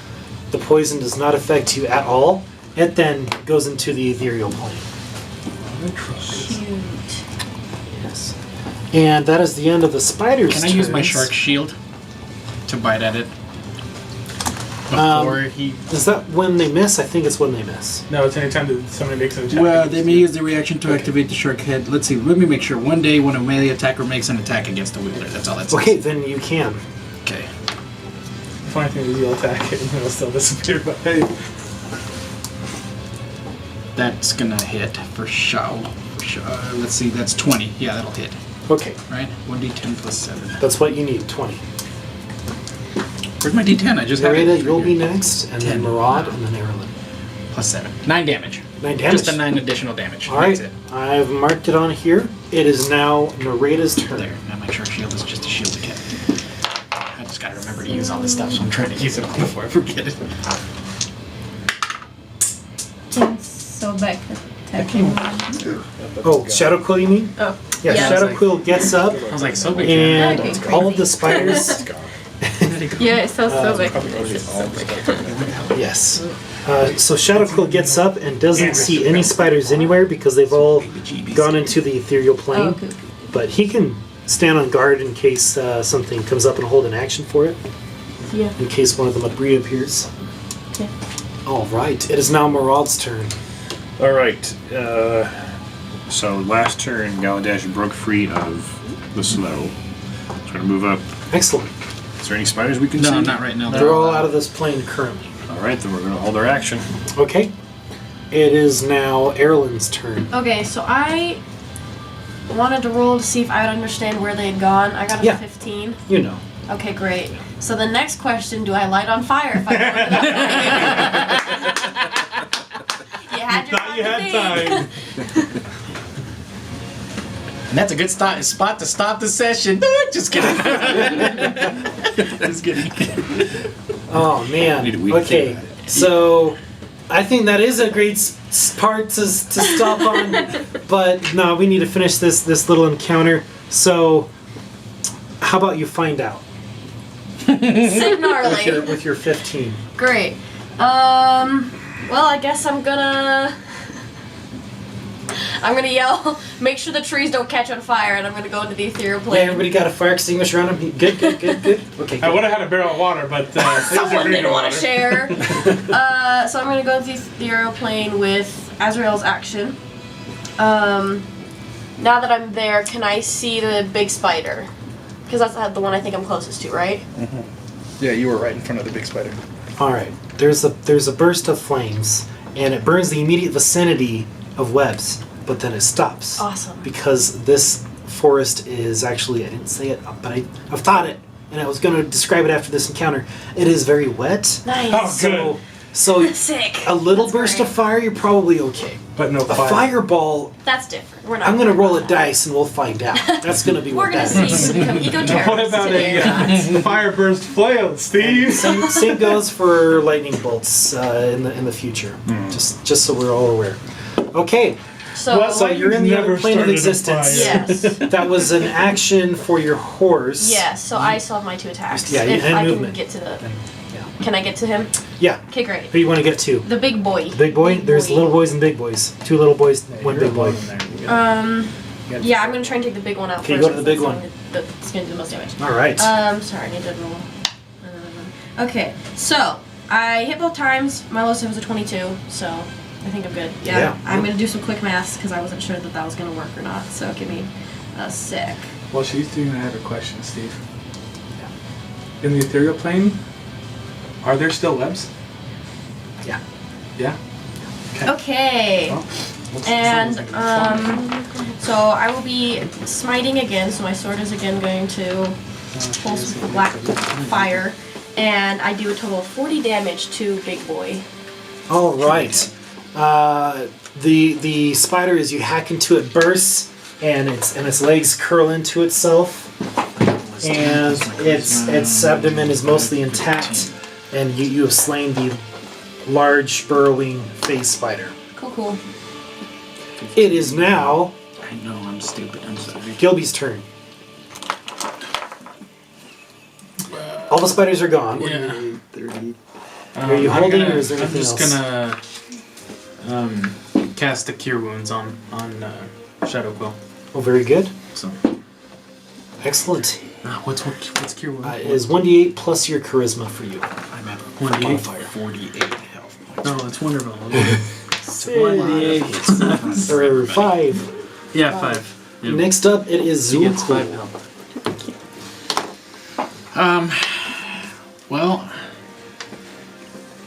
The poison does not affect you at all. It then goes into the ethereal plane. Cute. Yes. And that is the end of the spider's Can I use my turns. shark shield to bite at it? Before he... Is that when they miss? I think it's when they miss. No, it's anytime that somebody makes an attack. Well, they may use the reaction to activate the shark head. Let's see, let me make sure. One day when a melee attacker makes an attack against the wielder. That's all that says. Okay, then you can. Okay. The funny thing is you'll attack it and it'll still disappear, but hey. That's gonna hit for sure. Let's see, that's 20. Yeah, that'll hit. Okay, Right? 1d10 plus 7. that's what you need, 20. Where's my d10? I just had it. Narita, you'll be next, and then 10. Murad, and then Arelyn. Plus 7. 9 damage. 9 damage. Just a 9 additional damage. Alright, That's it. I've marked it on here. It is now Narita's turn. There. Now my shark shield is just a shield again. I just gotta remember to use all this stuff, so I'm trying to use it all before I forget it. So back attacking. Oh, Shadow Quill, you mean? Oh. Yeah, Yeah. Shadow Quill gets up, I was like, so big. and Okay, all of the spiders. Yeah, it sounds so back. Yes. So Shadow Quill gets up and doesn't see any spiders anywhere because they've all gone into the ethereal plane. Oh, okay. But he can stand on guard in case something comes up and hold an action for it. Yeah. In case one of them reappears. Okay. All right. It is now Murad's turn. All right. So last turn, Galladash broke free of the snow. So we're gonna move up. Excellent. Is there any spiders we can see? No, not right now. They're all out of this plane currently. All right, then we're gonna hold our action. Okay. It is now Arelyn's turn. Okay, so I wanted to roll to see if I would understand where they had gone. I got a Yeah. 15. You know. Okay, great. So the next question, do I light on fire if I go into that plane? You had your Thought you fun had thing. time. And that's a good spot to stop the session. Just kidding. Just kidding. Oh man. Need to weed Okay, kick so I think that is a great part to stop on, but no, we need to finish this little encounter. So, how about you find out Sit gnarly. with your 15? Great. Well, I guess I'm gonna yell, make sure the trees don't catch on fire, and I'm gonna go into the ethereal Yeah, plane. everybody got a fire extinguisher on them. Good. Okay. I Good. would have had a barrel of water, but Someone didn't want to share. So I'm gonna go to the ethereal plane with Azrael's action. Now that I'm there, can I see the big spider? Because that's the one I think I'm closest to, right? Yeah, you were right in front of the big spider. All right. There's a burst of flames, and it burns the immediate vicinity of webs, but then it stops. Awesome. Because this forest is actually, I didn't say it, but I've thought it, and I was going to describe it after this encounter. It is very wet. Nice. Oh, So Sick. a little That's burst great. of fire, you're probably okay. But no A fire. fireball, That's different. We're not. I'm going to worried roll a about that. dice and we'll find out. That's going to be We're what gonna that see is. some ego What terrorists about today. a fire burst flail, Steve? Same goes for lightning bolts in the future. Just so we're all aware. Okay, So, So you're in the Never other plane of started a existence. yes. That was an action for your horse. Yes, so I still have my 2 attacks. Yeah, if and I movement. can get to the... Yeah. Can I get to him? Yeah. Okay, great. Who you want to get to? The big boy. The big boy? There's little boys and big boys. 2 little boys, 1 big boy. Yeah, I'm gonna try and take the big one out Okay, first. go to the big because one. That's gonna do the most damage. Alright. Sorry, I need to roll. Okay, so I hit both times. My lowest hit was a 22, so I think I'm good. Yeah. I'm gonna do some quick math because I wasn't sure that was gonna work or not. So give me a sec. Well, she's doing. I have a question, Steve. In the ethereal plane, are there still webs? Yeah. Yeah. Okay. Well, And so I will be smiting again. So my sword is again going to pulse with the black fire, and I do a total of 40 damage to Big Boy. Alright. The spider, as you hack into it, bursts, and its legs curl into itself, and its abdomen is mostly intact, and you have slain the large burrowing face spider. Cool. It is now I know I'm stupid. I'm sorry. Gilby's turn. All the spiders are gone. Yeah. 30. Are you holding, or is there anything I'm just else? gonna cast the Cure Wounds on Shadow Quill. Oh, very good. So Excellent. what's Cure Wounds? It is 1d8 plus your charisma for you. I'm at 1d8. 48 health points. No, it's Wonderful. Or 5. Yeah, 5. Yep. Next up, it is He gets 5 Zulku. health. Well,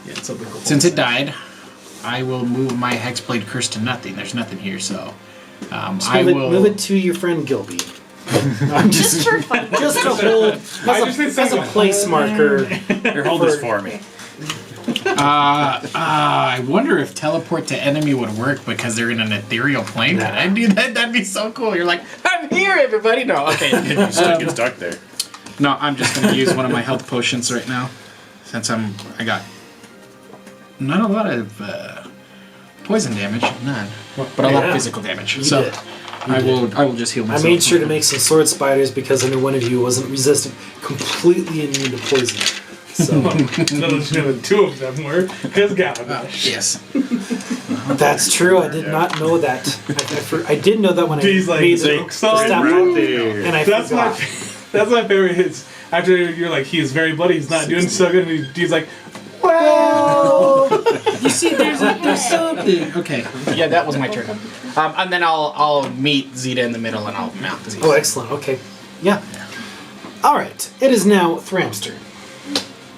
Yeah, it's a big old since it died, I will move my Hexblade Curse to nothing. There's nothing here, so I will Move it to your friend Gilby. I'm Just for fun. just to hold as a place marker. Here, hold this for me. I wonder if teleport to enemy would work because they're in an ethereal plane. Could I do that? That'd be so cool. You're like, I'm here, everybody. No, okay. You still get stuck there. No, I'm just gonna use one of my health potions right now, since I got not a lot of poison damage, none, but a lot of physical damage. You So did. I will just heal I myself. made sure to make some sword spiders because I knew one of you wasn't resistant, completely immune to poison. So No, 2 of them were his Gallagher. Yes. that's true. I did not know that. I did know that when I He's like, made the "Thanks, son." stat Right roll, there. and I That's forgot. that's my favorite hits. After you're like, he is very bloody, he's not doing so good, and he's like, well. You see, there's something. Okay. Yeah, that was my turn. And then I'll meet Zeta in the middle, and I'll mount the Zeta. Oh, excellent. Okay. Yeah. All right. It is now Thram's turn.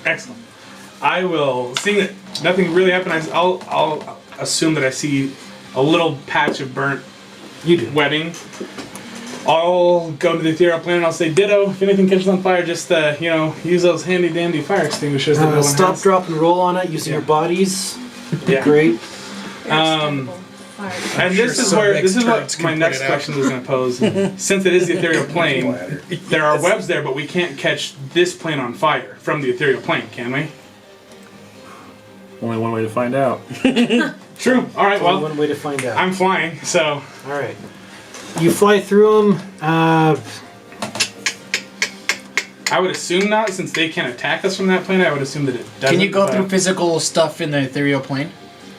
Excellent. I will, seeing that nothing really happened, I'll assume that I see a little patch of burnt You do. webbing. I'll go to the ethereal plane and I'll say, ditto, if anything catches on fire, just, use those handy dandy fire extinguishers that no one Stop, has. drop, and roll on it using your bodies. Yeah. Great. And this is what my next question is going to pose. Since it is the ethereal plane, there are webs there, but we can't catch this plane on fire from the ethereal plane, can we? Only one way to find out. True. All right. Only Well, one way to find out. I'm flying, so All right. You fly through them. I would assume not, since they can't attack us from that plane. I would assume that it doesn't. Can you go but- through physical stuff in the ethereal plane?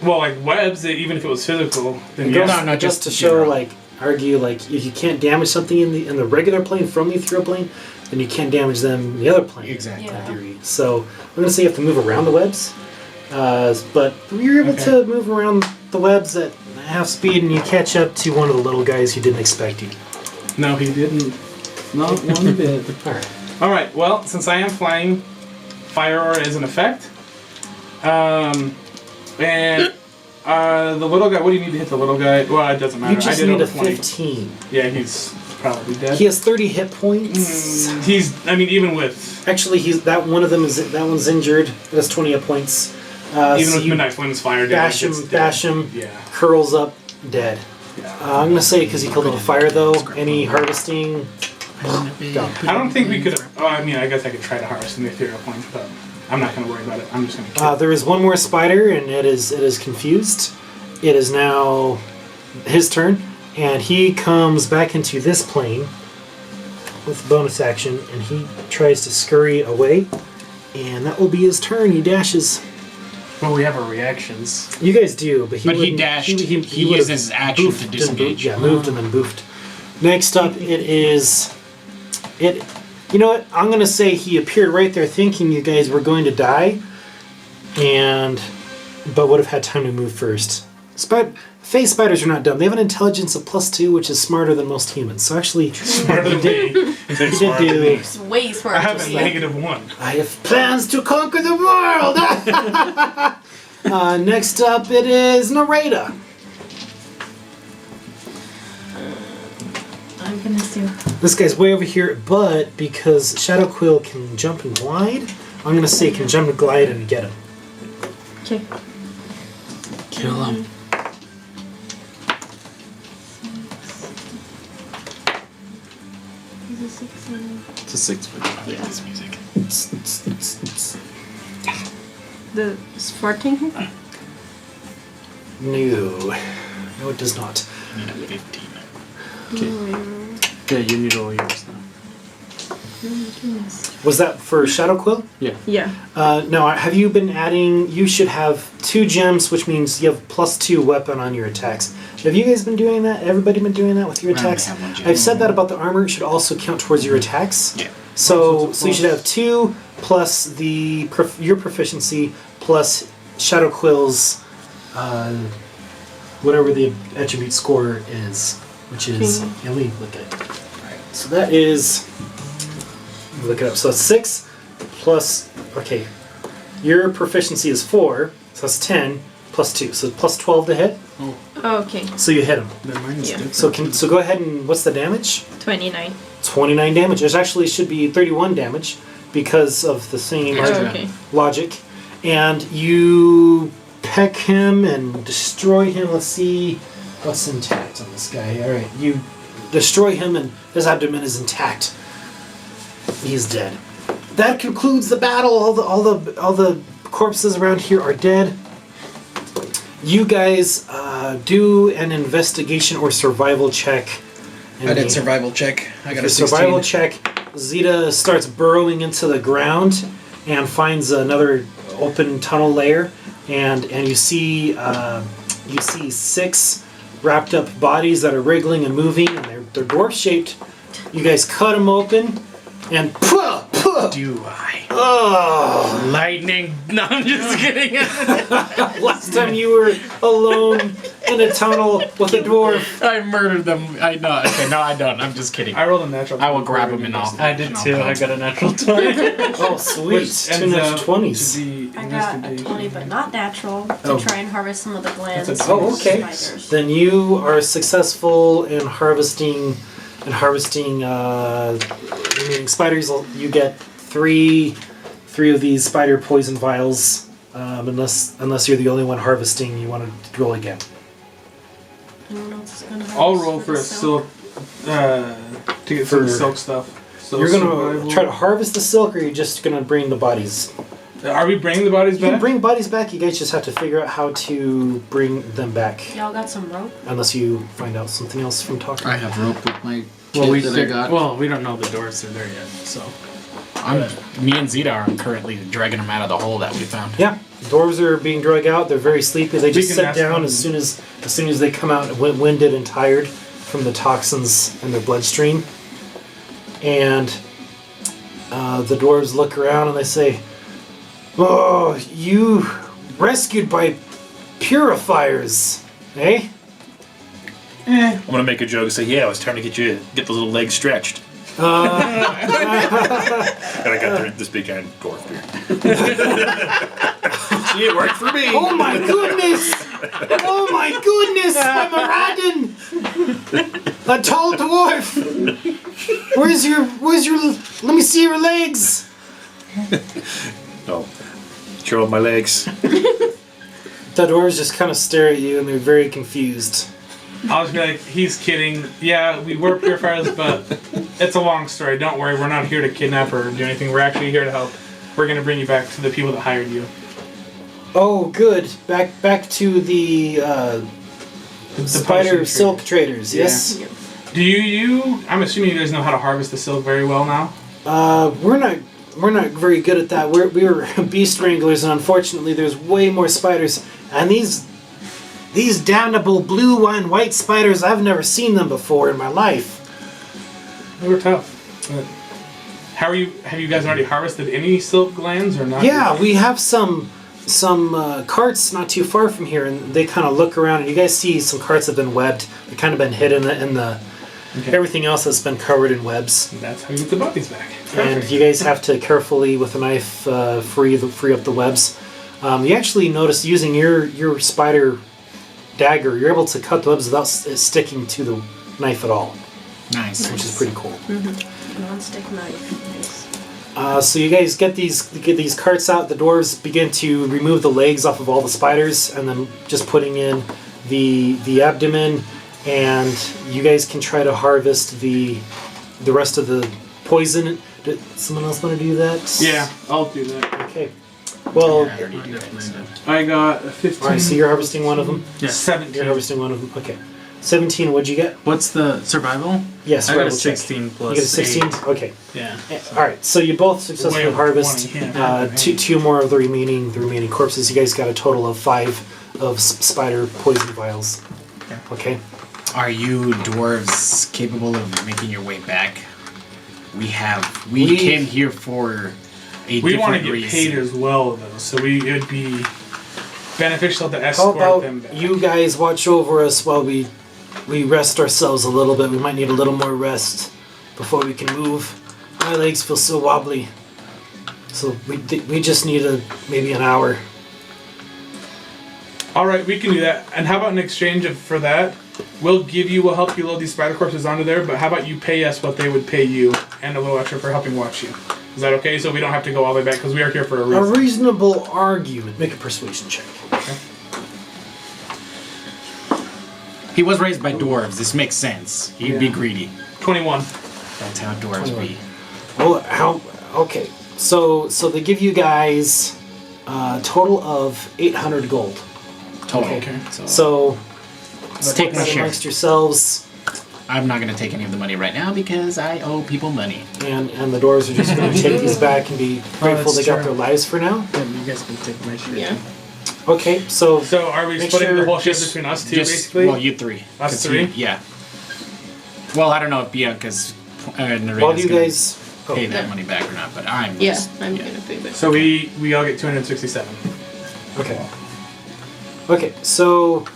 Well, like webs, even if it was physical, then It yes. goes No, just to just show, general. argue, if you can't damage something in the regular plane from the ethereal plane, then you can't damage them in the other plane. Exactly. In Yeah. theory. So I'm going to say you have to move around the webs, but you're able to move around the webs at half speed, and you catch up to one of the little guys who didn't expect you. No, he didn't. Not one bit. All right. All right. Well, since I am flying, fire aura is in effect. And the little guy. What do you need to hit the little guy? Well, it doesn't matter. You just I did need a over 20. 15. Yeah, he's probably dead. He has 30 hit points. Even with Actually, that one's injured. It has 20 hit points. even with you Midnight Flame's fire damage, it's dead. bash him, Yeah. curls up, dead. Yeah. I'm gonna say because he killed it with fire though. Any harvesting? Go. I don't think we could. Oh, I guess I could try to harvest in the ethereal plane, but I'm not going to worry about it. I'm just going to kill. There is one more spider, and it is confused. It is now his turn, and he comes back into this plane with bonus action, and he tries to scurry away, and that will be his turn. He dashes. Well, we have our reactions. You guys do, but he But he wouldn't- dashed. He He would've used his action boofed to and disengage. boofed. Yeah, moved and then boofed. Next up, it is it. You know what? I'm gonna say he appeared right there, thinking you guys were going to die, but would have had time to move first. Phase spiders are not dumb. They have an intelligence of +2, which is smarter than most humans. So actually, Smarter than me. he did do. It's way smart. I have to a me. -1. I have plans to conquer the world! Next up, it is Nareda. I'm gonna see. This guy's way over here, but because Shadow Quill can jump and glide, I'm gonna say can jump and glide and get him. Okay. Kill him. It's a 6 foot. Yeah, this music. The 14 here? No, it does not. I need a 15. Yeah, you need all yours now. Was that for Shadow Quill? Yeah. Yeah. No, have you been adding... You should have 2 gems, which means you have +2 weapon on your attacks. Have you guys been doing that? Everybody been doing that with your I only attacks? have 1 gem. I've said that about the armor. It should also count towards your attacks. Yeah. So you should have 2 plus your proficiency plus Shadow Quill's whatever the attribute score is, which is... Yeah, let me look at it. Alright, so that is... Let me look it up. So it's 6 plus... Okay. Your proficiency is 4, so that's 10 plus 2. So plus 12 to hit. Oh, okay. So you hit him. Then mine is Yeah. different. So go ahead and... What's the damage? 29. 29 damage. There's actually should be 31 damage because of the same Oh, okay. logic. And you peck him and destroy him. Let's see what's intact on this guy. Alright, you destroy him and his abdomen is intact. He's dead. That concludes the battle. All the corpses around here are dead. You guys do an investigation or survival check. I did survival check. I got a 16. Survival check. Zeta starts burrowing into the ground and finds another open tunnel layer, and you see 6 wrapped up bodies that are wriggling and moving, and they're dwarf shaped. You guys cut them open, and Do I? oh! Lightning. No, I'm just kidding. Last time you were alone in a tunnel with a dwarf. I murdered them. I know. Okay, no, I don't. I'm just kidding. I rolled a natural. I will grab him and all. I did too. I got a natural 20. Oh, sweet! Which 2 ends natural up 20s. to be I got a investigation. 20, but not natural, to Oh. try and harvest some of the glands. That's a- from Oh, okay. Spiders. Then you are successful in harvesting remaining spiders. You get three of these spider poison vials. Unless you're the only one harvesting, you want to roll again. Anyone else is gonna I'll harvest roll for a silk? silk to get some silk stuff. So You're gonna survival. try to harvest the silk, or you're just gonna bring the bodies. Are we bringing the bodies You can back? bring bodies back. You guys just have to figure out how to bring them back. Y'all got some rope? Unless you find out something else from talking. I have rope with my Well, kit that I got. well, we don't know the doors are there yet, so. Me and Zeta are currently dragging them out of the hole that we found. Yeah, dwarves are being drug out. They're very sleepy. They just can sit ask down them. as soon as they come out winded and tired from the toxins in their bloodstream. And the dwarves look around and they say, "Oh, you rescued by purifiers, eh?" I'm gonna make a joke and say, yeah, it was time to get the little legs stretched. And I got this big giant dwarf beard. See, it worked for me. Oh my goodness! Oh my goodness! I'm a Radin! A tall dwarf! Where's your let me see your legs! No, show up my legs. The dwarves just kind of stare at you and they're very confused. I was gonna be like, he's kidding. Yeah, we were purifiers, but it's a long story. Don't worry, we're not here to kidnap or do anything. We're actually here to help. We're gonna bring you back to the people that hired you. Oh, good. Back to the The Spider potion silk trader. traders, yes? Yeah. Do you? I'm assuming you guys know how to harvest the silk very well now. We're not very good at that. We were beast wranglers, and unfortunately, there's way more spiders. And these damnable blue and white spiders, I've never seen them before in my life. They were tough. But how are you? Have you guys already harvested any silk glands or not? Yeah, we have some carts not too far from here, and they kind of look around, and you guys see some carts have been webbed. They've kind of been hidden in the Okay. everything else has been covered in webs. That's how you get the bodies back. And Perfect. you guys have to carefully, with a knife, free up the webs. You actually notice using your spider dagger, you're able to cut the webs without it sticking to the knife at all, Nice. which is pretty cool. Non-stick knife. Nice. So you guys get these carts out. The dwarves begin to remove the legs off of all the spiders, and then just putting in the abdomen. And you guys can try to harvest the rest of the poison. Did someone else want to do that? Yeah, I'll do that. Okay. Well, Yeah, I already did it, so. I got a 15. alright, so you're harvesting one of them? Yeah. 17. You're harvesting one of them? Okay. 17, what'd you get? What's the survival? Yes, I got a survival check. 16 You plus get a 16? 8. Okay. Yeah. Alright, so you both successfully Way over harvest 20, yeah. two more of the remaining corpses. You guys got a total of 5 of spider poison vials. Okay. Are you dwarves capable of making your way back? We We- came here for a We want to different get reason. paid as well, though, so it'd be beneficial to How escort about them back. you guys watch over us while we rest ourselves a little bit? We might need a little more rest before we can move. My legs feel so wobbly. So we just need maybe an hour. All right, we can do that. And how about in exchange for that, we'll help you load these spider corpses onto there, but how about you pay us what they would pay you and a little extra for helping watch you? Is that okay? So we don't have to go all the way back because we are here for a A reason. reasonable argument. Make a persuasion check. He was raised by dwarves. This makes sense. He'd be Yeah. greedy. 21. That's how dwarves 21. be. Well, okay. So they give you guys a total of 800 gold. Total. Okay. So Let's take my that share. amongst yourselves, I'm not going to take any of the money right now because I owe people money. and the dwarves are just going to take these back and be grateful that's they got true. their lives for now. Yeah, you guys can take my shit. Yeah. Okay, so So are we Make splitting sure the whole shit Just- between us two, just- basically? Well, you three. Us 'Cause three? Yeah. Well, I don't know if Bianca's and while you guys, pay that money back or not, but I'm Yeah, just, I'm gonna pay back. So we all get 267. okay, so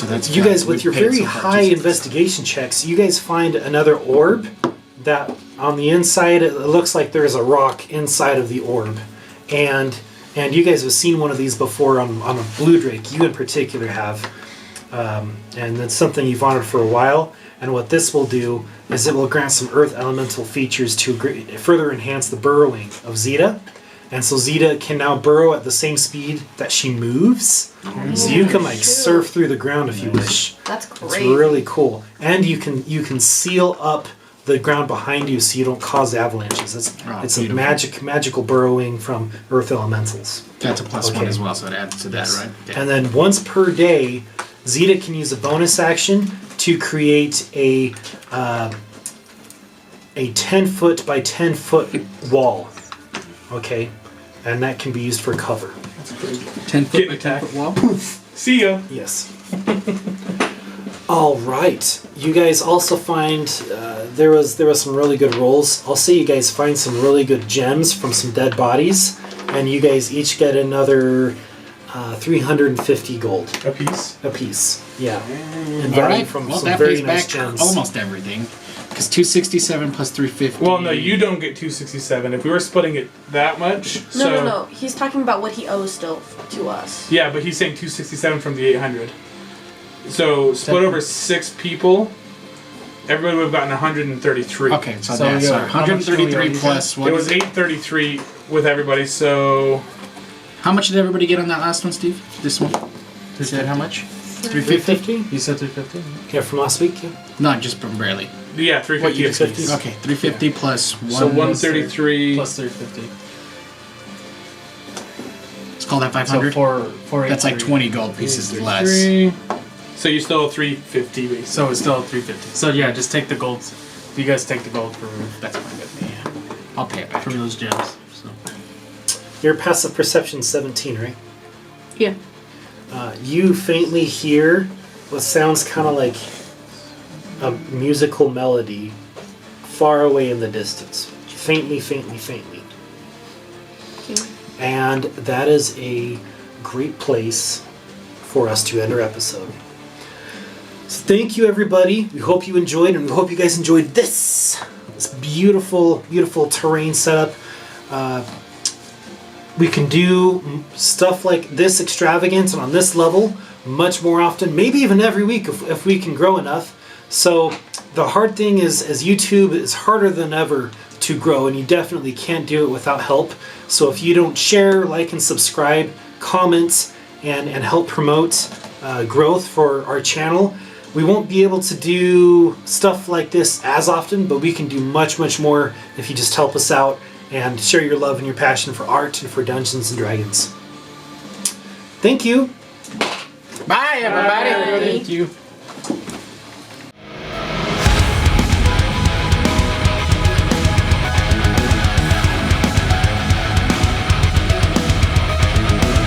that's you fine. guys with We've your paid very so far, high just- investigation checks, you guys find another orb that on the inside it looks like there's a rock inside of the orb, and you guys have seen one of these before on a blue drake. You in particular have, and it's something you've wanted for a while. And what this will do is it will grant some earth elemental features to further enhance the burrowing of Zeta. And so Zeta can now burrow at the same speed that she moves. So you can like surf through the ground if you wish. That's It's great. really cool. And you can seal up the ground behind you so you don't cause avalanches. It's a beautiful. magical burrowing from earth elementals. That's a plus Okay. one as well, so it adds to that, right? Okay. And then once per day, Zeta can use a bonus action to create a 10-foot by 10-foot wall. Okay? And that can be used for cover. 10 foot Get by 10 attacked. foot wall. See ya. Yes. All right. You guys also find there was some really good rolls. I'll say you guys find some really good gems from some dead bodies, and you guys each get another 350 gold A piece. a piece. Yeah. And All value right. from Well, some that very pays nice back gems. almost everything. Because 267 plus 350. Well, no, you don't get 267. If we were splitting it that much, No. He's talking about what he owes still to us. Yeah, but he's saying 267 from the 800. So split over 6 people, everybody would have gotten 133. Okay, so, So, that's yeah, how much do we 133 owe you plus what? It was is 833 with everybody. So How much did everybody get on that last one, Steve? This one? You said how much? 350? 350? You said 350? Yeah, from last week. Yeah. No, just from barely. yeah, 350 you a said piece. Okay, 350 plus 1. So 133. Plus 350. Let's call that So 500. 483. That's like 20 gold pieces less. 3. So you still owe 350 basically. So it's still 350. So yeah, just take the gold. You guys take the gold That's fine with me. I'll pay it back. from those gems. So. Your passive perception 17, right? Yeah. You faintly hear what sounds kind of like a musical melody far away in the distance. Faintly, faintly, faintly. Okay. And that is a great place for us to end our episode. So thank you, everybody. We hope you enjoyed, and we hope you guys enjoyed this beautiful, beautiful terrain setup. We can do stuff like this extravagant and on this level much more often, maybe even every week if we can grow enough. So the hard thing is YouTube is harder than ever to grow, and you definitely can't do it without help. So if you don't share, like, and subscribe, comment, and help promote growth for our channel, we won't be able to do stuff like this as often, but we can do much, much more if you just help us out and share your love and your passion for art and for Dungeons and Dragons. Thank you. Bye, everybody. Thank you.